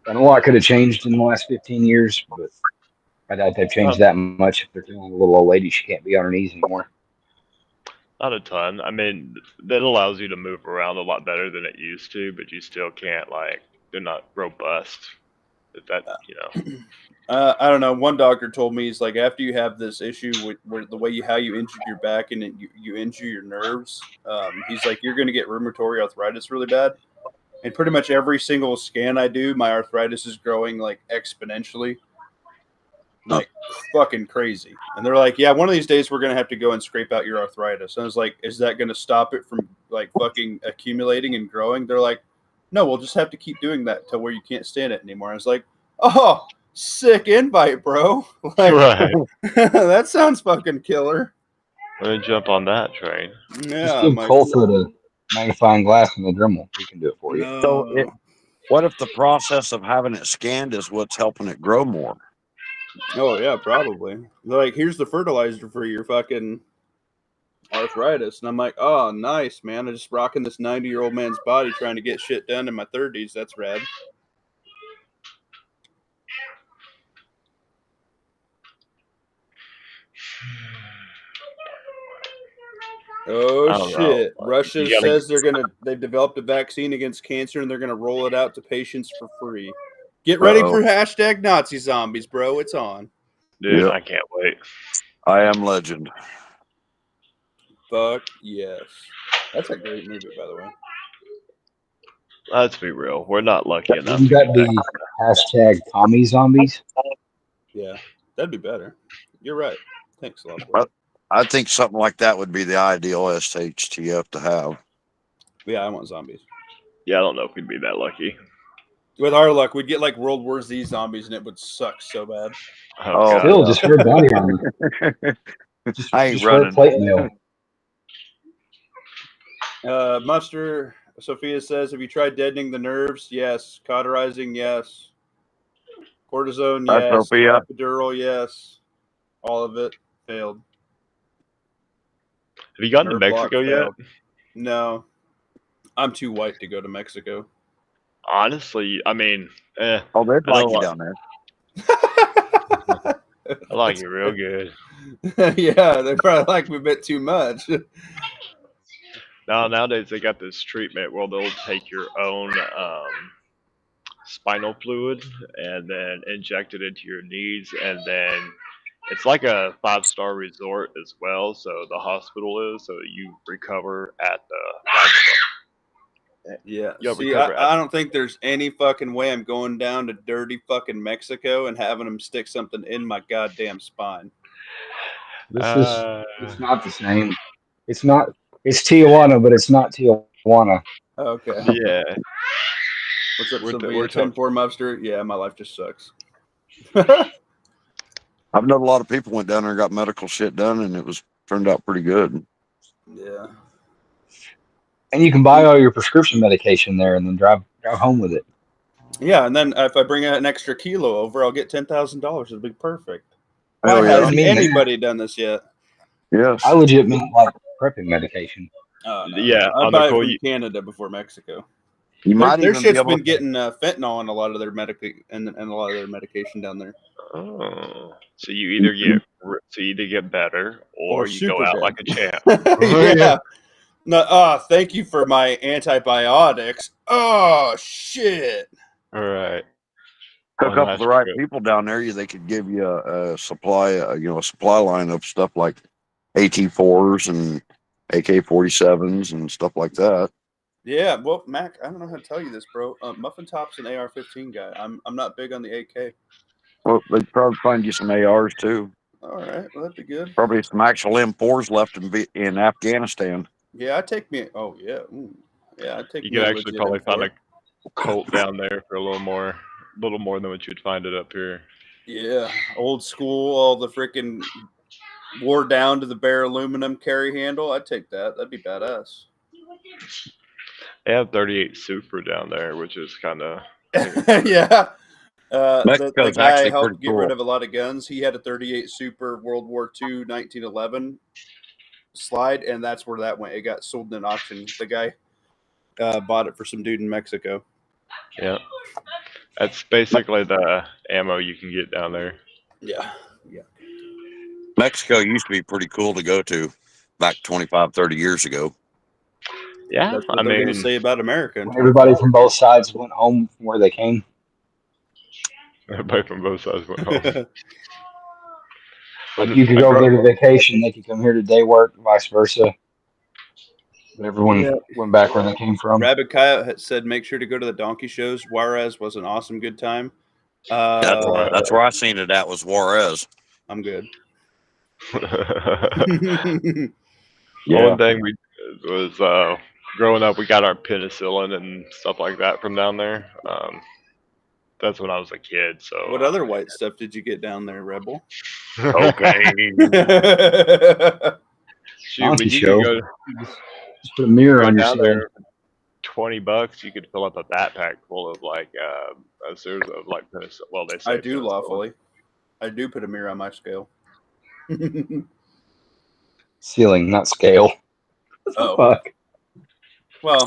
S3: And a lot could have changed in the last 15 years, but I doubt they've changed
S6: Not,
S3: that much if they're telling a little old lady she can't be on her knees anymore.
S6: not a ton. I mean, that allows you to move around a lot better than it used to, but you still can't like. They're not robust. If that, you know.
S1: I don't know. One doctor told me he's like, after you have this issue with where the way how you injured your back and you injure your nerves, he's like, you're going to get rheumatoid arthritis really bad. And pretty much every single scan I do, my arthritis is growing like exponentially,
S5: Huh.
S1: like fucking crazy. And they're like, yeah, one of these days we're going to have to go and scrape out your arthritis. And I was like, is that going to stop it from like fucking accumulating and growing? They're like, no, we'll just have to keep doing that till where you can't stand it anymore. I was like, oh, sick invite, bro. Like,
S6: Right.
S1: that sounds fucking killer.
S6: Let me jump on that train.
S3: Just
S1: Yeah, I'm
S3: give
S1: like,
S3: Colfoot a magnifying glass and a Dremel. He can do it for you.
S5: So,
S1: no.
S5: what if the process of having it scanned is what's helping it grow more?
S1: Oh yeah, probably. They're like, here's the fertilizer for your fucking arthritis, and I'm like, oh, nice, man. I'm just rocking this 90-year-old man's body trying to get shit done in my 30s. That's rad. Oh
S6: I don't know.
S1: shit! Russia
S6: You gotta.
S1: says they've developed a vaccine against cancer and they're gonna roll it out to patients for free. Get ready
S5: Uh-oh.
S1: for hashtag Nazi zombies, bro. It's on.
S6: Dude,
S5: Yep.
S6: I can't wait.
S5: I Am Legend.
S1: Fuck yes. That's a great movie, by the way.
S6: Let's be real. We're not lucky enough
S3: Wouldn't
S6: to get
S3: that
S6: that.
S3: be hashtag commie zombies?
S1: Yeah, that'd be better. You're right. Thanks a lot, boy.
S5: But I think something like that would be the ideal SHTF to have.
S1: Yeah, I want zombies.
S6: Yeah, I don't know if we'd be that lucky.
S1: With our luck, we'd get like World War Z zombies, and it would suck so bad.
S6: Oh, God.
S3: Still,
S5: yeah.
S3: just wear body armor.
S5: I ain't
S3: Just wear
S5: running.
S3: plate mail.
S1: Muster Sophia says, "Have you tried deadening the nerves? Yes. Cauterizing? Yes. Cortisone?
S5: That's
S1: Yes.
S5: Sophia.
S1: Epidural? Yes. All of it failed.
S6: Have you gotten to
S1: Nerve block
S6: Mexico yet?
S1: failed. No, I'm too white to go to Mexico."
S6: Honestly, I mean,
S5: Oh, they'd
S6: I
S5: like
S6: don't
S5: you
S6: like.
S5: down there.
S6: I like it real good.
S1: Yeah, they probably like me a bit too much.
S6: Now nowadays they got this treatment where they'll take your own spinal fluid and then inject it into your knees, and then it's like a 5-star resort as well. So the hospital is, so you recover at the 5-star.
S1: Yeah.
S6: You'll
S1: See,
S6: recover.
S1: I don't think there's any fucking way I'm going down to dirty fucking Mexico and having them stick something in my goddamn spine.
S3: This is it's not the same. It's not. It's Tijuana, but it's not Tijuana.
S1: Okay.
S6: yeah.
S1: What's up,
S6: We're
S1: Sylvia?
S6: talking.
S1: 10-4 Mobster? Yeah, my life just sucks.
S5: I've known a lot of people went down there and got medical shit done, and it was turned out pretty good.
S1: Yeah.
S3: And you can buy all your prescription medication there, and then drive home with it.
S1: Yeah, and then if I bring an extra kilo over, I'll get $10,000. It'll be perfect. Why
S5: Hell
S3: I
S5: yeah.
S1: hasn't
S3: didn't mean that.
S1: anybody done this yet?
S5: Yes.
S3: I legit meant like prepping medication.
S1: Oh, no.
S6: Yeah,
S1: I
S6: on
S1: buy
S6: the
S1: it
S6: cool.
S1: from Canada before Mexico.
S5: You might
S1: Their
S5: even be
S1: shit's
S5: able
S1: been
S5: to.
S1: getting fentanyl in a lot of their and a lot of their medication down there.
S6: Oh, so you either get better or you go
S1: super
S6: out
S1: dead.
S6: like a champ.
S1: Yeah. No, thank you for my antibiotics. Oh shit.
S6: All right.
S5: Hook
S6: One
S5: up with
S6: last
S5: the right
S6: trip.
S5: people down there. They could give you a supply, a supply line of stuff like AT4s and AK-47s and stuff like that.
S1: Yeah, well, Mac, I don't know how to tell you this, bro. Muffin Top's an AR-15 guy. I'm not big on the AK.
S5: Well, they'd probably find you some ARs too.
S1: All right, well that'd be good.
S5: Probably some actual M4s left in Afghanistan.
S1: Yeah, I'd take me. Oh yeah, I'd take
S6: You
S1: me
S6: could
S1: a
S6: actually
S1: legit
S6: probably find
S1: M4.
S6: a Colt down there for a little more than what you'd find it up here.
S1: Yeah, old school, all the freaking wore down to the bare aluminum carry handle. I'd take that. That'd be badass.
S6: They have 38 Super down there, which is kind of
S1: Yeah. The
S5: Mexico's
S1: guy
S5: actually pretty
S1: helped get rid
S5: cool.
S1: of a lot of guns. He had a 38 Super World War II 1911 slide, and that's where that went. It got sold in an auction. The guy bought it for some dude in Mexico.
S6: yeah. That's basically the ammo you can get down there.
S1: Yeah.
S5: Mexico used to be pretty cool to go to back 25, 30 years ago.
S6: Yeah,
S1: That's what
S6: I
S1: they're going to
S6: mean,
S1: say about America. In
S3: When everybody
S1: 25.
S3: from both sides went home from where they came.
S6: everybody from both sides went home.
S3: Like you could go over there to vacation, they could come here to day work, vice versa. But everyone
S1: Yeah.
S3: went back where they came from.
S1: Rabbit Coyote had said, make sure to go to the donkey shows. Juarez was an awesome good time.
S5: That's where I seen it at, was Juarez.
S1: I'm good.
S6: One thing we was growing up, we got our penicillin and stuff like that from down there. That's when I was a kid. So
S1: What other white stuff did you get down there, Rebel?
S5: Okay.
S6: Shoot,
S3: Donkey
S6: but you
S3: show.
S6: could
S3: Just put a mirror
S6: go
S3: on your
S6: down
S3: ceiling.
S6: there. $20, you could fill up a backpack full of like a series of like penicillin. Well, they say
S1: I do
S6: penicillin.
S1: lawfully. I do put a mirror on my scale.
S3: Ceiling, not scale. What the
S1: Oh.
S3: fuck?
S1: Well,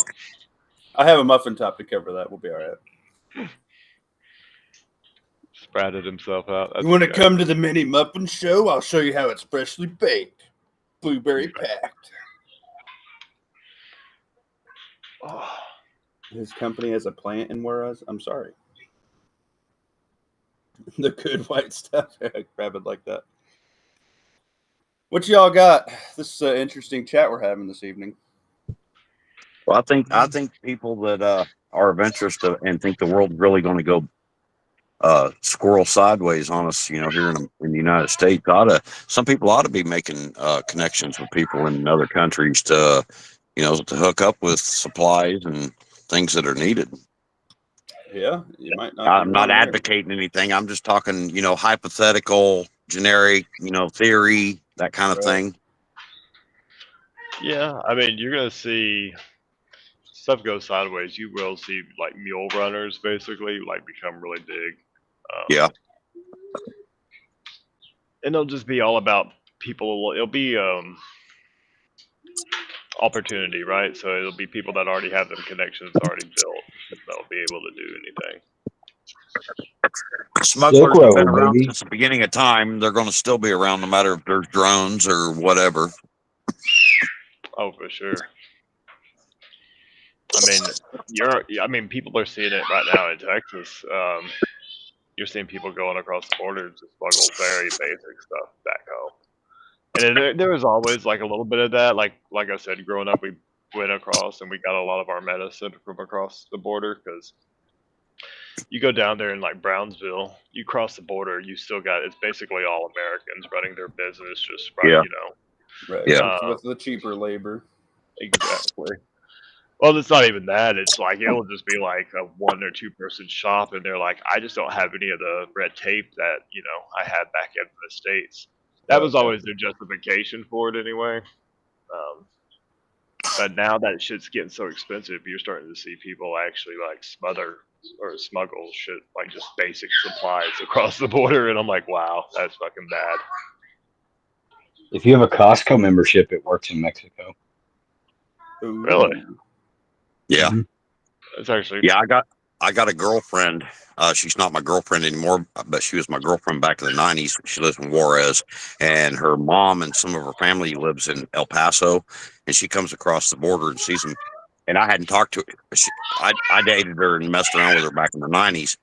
S1: I have a muffin top to cover that. We'll be all right.
S6: Spratted himself out. That's
S1: You want to
S6: okay.
S1: come to the mini muffin show? I'll show you how it's freshly baked, blueberry packed.
S6: Oh,
S1: His company has a plant in Juarez. I'm sorry. The good white stuff. Grab it like that. What y'all got? This is an interesting chat we're having this evening.
S5: Well, I think people that are of interest and think the world's really going to go squirrel sideways on us, here in the United States, some people ought to be making connections with people in other countries to hook up with supplies and things that are needed.
S1: Yeah, you might not.
S5: I'm not advocating anything. I'm just talking, hypothetical, generic, theory, that kind of thing.
S6: yeah, I mean, you're gonna see stuff go sideways. You will see like mule runners basically like become really big.
S5: Yeah.
S6: And it'll just be all about people. It'll be opportunity, right? So it'll be people that already have them connections already built that'll be able to do anything.
S5: Smugglers have been around
S3: baby.
S5: since the beginning of time. They're going to still be around no matter if there's drones or whatever.
S6: Oh, for sure. I mean, people are seeing it right now in Texas. You're seeing people going across the border to smuggle very basic stuff back home. And there was always like a little bit of that. Like I said, growing up, went across, and we got a lot of our medicine from across the border because you go down there in like Brownsville, you cross the border, you still got it's basically all Americans running their business, just right,
S5: Yeah.
S6: you know.
S1: Right.
S5: Yeah.
S1: With the cheaper labor.
S6: Exactly. Well, it's not even that. It's like it'll just be like a 1 or 2 person shop, and they're like, I just don't have any of the red tape that I had back in the States. That was
S1: Okay.
S6: always their justification for it, anyway. Um, but now that shit's getting so expensive, you're starting to see people actually like smother or smuggle shit, like just basic supplies across the border, and I'm like, wow, that's fucking bad.
S3: If you have a Costco membership, it works in Mexico.
S1: Ooh.
S6: Really?
S5: Yeah.
S3: Mhm.
S6: It's actually
S5: Yeah. I got a girlfriend. She's not my girlfriend anymore, but she was my girlfriend back in the 90s. She lives in Juarez, and her mom and some of her family lives in El Paso, and she comes across the border and sees them. And I hadn't talked to her. I dated her and messed around with her back in the 90s,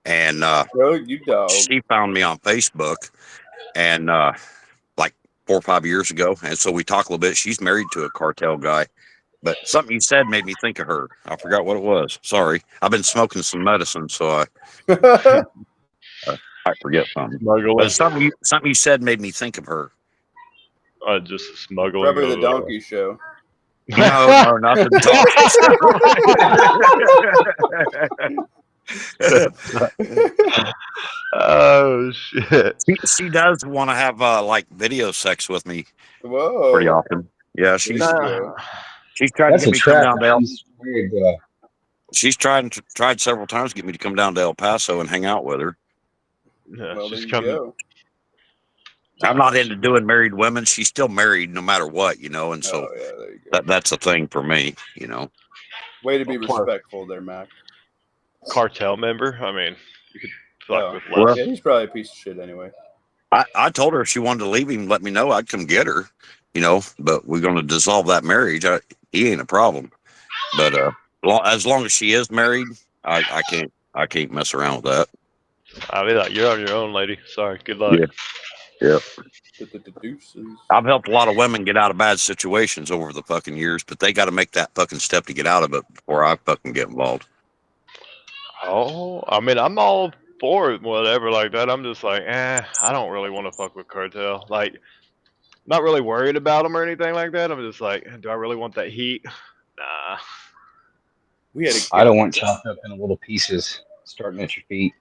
S5: and
S1: Oh, you dog.
S5: she found me on Facebook, and like 4 or 5 years ago, and so we talked a little bit. She's married to a cartel guy. But something you said made me think of her. I forgot what it was. Sorry. I've been smoking some medicine, so I forget something.
S6: smuggling.
S5: But something you said made me think of her.
S6: Just smuggling.
S1: Probably the donkey show.
S5: No, not the dog.
S6: Oh shit!
S5: She does want to have like video sex with me
S1: Whoa.
S5: pretty often. Yeah,
S1: There you go.
S5: she's tried
S3: That's
S5: to
S3: a
S5: get me to come
S3: trap.
S5: down to El.
S3: She's married,
S5: She's tried several times to get me to come down to El Paso and hang out with her.
S6: Yeah,
S1: Well, there
S6: she's
S1: you
S6: coming.
S1: go.
S5: I'm not into doing married women. She's still married no matter what, and so
S1: Oh, yeah, there you go.
S5: that's a thing for me,
S1: Way to be
S6: Of course.
S1: respectful there, Mac.
S6: Cartel member. I mean, you could fuck
S1: Oh,
S6: with
S5: well,
S6: less.
S1: yeah, he's probably a piece of shit anyway.
S5: I told her if she wanted to leave him, let me know. I'd come get her, but we're going to dissolve that marriage. He ain't a problem. But as long as she is married, I can't mess around with that.
S6: I'll be like, you're on your own, lady. Sorry. Good luck.
S5: Yeah.
S1: The deuces.
S5: I've helped a lot of women get out of bad situations over the fucking years, but they got to make that fucking step to get out of it before I fucking get involved.
S6: Oh, I mean, I'm all for it, whatever like that. I'm just like, I don't really want to fuck with cartel. Like, not really worried about them or anything like that. I'm just like, do I really want that heat? Nah.
S1: We had
S3: I don't want chopped up into little pieces starting at your feet.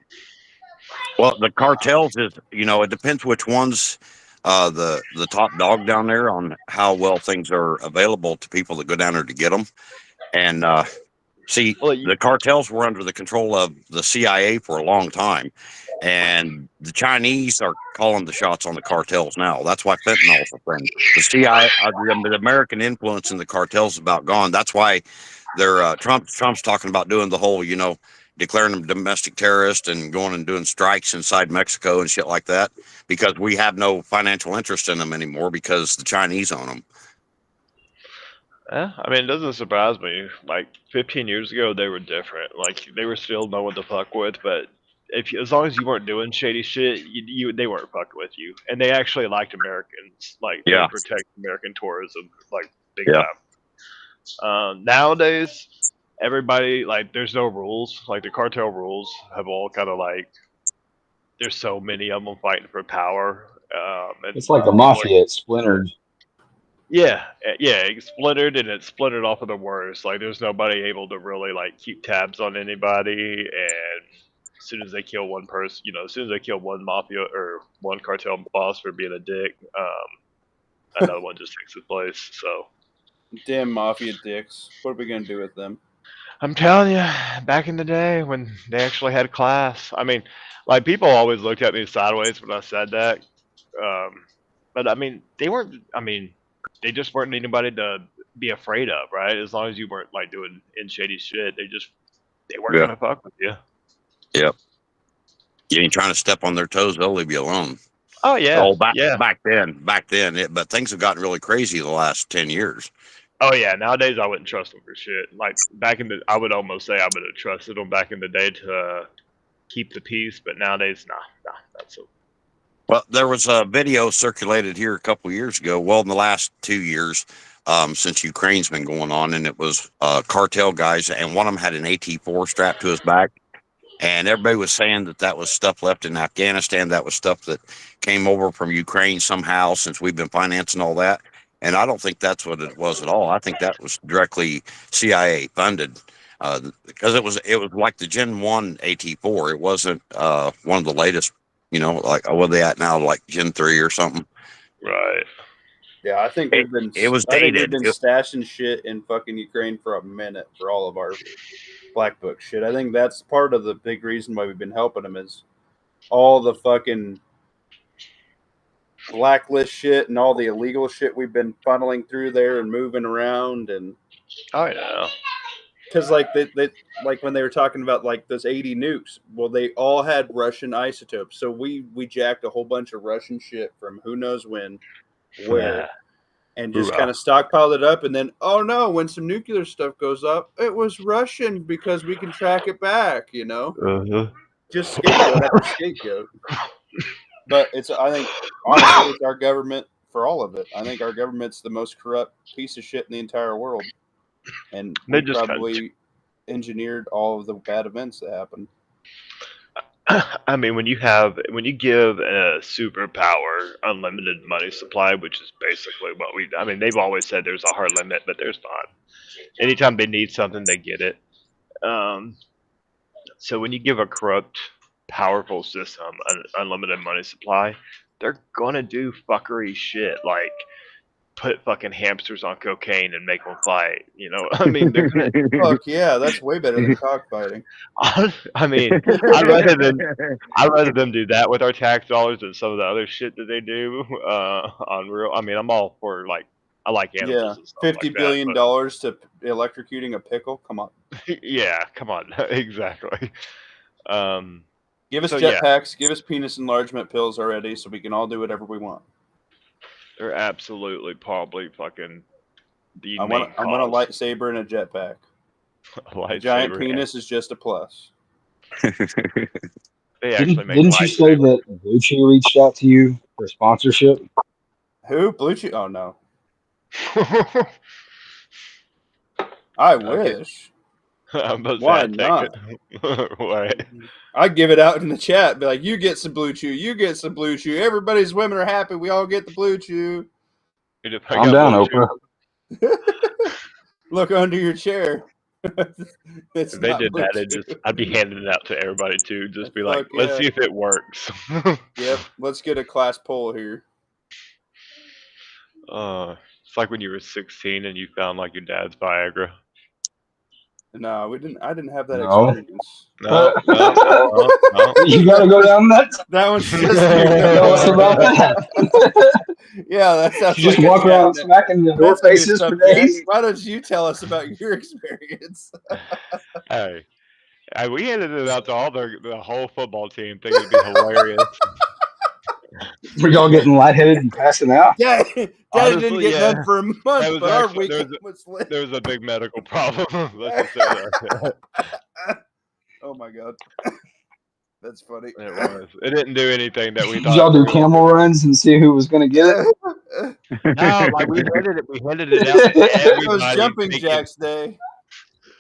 S5: Well, the cartels is, it depends which one's the top dog down there on how well things are available to people that go down there to get them. And see, the cartels were under the control of the CIA for a long time, and the Chinese are calling the shots on the cartels now. That's why fentanyl is a thing. The CIA, the American influence in the cartels is about gone. That's why they're Trump's talking about doing the whole, declaring them domestic terrorists and going and doing strikes inside Mexico and shit like that, because we have no financial interest in them anymore because the Chinese own them.
S6: I mean, it doesn't surprise me. Like 15 years ago, they were different. Like they were still no one to fuck with, but as long as you weren't doing shady shit, they weren't fucking with you. And they actually liked Americans. Like they protect American tourism, like big time. Nowadays, everybody there's no rules. Like the cartel rules have all kind of there's so many of them fighting for power. And
S3: it's like the mafia. It's splintered.
S6: Yeah, it splintered, and it splintered off of the worst. Like, there's nobody able to really keep tabs on anybody. And as soon as they kill one person, as soon as they kill one mafia or one cartel boss for being a dick, another one just takes his place. So,
S1: damn mafia dicks. What are we gonna do with them?
S6: I'm telling you, back in the day when they actually had class. I mean, people always looked at me sideways when I said that. But I mean, they weren't. I mean. They just weren't anybody to be afraid of, right? As long as you weren't doing shady shit, they weren't gonna fuck with you.
S5: Yep. You ain't trying to step on their toes; they'll leave you alone.
S6: Oh yeah.
S5: Oh, back then. But things have gotten really crazy the last 10 years.
S6: Oh yeah. Nowadays, I wouldn't trust them for shit. Like I would almost say I would have trusted them back in the day to keep the peace, but nowadays, nah, not so.
S5: Well, there was a video circulated here a couple of years ago, well, in the last 2 years, since Ukraine's been going on, and it was cartel guys, and one of them had an AT-4 strapped to his back. And everybody was saying that that was stuff left in Afghanistan. That was stuff that came over from Ukraine somehow, since we've been financing all that. And I don't think that's what it was at all. I think that was directly CIA funded, because it was like the Gen 1 AT-4. It wasn't one of the latest, like what are they at now, like Gen 3 or something.
S6: Right.
S1: Yeah, I think
S5: It was
S1: I think we've
S5: dated.
S1: been stashing shit in fucking Ukraine for a minute for all of our black book shit. I think that's part of the big reason why we've been helping them is all the fucking blacklist shit and all the illegal shit we've been funneling through there and moving around. And
S6: Oh yeah.
S1: because like like when they were talking about like those 80 nukes, well, they all had Russian isotopes, so we jacked a whole bunch of Russian shit from who knows when, where.
S6: Yeah.
S1: And just
S6: Hoorah.
S1: kind of stockpiled it up, and then when some nuclear stuff goes up, it was Russian because we can track it back,
S6: Uh-huh.
S1: just scapegoat after scapegoat. But I think honestly it's our government for all of it. I think our government's the most corrupt piece of shit in the entire world, and
S6: They
S1: we
S6: just
S1: probably engineered all of the bad events that happened.
S6: I mean, when you give a superpower unlimited money supply, which is basically what I mean, they've always said there's a hard limit, but there's not. Anytime they need something, they get it. So when you give a corrupt, powerful system an unlimited money supply, they're gonna do fuckery shit like put fucking hamsters on cocaine and make them fight. I mean, they're gonna.
S1: Fuck yeah, that's way better than cockfighting.
S6: I mean, I'd rather them do that with our tax dollars than some of the other shit that they do on real. I mean, I'm all for I like animals
S1: Yeah,
S6: and stuff
S1: $50
S6: like
S1: billion
S6: that,
S1: to electrocuting a pickle. Come on,
S6: but yeah, come on, exactly.
S1: give us
S6: So yeah,
S1: jetpacks, give us penis enlargement pills already, so we can all do whatever we want.
S6: they're absolutely probably fucking the
S1: I
S6: main
S1: want a
S6: cause.
S1: lightsaber and a jetpack.
S6: A
S1: A giant
S6: lightsaber.
S1: penis is just a plus.
S6: They actually make
S3: Didn't you say
S6: lightsabers.
S3: that Blue Chew reached out to you for sponsorship?
S1: Who? Blue Chew? Oh no, I
S6: Okay.
S1: wish.
S6: I'm about to say
S1: Why
S6: I take
S1: not?
S6: it. Wait.
S1: I'd give it out in the chat. Be like, you get some Blue Chew. You get some Blue Chew. Everybody's women are happy. We all get the Blue Chew.
S6: If I
S3: Calm
S6: got
S3: down,
S6: Blue Chew-
S3: Oprah.
S1: Look under your chair. It's
S6: If they
S1: not
S6: did
S1: Blue
S6: that,
S1: Chew.
S6: I'd be handing it out to everybody too. Just be like,
S1: Fuck
S6: let's
S1: yeah.
S6: see if it works.
S1: Yep. Let's get a class poll here.
S6: It's like when you were 16 and you found like your dad's Viagra.
S1: No, we didn't. I didn't have that
S3: No.
S1: experience.
S6: No.
S3: You gotta go down that.
S1: That one's just
S3: Tell us about that.
S1: Yeah, that sounds
S3: You just
S1: like
S3: walk around smacking the door
S1: That's a new
S3: faces for
S1: subject.
S3: days.
S1: Why don't you tell us about your experience?
S6: Hey, we handed it out to all the whole football team, thinking it'd be hilarious.
S3: Were y'all getting lightheaded and passing out?
S1: Daddy didn't
S6: Honestly,
S1: get
S6: yeah.
S1: none for a month,
S6: That was
S1: but our
S6: actually- there
S1: weekend was lit.
S6: There was a big medical problem. Let's just say that.
S1: Oh my god, that's funny.
S6: It was. It didn't do anything that we
S3: Did
S6: thought.
S3: y'all
S6: it
S3: do
S6: was gonna
S3: camel runs and see who was gonna get it?
S6: No, like we handed it out to
S1: It was
S6: everybody.
S1: jumping
S6: thinking-
S1: jacks day.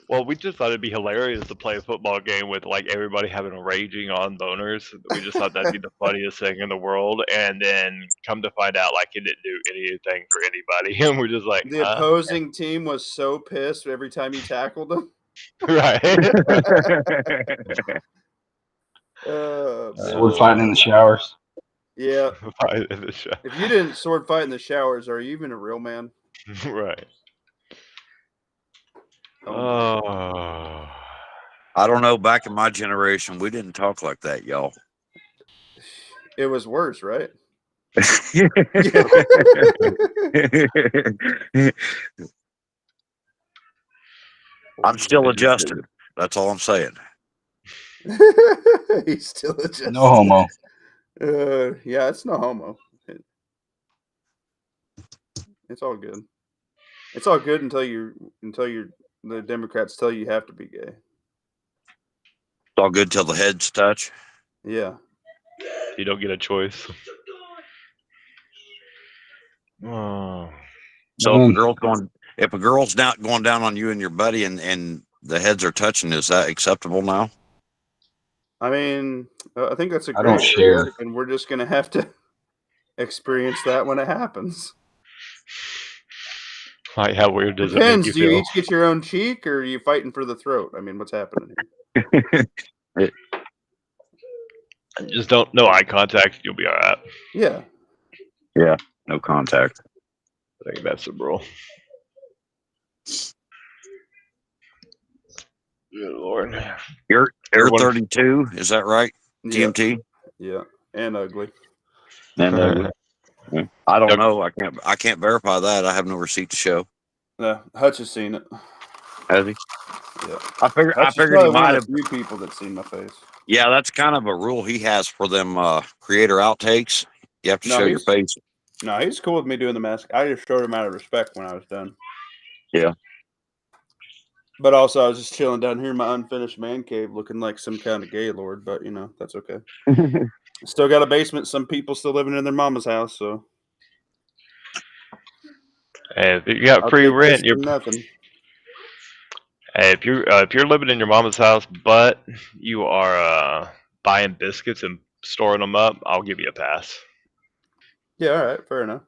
S6: Well, we just thought it'd be hilarious to play a football game with like everybody having raging on boners. We just thought that'd be the funniest thing in the world. And then come to find out, like it didn't do anything for anybody. And we're just like,
S1: The opposing team was so pissed every time you tackled them.
S6: right.
S3: Sword fighting in the showers.
S1: Yeah.
S6: Fight in the show.
S1: If you didn't sword fight in the showers, are you even a real man?
S6: Right.
S5: I don't know. Back in my generation, we didn't talk like that, y'all.
S1: It was worse, right?
S5: I'm still adjusting. That's all I'm saying.
S1: He's still adjusting.
S3: No homo.
S1: Yeah, it's no homo. It's all good. It's all good until the Democrats tell you have to be gay.
S5: It's all good till the heads touch.
S1: Yeah.
S6: You don't get a choice. Oh.
S5: So if a girl's not going down on you and your buddy, and the heads are touching, is that acceptable now?
S1: I mean, I think that's a
S3: I don't
S1: great
S3: share.
S1: area, and we're just gonna have to experience that when it happens.
S6: Like, how weird does it make
S1: Depends.
S6: you
S1: Do you
S6: feel?
S1: each get your own cheek, or are you fighting for the throat? I mean, what's happening here?
S6: Just no eye contact. You'll be all right.
S1: Yeah.
S5: Yeah, no contact.
S6: I think that's the rule. Good Lord.
S5: You're
S6: Everyone-
S5: 32, is that right?
S1: Yeah.
S5: TMT
S1: Yeah. And ugly.
S5: and I don't
S6: Yep.
S5: know. I can't verify that. I have no receipt to show.
S1: Hutch has seen it.
S5: Has he?
S1: Yeah.
S5: I figured
S1: Hutch is
S5: he
S1: probably one
S5: might
S1: of
S5: have.
S1: the few people that's seen my face.
S5: Yeah, that's kind of a rule he has for them creator outtakes. You have to
S1: No,
S5: show your
S1: he's-
S5: face.
S1: No, he's cool with me doing the mask. I just showed him out of respect when I was done.
S5: Yeah.
S1: But also, I was just chilling down here in my unfinished man cave looking like some kind of gay lord, but, that's okay. Still got a basement. Some people still living in their mama's house, so.
S6: Hey, if you got
S1: I'll
S6: free
S1: take this
S6: rent,
S1: for nothing.
S6: hey, if you're living in your mama's house, but you are buying biscuits and storing them up, I'll give you a pass.
S1: Yeah, all right, fair enough.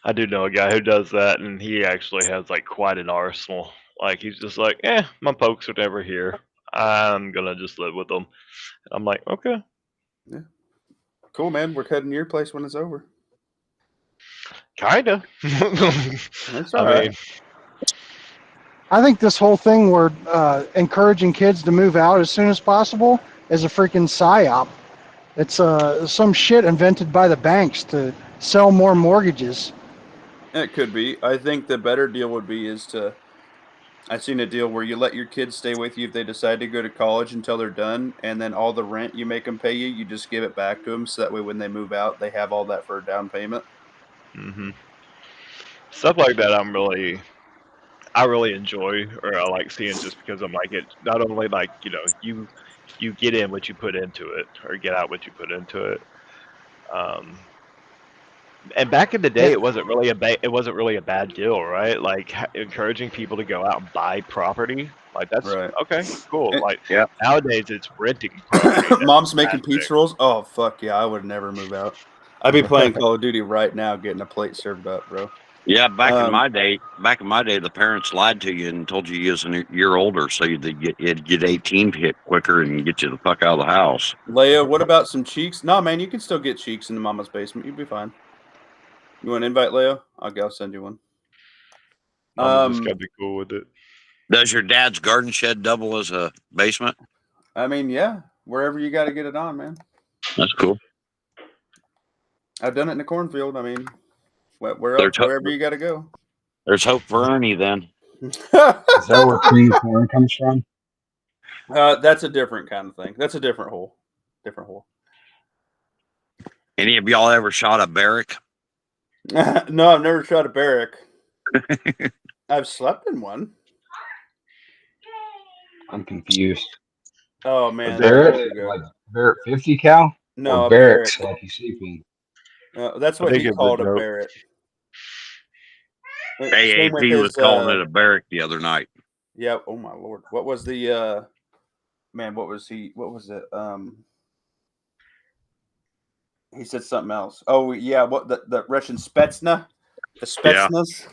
S6: I do know a guy who does that, and he actually has like quite an arsenal. Like, he's just like, my folks are never here. I'm gonna just live with them. And I'm like, okay.
S1: Cool, man. We're heading to your place when it's over.
S6: Kinda.
S1: That's all
S6: I
S1: right.
S6: mean,
S4: I think this whole thing where encouraging kids to move out as soon as possible is a freaking psyop. It's some shit invented by the banks to sell more mortgages.
S1: It could be. I think the better deal would be I've seen a deal where you let your kids stay with you if they decide to go to college until they're done, and then all the rent you make them pay you just give it back to them, so that way when they move out, they have all that for a down payment.
S6: stuff like that I really enjoy, or I like seeing, just because I'm like, it not only like, you get in what you put into it, or get out what you put into it. And back in the day, it wasn't really a bad deal, right? Like, encouraging people to go out and buy property, like, that's
S1: Right.
S6: okay, cool. Like,
S5: Yeah.
S6: nowadays it's renting property.
S1: Mom's making pizza rolls. Oh fuck yeah! I would never move out. I'd be playing Call of Duty right now, getting a plate served up, bro.
S5: Yeah, back in my day, the parents lied to you and told you was a year older, so you'd get 18 hit quicker and get you the fuck out of the house.
S1: Leia, what about some cheeks? No, man, you can still get cheeks in the mama's basement. You'll be fine. You want to invite Leo? I'll send you one.
S6: I'm just gonna be cool with it.
S5: Does your dad's garden shed double as a basement?
S1: I mean, yeah, wherever you got to get it on, man.
S5: That's cool.
S1: I've done it in the cornfield. I mean,
S5: There's
S1: wherever you got to go.
S5: There's hope for Ernie then.
S3: Is that where cream corn comes from?
S1: That's a different kind of thing. That's a different hole.
S5: Any of y'all ever shot a barrack?
S1: No, I've never shot a barrack. I've slept in one.
S3: I'm confused.
S1: Oh man,
S3: A Barrett, like Barrett 50 cal?
S1: No,
S3: or
S1: a
S3: Barrett,
S1: barrack.
S3: like you sleeping.
S1: That's what
S6: think
S1: he
S6: it's a
S1: called a
S6: joke.
S1: Barrett.
S5: AAP was calling it a barrack the other night.
S1: Yeah. Oh my lord. What was the man? What was it? He said something else. Oh yeah. What the Russian Spetsnaz? The Spetsnaz.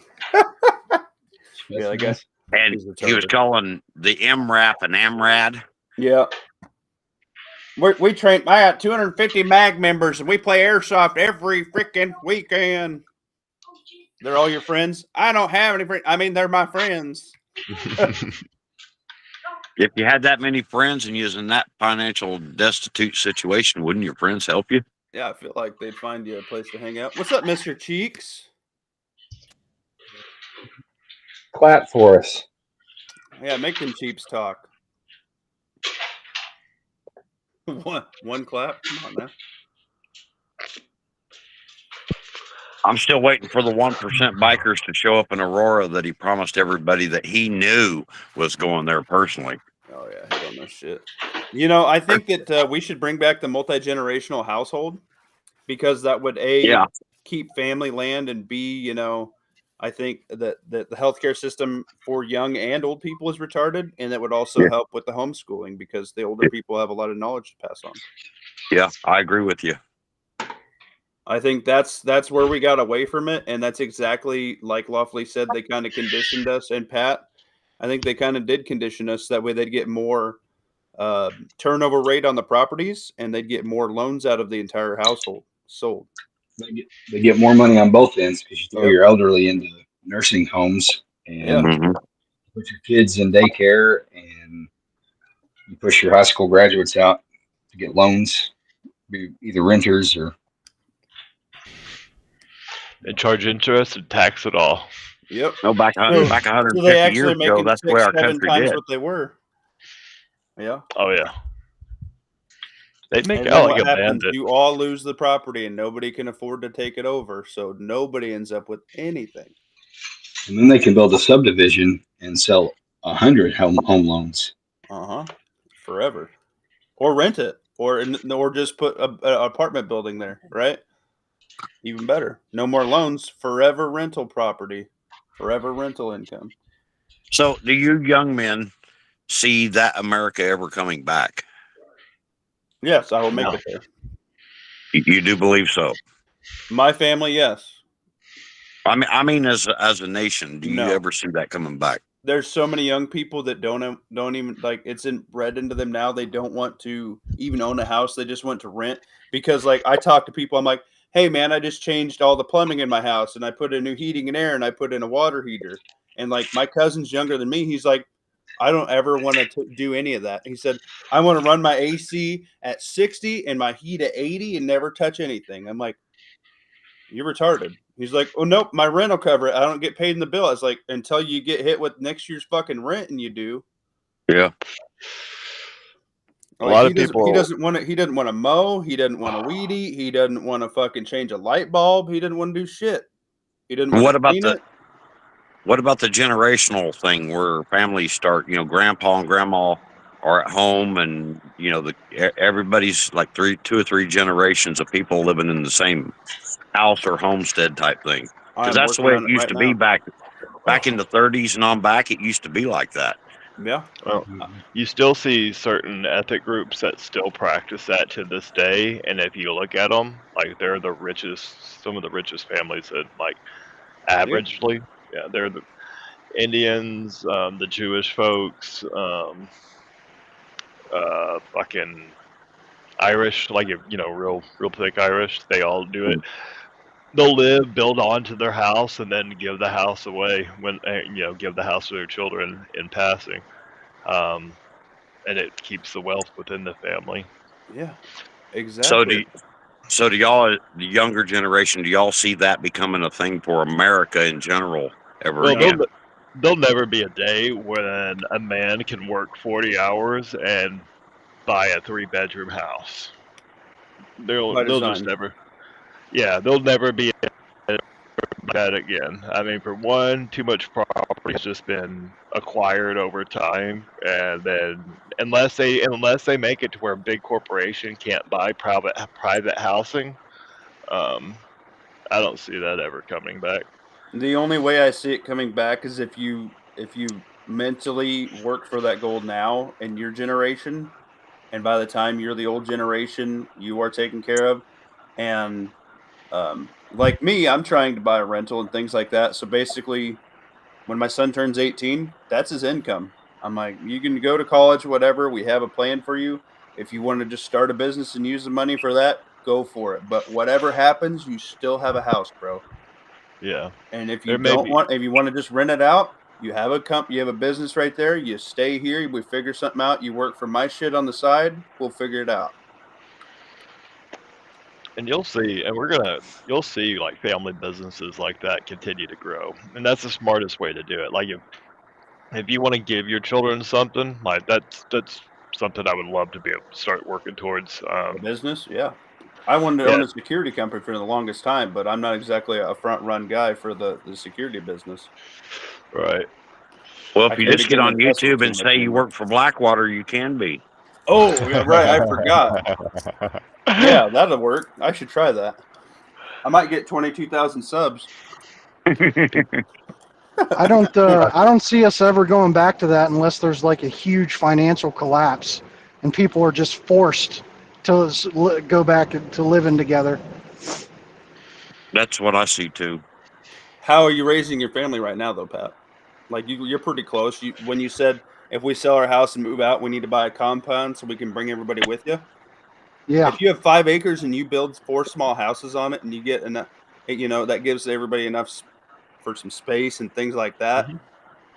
S1: Yeah, I guess.
S5: And he was calling the MRAP an AMRAD.
S1: Yeah. We train. I got 250 MAG members, and we play airsoft every freaking weekend. They're all your friends? I don't have any friends. I mean, they're my friends.
S5: If you had that many friends and you was in that financial destitute situation, wouldn't your friends help you?
S1: Yeah, I feel like they'd find you a place to hang out. What's up, Mr. Cheeks?
S3: Clap for us.
S1: Yeah, make them cheaps talk. One clap? Come on now.
S5: I'm still waiting for the 1% bikers to show up in Aurora that he promised everybody that he knew was going there personally.
S1: Oh, yeah, he don't know shit. I think that we should bring back the multi-generational household. because that would keep family land, and B, I think that the healthcare system for young and old people is retarded, and that would also help with the homeschooling because the older people have a lot of knowledge to pass on.
S5: Yeah, I agree with you.
S1: I think that's where we got away from it, and that's exactly like Lawfully said. They kind of conditioned us, and Pat, I think they kind of did condition us that way. They'd get more turnover rate on the properties, and they'd get more loans out of the entire household sold.
S3: They get more money on both ends because you throw
S1: Yep.
S3: your elderly into nursing homes and
S1: Yeah.
S5: Mhm.
S3: put your kids in daycare, and you push your high school graduates out to get loans, be either renters or.
S6: They charge interest and tax it all.
S1: Yep.
S5: No, back
S1: So
S5: 150
S1: they
S5: years
S1: actually
S5: ago,
S1: making
S5: that's the way
S1: 6,
S5: our
S1: 7
S5: country
S1: times
S5: did.
S1: what they were. Yeah.
S6: Oh yeah. They make
S1: And then
S6: out like
S1: what
S6: a
S1: happens?
S6: bandit.
S1: You all lose the property, and nobody can afford to take it over. So nobody ends up with anything.
S3: And then they can build a subdivision and sell 100 home loans.
S1: Forever, or rent it, or just put an apartment building there. Right. Even better. No more loans. Forever rental property. Forever rental income.
S5: So, do you young men see that America ever coming back?
S1: Yes, I will make
S6: No.
S1: it there.
S5: You do believe so?
S1: My family, yes.
S5: I mean, as a nation, do you
S1: No.
S5: ever see that coming back?
S1: There's so many young people that don't even like it's bred into them now. They don't want to even own a house. They just want to rent because like I talk to people. I'm like, hey man, I just changed all the plumbing in my house and I put in new heating and air and I put in a water heater. And like my cousin's younger than me. He's like, I don't ever want to do any of that. He said, I want to run my AC at 60 and my heat at 80 and never touch anything. I'm like, you're retarded. He's like, oh nope, my rent will cover it. I don't get paid in the bill. I was like, until you get hit with next year's fucking rent, and you do.
S5: Yeah.
S6: A lot of
S1: He
S6: people.
S1: doesn't want to. He doesn't want to mow. He doesn't want to weed eat. He doesn't want to fucking change a light bulb. He didn't want to do shit. He didn't want
S5: What
S1: to
S5: about
S1: clean
S5: the
S1: it.
S5: what about the generational thing where families start? Grandpa and grandma are at home, and everybody's like 2 or 3 generations of people living in the same house or homestead type thing. Because
S1: I'm
S5: that's the
S1: working
S5: way
S1: on
S5: it
S1: it
S5: used
S1: right
S5: to
S1: now.
S5: be back in the 30s and on back. It used to be like that.
S1: Yeah.
S6: Well, you still see certain ethnic groups that still practice that to this day, and if you look at them, like they're the richest, some of the richest families that like averagely, yeah, they're the Indians, the Jewish folks, fucking Irish, like real thick Irish. They all do it. They'll build onto their house, and then give the house away when give the house to their children in passing. And it keeps the wealth within the family.
S1: Yeah. Exactly.
S5: So do y'all, the younger generation, do y'all see that becoming a thing for America in general ever
S6: Well,
S5: again?
S6: there'll never be a day when a man can work 40 hours and buy a 3-bedroom house. They'll just never. Yeah, they'll never be that again. I mean, for one, too much property has just been acquired over time, and then unless they make it to where a big corporation can't buy private housing, I don't see that ever coming back.
S1: The only way I see it coming back is if you mentally work for that goal now in your generation, and by the time you're the old generation, you are taken care of. And like me, I'm trying to buy a rental and things like that. So basically, when my son turns 18, that's his income. I'm like, you can go to college, whatever. We have a plan for you. If you want to just start a business and use the money for that, go for it. But whatever happens, you still have a house, bro.
S6: Yeah.
S1: And if
S6: There
S1: you
S6: may
S1: don't
S6: be-
S1: want, if you want to just rent it out, you have you have a business right there. You stay here. We figure something out. You work for my shit on the side. We'll figure it out.
S6: And you'll see, you'll see like family businesses like that continue to grow, and that's the smartest way to do it. Like if you want to give your children something, like that's something I would love to be able to start working towards.
S1: A business, yeah. I wanted to own a security company for the longest time, but I'm not exactly a front run guy for the security business.
S6: Right.
S5: Well, if you just get on YouTube and say you work for Blackwater, you can be.
S1: Oh, yeah, right. I forgot. Yeah, that'll work. I should try that. I might get 22,000 subs.
S4: I don't see us ever going back to that unless there's like a huge financial collapse and people are just forced to go back to living together.
S5: That's what I see too.
S1: How are you raising your family right now, though, Pat? Like you're pretty close. When you said if we sell our house and move out, we need to buy a compound so we can bring everybody with you.
S4: Yeah.
S1: If you have 5 acres and you build 4 small houses on it, and you get enough, that gives everybody enough for some space and things like that.
S6: Mhm.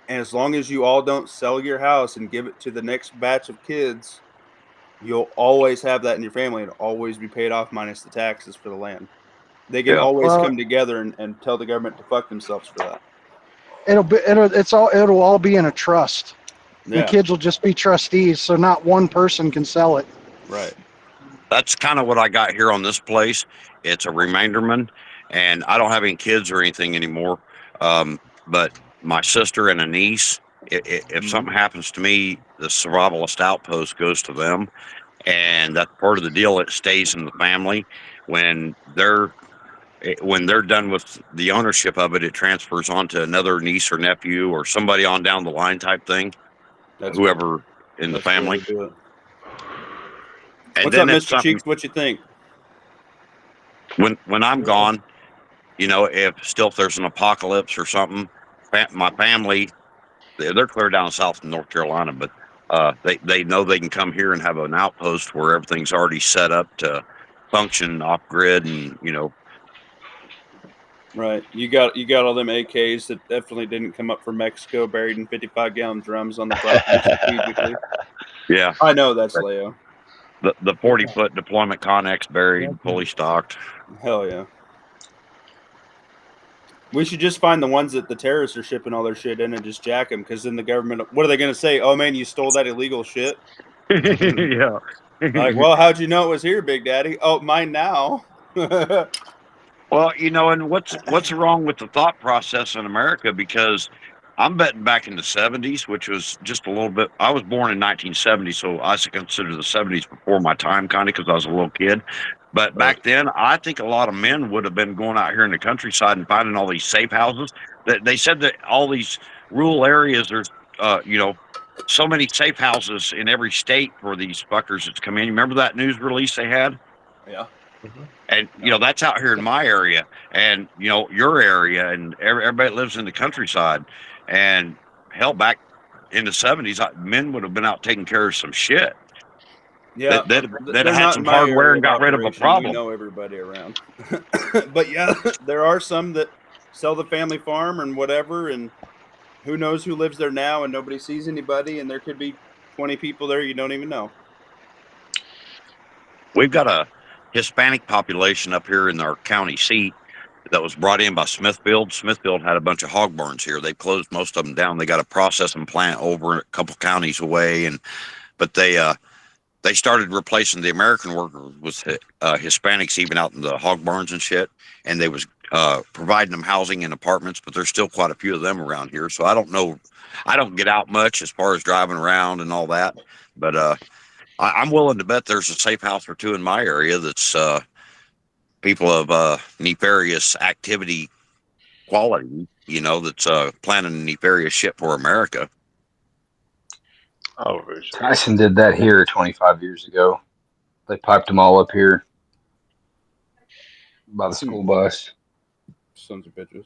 S1: And as long as you all don't sell your house and give it to the next batch of kids, you'll always have that in your family and always be paid off minus the taxes for the land. They can
S5: Yeah.
S1: always
S4: Well,
S1: come together and tell the government to fuck themselves for that.
S4: it'll all be in a trust. And
S1: Yeah,
S4: kids will just be trustees, so not one person can sell it.
S1: right.
S5: That's kind of what I got here on this place. It's a remainderman, and I don't have any kids or anything anymore. But my sister and a niece, if something happens to me, the survivalist outpost goes to them, and that's part of the deal. It stays in the family. When they're when they're done with the ownership of it, it transfers on to another niece or nephew or somebody on down the line type thing,
S1: That's good.
S5: whoever in the
S1: That's the way
S5: family.
S1: to do it.
S5: And
S1: What's up,
S5: then if
S1: Mr.
S5: something
S1: Cheeks? What you think?
S5: when I'm gone, if there's an apocalypse or something, my family, they're clear down south in North Carolina, but they know they can come here and have an outpost where everything's already set up to function off grid, and
S1: Right. You got all them AKs that definitely didn't come up from Mexico, buried in 55-gallon drums on the property strategically.
S5: yeah,
S1: I know that's Leo.
S5: the 40-foot deployment Connex buried, fully stocked.
S1: Hell yeah. We should just find the ones that the terrorists are shipping all their shit in and just jack them, because then the government, what are they going to say? Oh man, you stole that illegal shit.
S5: Yeah.
S1: Like, well, how'd you know it was here, Big Daddy? Oh, mine now.
S5: Well, and what's wrong with the thought process in America? Because I'm betting back in the 70s, which was just a little bit. I was born in 1970, so I consider the 70s before my time, kind of, because I was a little kid. But back then, I think a lot of men would have been going out here in the countryside and finding all these safe houses. That they said that all these rural areas, there's, so many safe houses in every state for these fuckers that's come in. You remember that news release they had?
S1: Yeah.
S5: And that's out here in my area, and your area, and everybody lives in the countryside. And hell, back in the 70s, men would have been out taking care of some shit.
S1: Yeah,
S5: That
S1: they're
S5: had
S1: not
S5: some
S1: in my
S5: hardware
S1: area
S5: and
S1: of
S5: got rid of a
S1: operation. We
S5: problem.
S1: know everybody around. But yeah, there are some that sell the family farm and whatever, and who knows who lives there now, and nobody sees anybody, and there could be 20 people there you don't even know.
S5: We've got a Hispanic population up here in our county seat that was brought in by Smithfield. Smithfield had a bunch of hog barns here. They've closed most of them down. They got a processing plant over a couple counties away, but they started replacing the American workers with Hispanics, even out in the hog barns and shit. And they was providing them housing and apartments, but there's still quite a few of them around here. So I don't know. I don't get out much as far as driving around and all that, but I'm willing to bet there's a safe house or two in my area that's people of nefarious activity quality, that's planning nefarious shit for America.
S6: Oh, for sure.
S3: Tyson did that here 25 years ago. They piped them all up here by the school bus.
S1: Sons of bitches.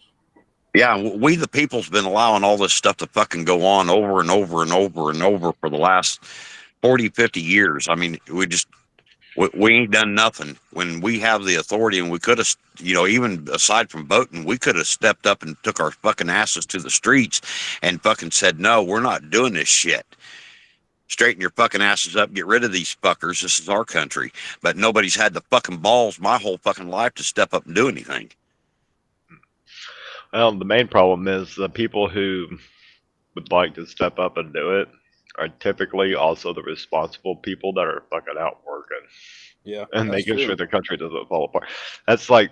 S5: Yeah, we the people's been allowing all this stuff to fucking go on over and over and over and over for the last 40, 50 years. I mean, we ain't done nothing. When we have the authority, and we could have, even aside from voting, we could have stepped up and took our fucking asses to the streets and fucking said, no, we're not doing this shit. Straighten your fucking asses up, get rid of these fuckers. This is our country. But nobody's had the fucking balls my whole fucking life to step up and do anything.
S6: Well, the main problem is the people who would like to step up and do it are typically also the responsible people that are fucking out working.
S1: Yeah,
S6: and
S1: that's
S6: making
S1: true.
S6: sure the country doesn't fall apart. That's like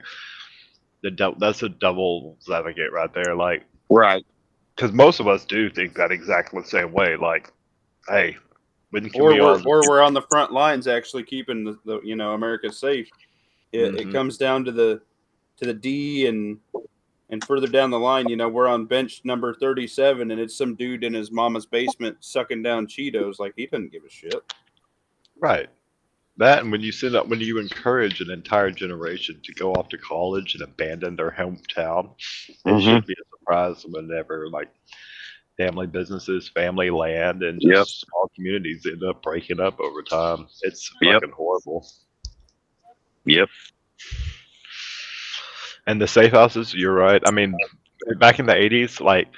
S6: that's a devil's advocate right there. Like,
S5: right,
S6: because most of us do think that exactly the same way. Like, hey, When can we all?
S1: Or we're on the front lines actually keeping the America safe. It comes down to the D and further down the line, we're on bench number 37, and it's some dude in his mama's basement sucking down Cheetos. Like, he doesn't give a shit.
S6: Right. That, and when you encourage an entire generation to go off to college and abandon their hometown, it should be a surprise whenever like family businesses, family land, and just small communities end up breaking up over time. It's fucking horrible.
S5: Yep.
S6: And the safe houses, you're right. I mean, back in the 80s, like,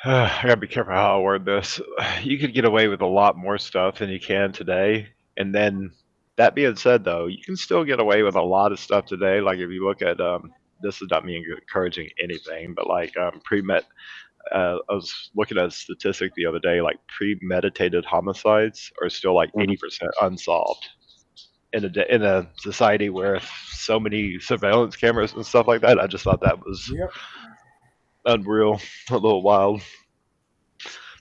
S6: I gotta be careful how I word this. You could get away with a lot more stuff than you can today. And then, that being said, though, you can still get away with a lot of stuff today. Like, if you look at, this is not me encouraging anything, but like, I was looking at a statistic the other day, like, premeditated homicides are still like 80% unsolved. In a society where so many surveillance cameras and stuff like that, I just thought that was unreal, a little wild.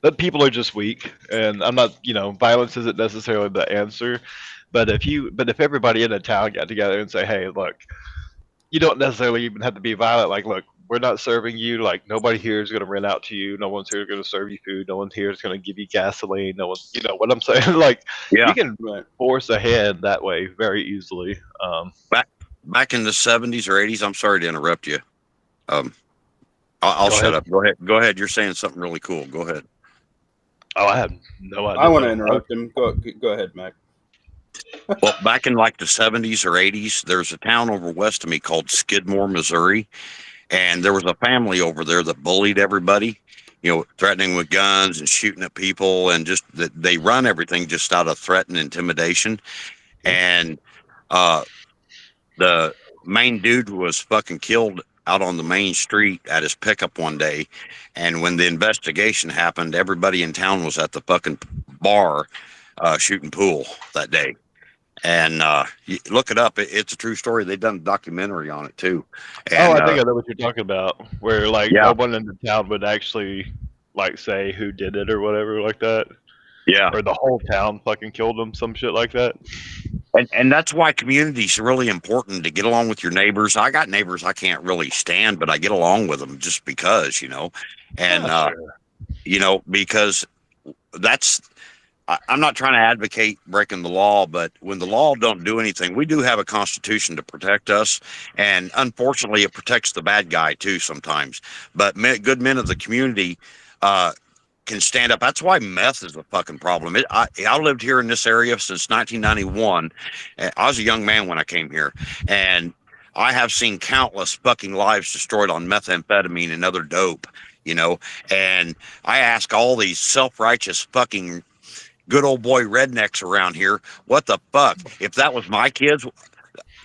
S6: But people are just weak, and I'm not, violence isn't necessarily the answer. But if everybody in a town got together and say, hey, look, you don't necessarily even have to be violent. Like, look, we're not serving you. Like, nobody here is going to rent out to you. No one's here going to serve you food. No one here is going to give you gasoline. No one, you know what I'm saying? Like, you can force ahead that way very easily.
S5: Back in the 70s or 80s, I'm sorry to interrupt you. I'll shut up. Go ahead. Go ahead. You're saying something really cool. Go ahead.
S6: Oh, I have no idea.
S1: I want to interrupt him. Go ahead, Mac.
S5: Well, back in like the 70s or 80s, there's a town over west of me called Skidmore, Missouri. And there was a family over there that bullied everybody, threatening with guns and shooting at people, and just that they run everything just out of threat and intimidation. And the main dude was fucking killed out on the main street at his pickup one day. And when the investigation happened, everybody in town was at the fucking bar shooting pool that day. And you look it up. It's a true story. They've done a documentary on it too. And,
S6: I think I know what you're talking about. Where like no one in the town would actually like say who did it or whatever like that.
S5: Yeah.
S6: Or the whole town fucking killed them, some shit like that.
S5: And that's why community is really important, to get along with your neighbors. I got neighbors I can't really stand, but I get along with them just because, and because that's. I'm not trying to advocate breaking the law, but when the law don't do anything, we do have a constitution to protect us. And unfortunately, it protects the bad guy too sometimes. But good men of the community can stand up. That's why meth is a fucking problem. I lived here in this area since 1991. I was a young man when I came here, and I have seen countless fucking lives destroyed on methamphetamine and other dope, and I ask all these self-righteous fucking good old boy rednecks around here, what the fuck? If that was my kids,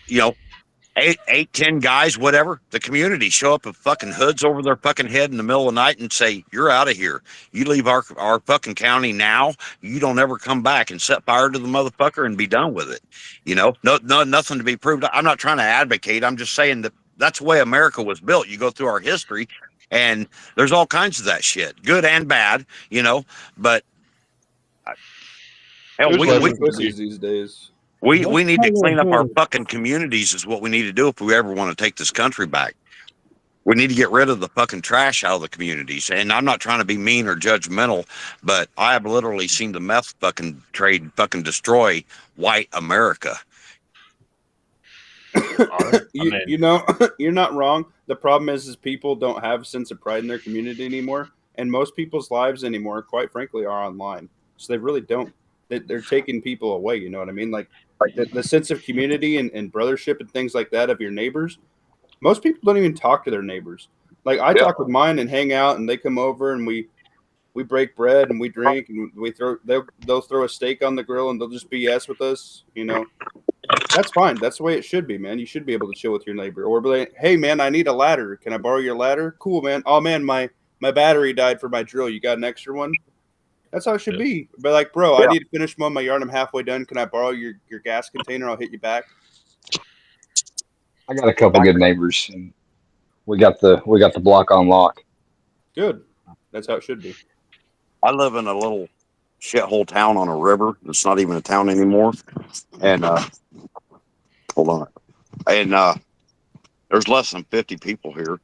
S5: 10 guys, whatever, the community show up with fucking hoods over their fucking head in the middle of the night and say, you're out of here. You leave our fucking county now. You don't ever come back, and set fire to the motherfucker and be done with it. No, nothing to be proved. I'm not trying to advocate. I'm just saying that that's the way America was built. You go through our history and there's all kinds of that shit, good and bad, but hell,
S1: these days.
S5: We need to clean up our fucking communities is what we need to do if we ever want to take this country back. We need to get rid of the fucking trash out of the communities. And I'm not trying to be mean or judgmental, but I have literally seen the meth fucking trade fucking destroy white America.
S1: You're not wrong. The problem is people don't have a sense of pride in their community anymore. And most people's lives anymore, quite frankly, are online. So they really don't. They're taking people away. You know what I mean? Like the sense of community and brothership and things like that of your neighbors. Most people don't even talk to their neighbors. Like I talk with mine and hang out, and they come over and we break bread and we drink and they'll throw a steak on the grill and they'll just BS with us. That's fine. That's the way it should be, man. You should be able to chill with your neighbor, or be like, hey man, I need a ladder. Can I borrow your ladder? Cool, man. Oh man, my battery died for my drill. You got an extra one? That's how it should be. But like, bro, I need to finish mowing my yard. I'm halfway done. Can I borrow your gas container? I'll hit you back.
S3: I got a couple good neighbors, and we got the block on lock.
S1: Good. That's how it should be.
S5: I live in a little shithole town on a river. It's not even a town anymore. And hold on. And there's less than 50 people here.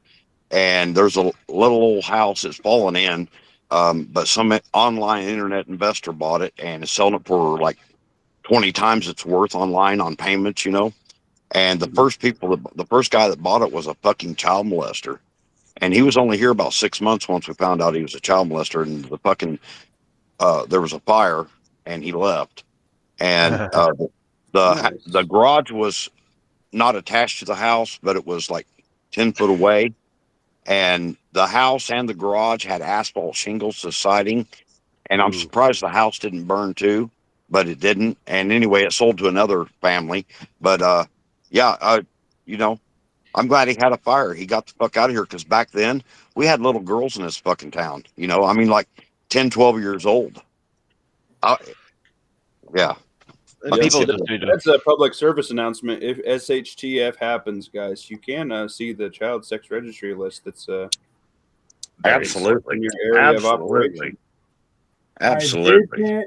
S5: And there's a little old house that's fallen in. But some online internet investor bought it and is selling it for like 20 times its worth online on payments, you know. And the first guy that bought it was a fucking child molester. And he was only here about 6 months once we found out he was a child molester. And the fucking, there was a fire and he left. And the garage was not attached to the house, but it was like 10 foot away. And the house and the garage had asphalt shingles to siding. And I'm surprised the house didn't burn too, but it didn't. And anyway, it sold to another family. But you know, I'm glad he had a fire. He got the fuck out of here, because back then we had little girls in this fucking town. You know, I mean, like 10, 12 years old. Yeah.
S6: People just need to.
S1: That's a public service announcement. If SHTF happens, guys, you can see the child sex registry list. That's
S5: Absolutely.
S1: in your area of
S5: Absolutely.
S1: operation.
S5: Absolutely.
S7: I did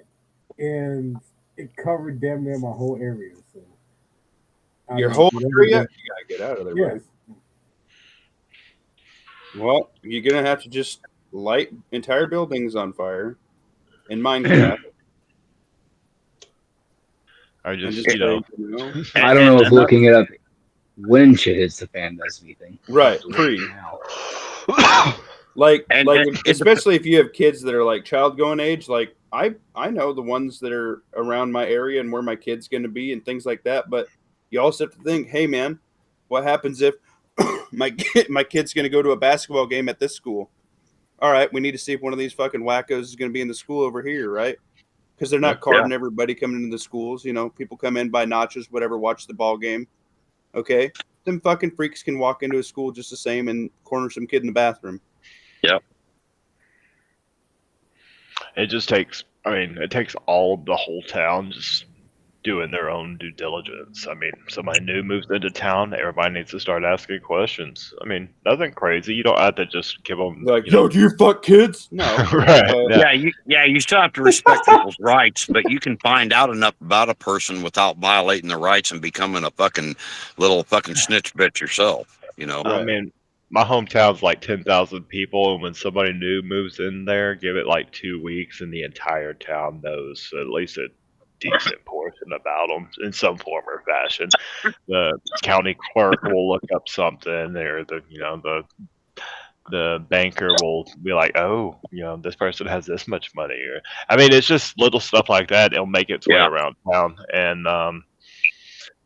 S7: that, and it covered damn near my whole area. So
S1: Your whole area? You gotta get out of there,
S7: yes.
S1: buddy. Well, you're gonna have to just light entire buildings on fire in Minecraft.
S6: I just,
S1: and
S6: you know,
S3: I don't know if looking it up when shit hits the fan does anything.
S1: Right, pre. Like, especially if you have kids that are like child going age. Like I know the ones that are around my area and where my kid's going to be and things like that. But you also have to think, hey man, what happens if my kid's going to go to a basketball game at this school? All right, we need to see if one of these fucking wackos is going to be in the school over here, right? Because they're not carding everybody coming into the schools. You know, people come in, buy nachos, whatever, watch the ball game. Okay, them fucking freaks can walk into a school just the same and corner some kid in the bathroom.
S5: Yep.
S6: It just takes, I mean, it takes the whole town just doing their own due diligence. I mean, somebody new moves into town, everybody needs to start asking questions. I mean, nothing crazy. You don't have to just give them
S1: like, yo, do you fuck kids? No.
S6: Right.
S5: You still have to respect people's rights, but you can find out enough about a person without violating their rights and becoming a fucking little fucking snitch bitch yourself. You know.
S6: I mean, my hometown's like 10,000 people, and when somebody new moves in there, give it like 2 weeks, and the entire town knows at least a decent portion about them in some form or fashion. The county clerk will look up something, or the banker will be like, oh, this person has this much money. Or, I mean, it's just little stuff like that. It'll make its way around town, and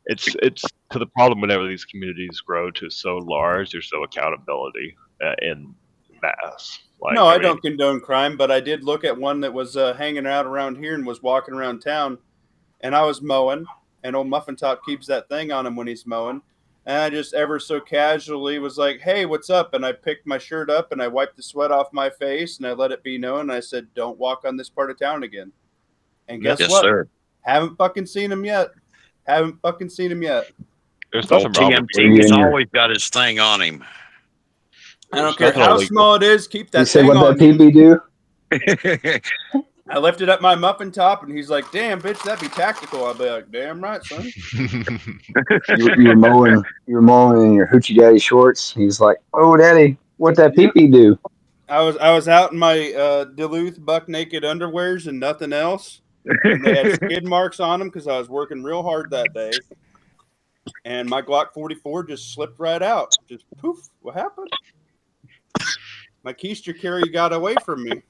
S6: it's to the problem whenever these communities grow to so large, there's no accountability in mass.
S1: Like, I don't condone crime, but I did look at one that was hanging out around here and was walking around town, and I was mowing, and old Muffin Top keeps that thing on him when he's mowing, and I just ever so casually was like, hey, what's up? And I picked my shirt up, and I wiped the sweat off my face, and I let it be known, and I said, don't walk on this part of town again. And guess what? Sir. Haven't fucking seen him yet. There's
S5: nothing wrong with T.M.T. He's always got his thing on him.
S1: I don't care how small it is. Keep that
S3: thing
S1: on.
S3: You said what that PB
S1: do? I lifted up my Muffin Top, and he's like, damn, bitch, that'd be tactical. I'll be like, damn right, son.
S3: you were mowing in your hoochie daddy shorts. He's like, oh, daddy, what that PB do?
S1: I was out in my Duluth buck naked underwears and nothing else. And they had skid marks on them because I was working real hard that day. And my Glock 44 just slipped right out. Just poof. What happened? My keister carry got away from me.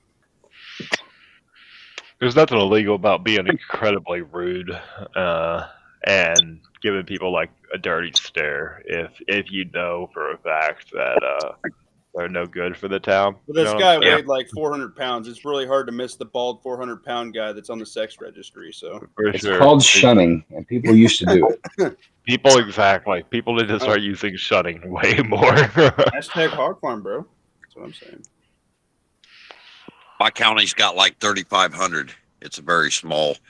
S6: There's nothing illegal about being incredibly rude and giving people like a dirty stare if you know for a fact that they're no good for the town.
S1: But this guy weighed like 400 pounds. It's really hard to miss the bald 400-pound guy that's on the sex registry. So
S3: it's called shunning, and people used to do it.
S6: People need to start using shunning way more.
S1: Hashtag hog farm, bro. That's what I'm saying.
S5: My county's got like 3,500. It's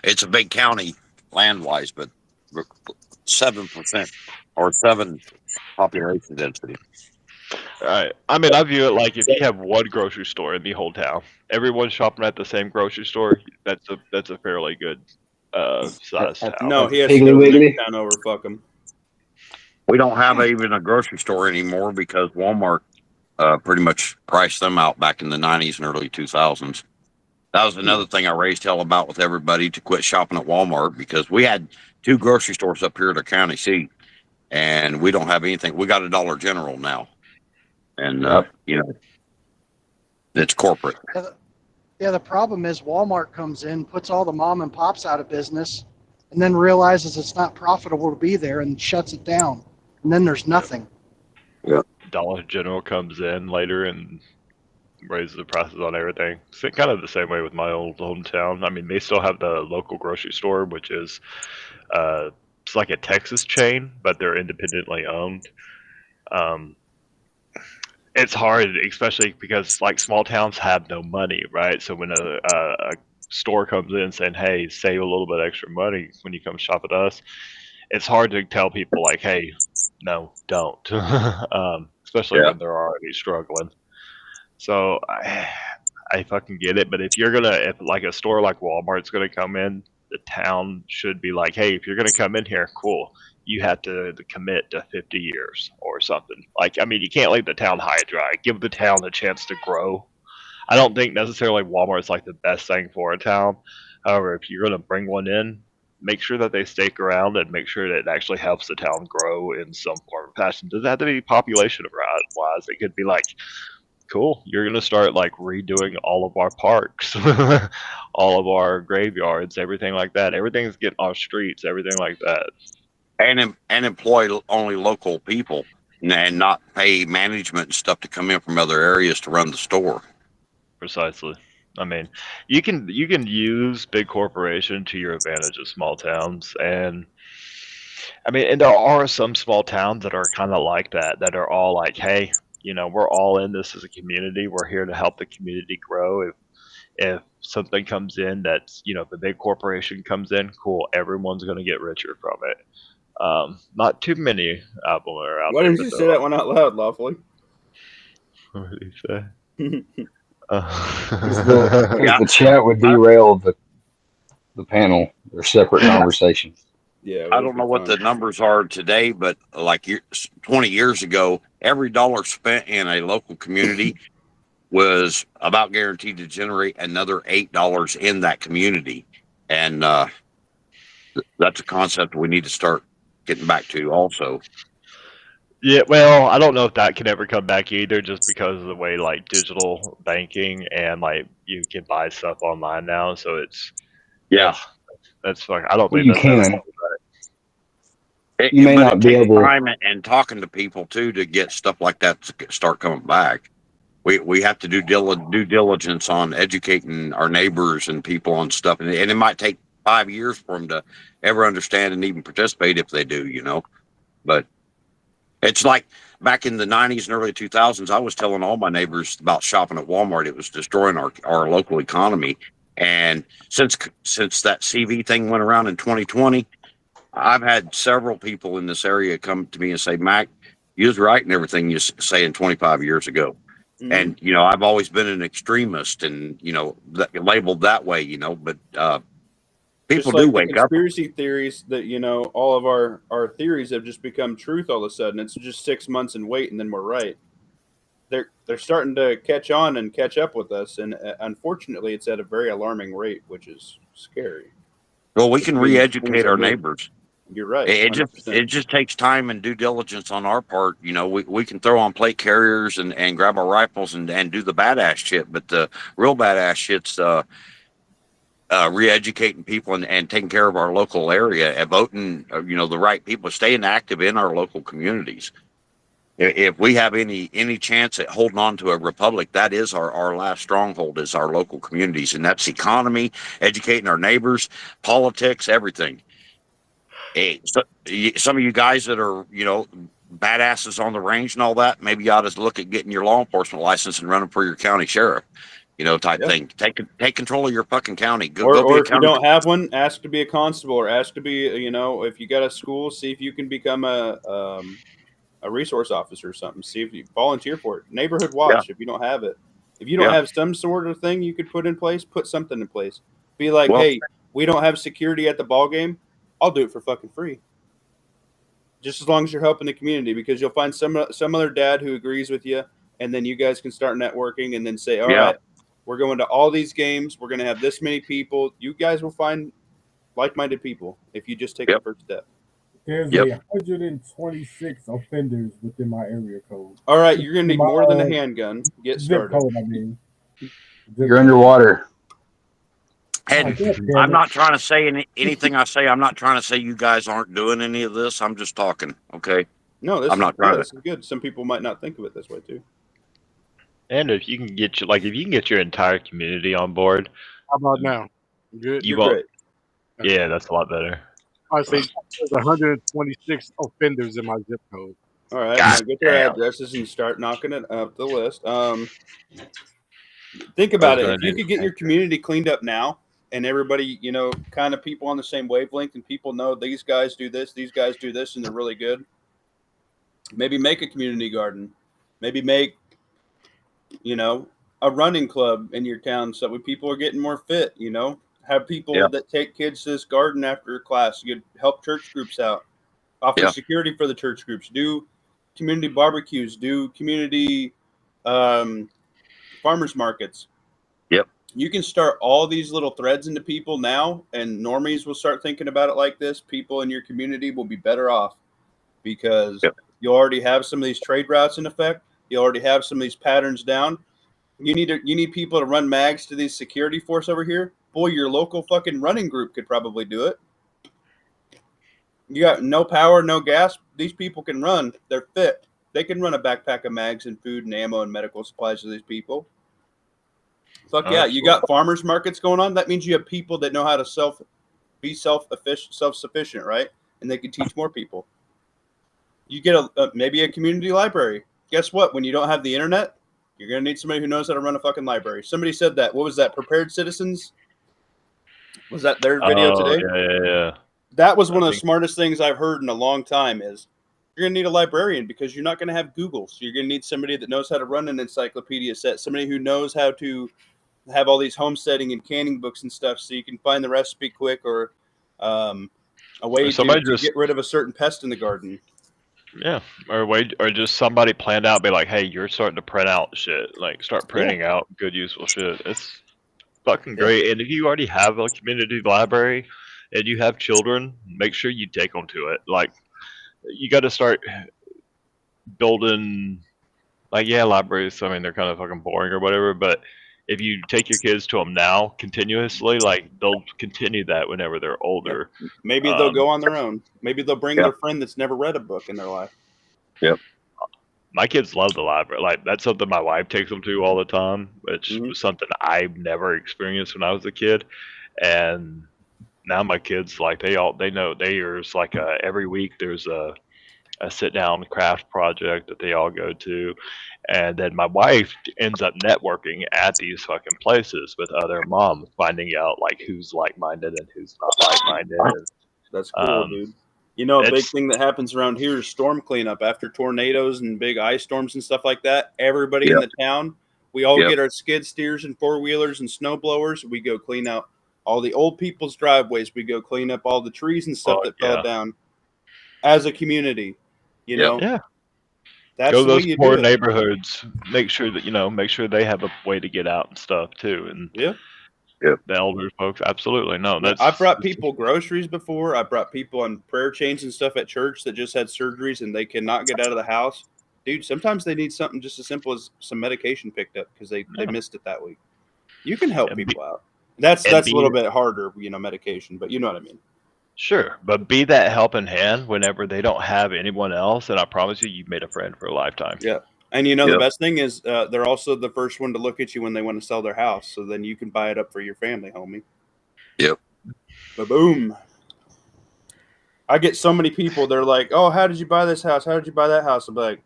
S5: it's a big county land-wise, but 7% or 7 population density.
S6: Right. I mean, I view it like if you have one grocery store in the whole town, everyone's shopping at the same grocery store. That's a fairly good size
S3: At
S6: town.
S1: No,
S3: the
S1: he has to
S3: Piggly
S1: go to the next
S3: Wiggly.
S1: town over. Fuck him.
S5: We don't have even a grocery store anymore because Walmart pretty much priced them out back in the 90s and early 2000s. That was another thing I raised hell about with everybody to quit shopping at Walmart because we had 2 grocery stores up here at our county seat, and we don't have anything. We got a Dollar General now, and
S3: Yep.
S5: it's corporate.
S4: Yeah, the problem is Walmart comes in, puts all the mom and pops out of business, and then realizes it's not profitable to be there and shuts it down. And then there's nothing.
S6: Dollar General comes in later and raises the prices on everything. It's kind of the same way with my old hometown. I mean, they still have the local grocery store, which is it's like a Texas chain, but they're independently owned. It's hard, especially because like small towns have no money, right? So when a store comes in saying, "Hey, save a little bit extra money when you come shop at us," it's hard to tell people like, "Hey, no, don't," especially
S5: Yeah.
S6: when they're already struggling. So I fucking get it, but if like a store like Walmart's gonna come in, the town should be like, hey, if you're gonna come in here, cool. You have to commit to 50 years or something. Like, I mean, you can't leave the town high and dry. Give the town a chance to grow. I don't think necessarily Walmart's like the best thing for a town. However, if you're gonna bring one in, make sure that they stick around and make sure that it actually helps the town grow in some form or fashion. Does it have to be population wise? It could be like, cool, you're going to start like redoing all of our parks, all of our graveyards, everything like that. Everything's getting off streets, everything like that.
S5: And employ only local people and not pay management and stuff to come in from other areas to run the store.
S6: Precisely. I mean, you can use big corporation to your advantage of small towns, and I mean, and there are some small towns that are kind of like that are all like, hey, we're all in this as a community. We're here to help the community grow. If something comes in that's, if a big corporation comes in, cool, everyone's going to get richer from it. Not too many of them are out
S1: Why
S6: there.
S1: didn't you say that one out loud, Lawfully?
S6: What did he say?
S3: Because the chat would derail the panel. They're separate conversations.
S1: Yeah,
S5: I don't know what the numbers are today, but like 20 years ago, every dollar spent in a local community was about guaranteed to generate another $8 in that community. And that's a concept we need to start getting back to also.
S6: Yeah, well, I don't know if that can ever come back either, just because of the way like digital banking and like you can buy stuff online now. So it's that's fucking. I don't
S3: Well,
S6: think
S3: you
S6: that's ever
S3: can.
S6: coming back.
S3: You may
S5: But
S3: not
S5: it
S3: be
S5: takes
S3: able.
S5: time and talking to people too to get stuff like that to start coming back. We have to do due diligence on educating our neighbors and people on stuff, and it might take 5 years for them to ever understand and even participate if they do. But it's like back in the 90s and early 2000s, I was telling all my neighbors about shopping at Walmart. It was destroying our local economy. And since that CV thing went around in 2020, I've had several people in this area come to me and say, Mac, you was right in everything you saying 25 years ago.
S1: Mhm.
S5: And, I've always been an extremist and, labeled that way, but people
S1: Just like
S5: do
S1: the
S5: wake up.
S1: conspiracy theories that all of our theories have just become truth all of a sudden. It's just 6 months and wait, and then we're right. They're starting to catch on and catch up with us, and unfortunately, it's at a very alarming rate, which is scary.
S5: Well, we can
S1: Which means things
S5: re-educate
S1: are
S5: our
S1: good.
S5: neighbors.
S1: You're right.
S5: It
S1: 100%.
S5: just takes time and due diligence on our part. We can throw on plate carriers and grab our rifles and do the badass shit, but the real badass shit's re-educating people and taking care of our local area and voting, the right people, staying active in our local communities. If we have any chance at holding on to a republic, that is our last stronghold, is our local communities, and that's economy, educating our neighbors, politics, everything. Hey, so some of you guys that are badasses on the range and all that, maybe you ought to look at getting your law enforcement license and running for your county sheriff, type thing. Take control of your fucking county. Go be
S1: Or
S5: a
S1: if you
S5: county.
S1: don't have one, ask to be a constable, or ask to be, if you got a school, see if you can become a resource officer or something. See if you volunteer for it. Neighborhood watch if you don't have it. If you don't
S5: Yeah.
S1: have some sort of thing you could put in place, put something in place. Be like,
S5: Well,
S1: hey, we don't have security at the ball game. I'll do it for fucking free. Just as long as you're helping the community, because you'll find some other dad who agrees with you, and then you guys can start networking, and then say, all
S5: Yeah.
S1: right, we're going to all these games. We're going to have this many people. You guys will find like-minded people if you just take the
S5: Yep.
S1: first step.
S7: There's
S5: Yep.
S7: 126 offenders within my area code.
S1: All right, you're going to
S7: In
S1: need
S7: my
S1: more than a handgun. Get
S7: zip
S1: started.
S7: code, I mean. Zip
S3: You're
S7: code.
S3: underwater.
S5: And
S7: God damn
S5: I'm
S7: it.
S5: not trying to say anything I say. I'm not trying to say you guys aren't doing any of this. I'm just talking. Okay.
S1: No, this
S5: I'm not trying to.
S1: this is good. Some people might not think of it this way too.
S6: And if you can get your entire community on board,
S8: How about now? Good.
S6: you
S1: You're
S6: won't.
S1: great.
S6: Yeah, that's a lot better.
S8: I say there's 126 offenders in my zip code.
S1: All right,
S5: God
S1: now get their
S5: damn.
S1: addresses and start knocking it up the list. Think
S6: I
S1: about
S6: was
S1: it.
S6: gonna
S1: If you
S6: do
S1: could
S6: the
S1: get
S6: same
S1: your
S6: thing.
S1: community cleaned up now, and everybody, kind of people on the same wavelength, and people know these guys do this, these guys do this, and they're really good. Maybe make a community garden. Maybe make, a running club in your town so that people are getting more fit. Have people
S5: Yeah.
S1: that take kids to this garden after class. You could help church groups out. Offer
S5: Yeah.
S1: security for the church groups. Do community barbecues. Do community um, farmers markets.
S5: Yep.
S1: You can start all these little threads into people now, and normies will start thinking about it like this. People in your community will be better off because
S5: Yep.
S1: you already have some of these trade routes in effect. You already have some of these patterns down. You need people to run mags to these security force over here. Boy, your local fucking running group could probably do it. You got no power, no gas. These people can run. They're fit. They can run a backpack of mags and food and ammo and medical supplies to these people. Fuck yeah, you got farmers markets going on. That means you have people that know how to be self-sufficient, right? And they can teach more people. You get maybe a community library. Guess what? When you don't have the internet, you're gonna need somebody who knows how to run a fucking library. Somebody said that. What was that? Prepared Citizens? Was that their video today?
S6: Yeah.
S1: That was one
S6: I
S1: of the
S6: think-
S1: smartest things I've heard in a long time is you're going to need a librarian because you're not going to have Google. So you're going to need somebody that knows how to run an encyclopedia set, somebody who knows how to have all these homesteading and canning books and stuff so you can find the recipe quick or a way to get rid of a certain pest in the garden.
S6: Yeah, or just somebody planned out, be like, hey, you're starting to print out shit. Like, start printing out good, useful shit. It's fucking great. And if you already have a community library and you have children, make sure you take them to it. Like, you got to start building, libraries. I mean, they're kind of fucking boring or whatever, but if you take your kids to them now continuously, like, they'll continue that whenever they're older.
S1: Maybe they'll go on their own. Maybe they'll bring their friend that's never read a book in their life.
S5: Yep.
S6: My kids love the library. Like, that's something my wife takes them to all the time, which was something I've never experienced when I was a kid. And now my kids, like, they know there's like every week there's a sit down craft project that they all go to. And then my wife ends up networking at these fucking places with other moms, finding out like who's like-minded and who's not like-minded.
S1: That's cool, dude. A big thing that happens around here is storm cleanup after tornadoes and big ice storms and stuff like that. Everybody in the town, we all get our skid steers and four-wheelers and snow blowers. We go clean out all the old people's driveways. We go clean up all the trees and stuff that fell down as a community.
S6: Yeah.
S1: That's
S6: go
S1: the way
S6: those
S1: you
S6: poor
S1: do it.
S6: neighborhoods. Make sure that they have a way to get out and stuff too. And the elder folks, absolutely no.
S1: I've brought people groceries before. I brought people on prayer chains and stuff at church that just had surgeries and they cannot get out of the house. Dude, sometimes they need something just as simple as some medication picked up because they missed it that week. You can help people out. That's a little bit harder, medication, but you know what I mean.
S6: Sure, but be that helping hand whenever they don't have anyone else, and I promise you've made a friend for a lifetime.
S1: Yeah. And the best thing is they're also the first one to look at you when they want to sell their house. So then you can buy it up for your family, homie.
S5: Yep.
S1: Ba-boom. I get so many people, they're like, oh, how did you buy this house? How did you buy that house? I'm like,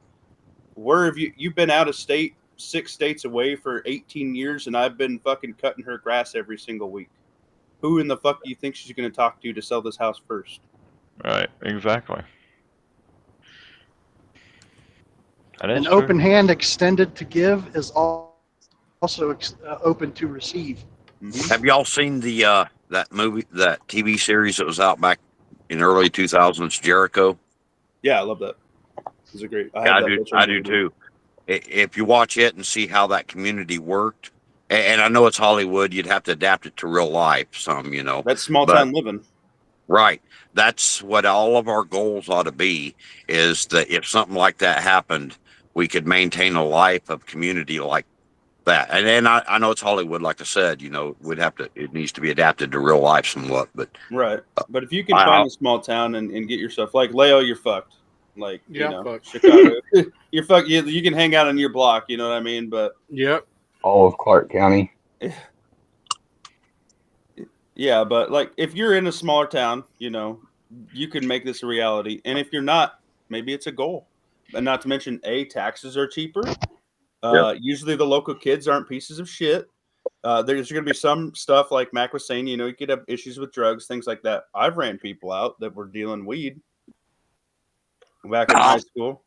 S1: where have you've been out of state, 6 states away for 18 years, and I've been fucking cutting her grass every single week. Who in the fuck do you think she's going to talk to sell this house first?
S6: Right, exactly. That is
S4: An
S6: true.
S4: open hand extended to give is also open to receive.
S1: Mhm.
S5: Have y'all seen the that movie, that TV series that was out back in early 2000s, Jericho?
S1: Yeah, I love that. It's a great. I
S5: Yeah,
S1: have
S5: I
S1: that
S5: do.
S1: bitch on
S5: I do
S1: DVD.
S5: too. If you watch it and see how that community worked, and I know it's Hollywood, you'd have to adapt it to real life, some,
S1: That's small
S5: but
S1: town living.
S5: right, that's what all of our goals ought to be. Is that if something like that happened, we could maintain a life of community like that. And I know it's Hollywood, like I said, we'd have to. It needs to be adapted to real life somewhat. But
S1: Right. But if you can
S5: I
S1: find a small town and get yourself like Leo, you're fucked. Like,
S8: Yeah, fuck.
S1: Chicago, you're fucked. You can hang out on your block, you know what I mean? But
S8: Yep.
S3: All of Clark County.
S1: yeah, but like if you're in a smaller town, you can make this a reality. And if you're not, maybe it's a goal. And not to mention, taxes are cheaper.
S5: Yep.
S1: Usually the local kids aren't pieces of shit. There's going to be some stuff like Mac was saying, you could have issues with drugs, things like that. I've ran people out that were dealing weed back in high school,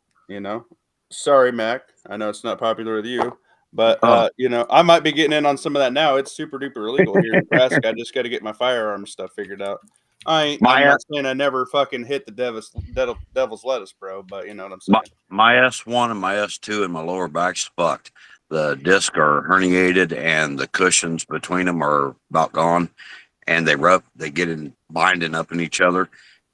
S1: Sorry, Mac. I know it's not popular with you, but, I might be getting in on some of that now. It's super duper illegal here in Nebraska. I just got to get my firearm stuff figured out. I'm not saying I never fucking hit the devil's lettuce, bro, but you know what I'm saying.
S5: my S1 and my S2 and my lower back's fucked. The discs are herniated and the cushions between them are about gone, and they get in binding up in each other.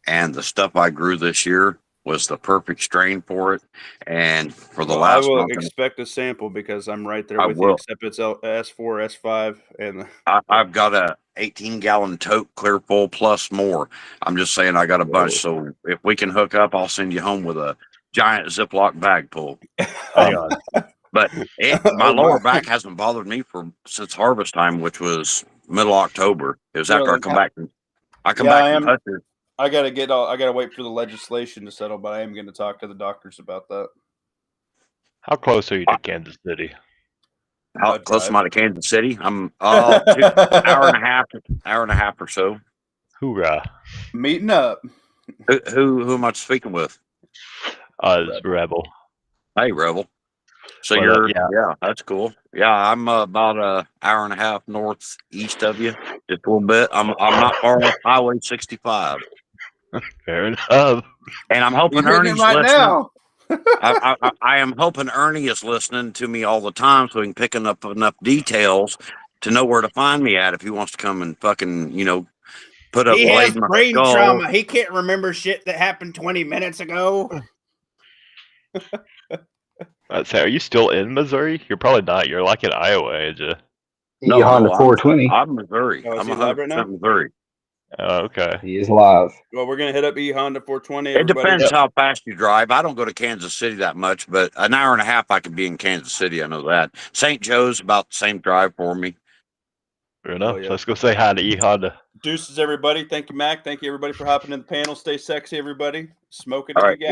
S5: And the stuff I grew this year was the perfect strain for it. And for the
S1: Well, I
S5: last
S1: will
S5: month,
S1: expect a sample because I'm right there
S5: I
S1: with you,
S5: will.
S1: except it's S4, S5, and
S5: I've got a 18-gallon tote, clear full plus more. I'm just saying I got a bunch. So if we can hook up, I'll send you home with a giant Ziploc bag full.
S6: Hang on.
S5: But my
S1: Oh,
S5: lower
S1: my.
S5: back hasn't bothered me since harvest time, which was middle October. It was after I
S1: Really?
S5: come back. I come
S1: Yeah,
S5: back
S1: I
S5: from
S1: am.
S5: Hutcher.
S1: I gotta wait for the legislation to settle, but I am going to talk to the doctors about that.
S6: How close are you to Kansas City?
S5: How close am I to Kansas City? I'm hour and a half or so.
S6: Hoorah!
S1: Meeting up.
S5: Who am I speaking with?
S6: It's Rebel.
S5: Hey, Rebel. So
S6: But,
S5: yeah, that's cool. Yeah, I'm about a hour and a half northeast of you, just a little bit. I'm not far off Highway 65,
S6: fair enough.
S5: and I'm hoping
S1: You're hitting it
S5: Ernie's
S1: right
S5: listening.
S1: now.
S5: I am hoping Ernie is listening to me all the time, so he can pick up enough details to know where to find me at if he wants to come and fucking put a
S9: He
S5: blade
S9: has
S5: in my
S9: brain
S5: skull.
S9: trauma. He can't remember shit that happened 20 minutes ago.
S6: Are you still in Missouri? You're probably not. You're like in Iowa, ain't you?
S5: No,
S3: Honda 420.
S5: I'm Missouri.
S1: Oh, is
S5: I'm
S1: he live right now?
S5: 100% Missouri.
S6: Oh, okay.
S3: He is live.
S1: Well, we're gonna hit up Honda 420.
S5: It
S1: Everybody.
S5: depends how fast you drive. I don't go to Kansas City that much, but an hour and a half I could be in Kansas City. I know that. St. Joe's about the same drive for me.
S6: Fair enough.
S1: yeah.
S6: So let's go say hi to Honda.
S1: Deuces, everybody. Thank you, Mac. Thank you, everybody, for hopping in the panel. Stay sexy, everybody. Smoke it
S5: All
S1: if
S5: right.
S1: you got.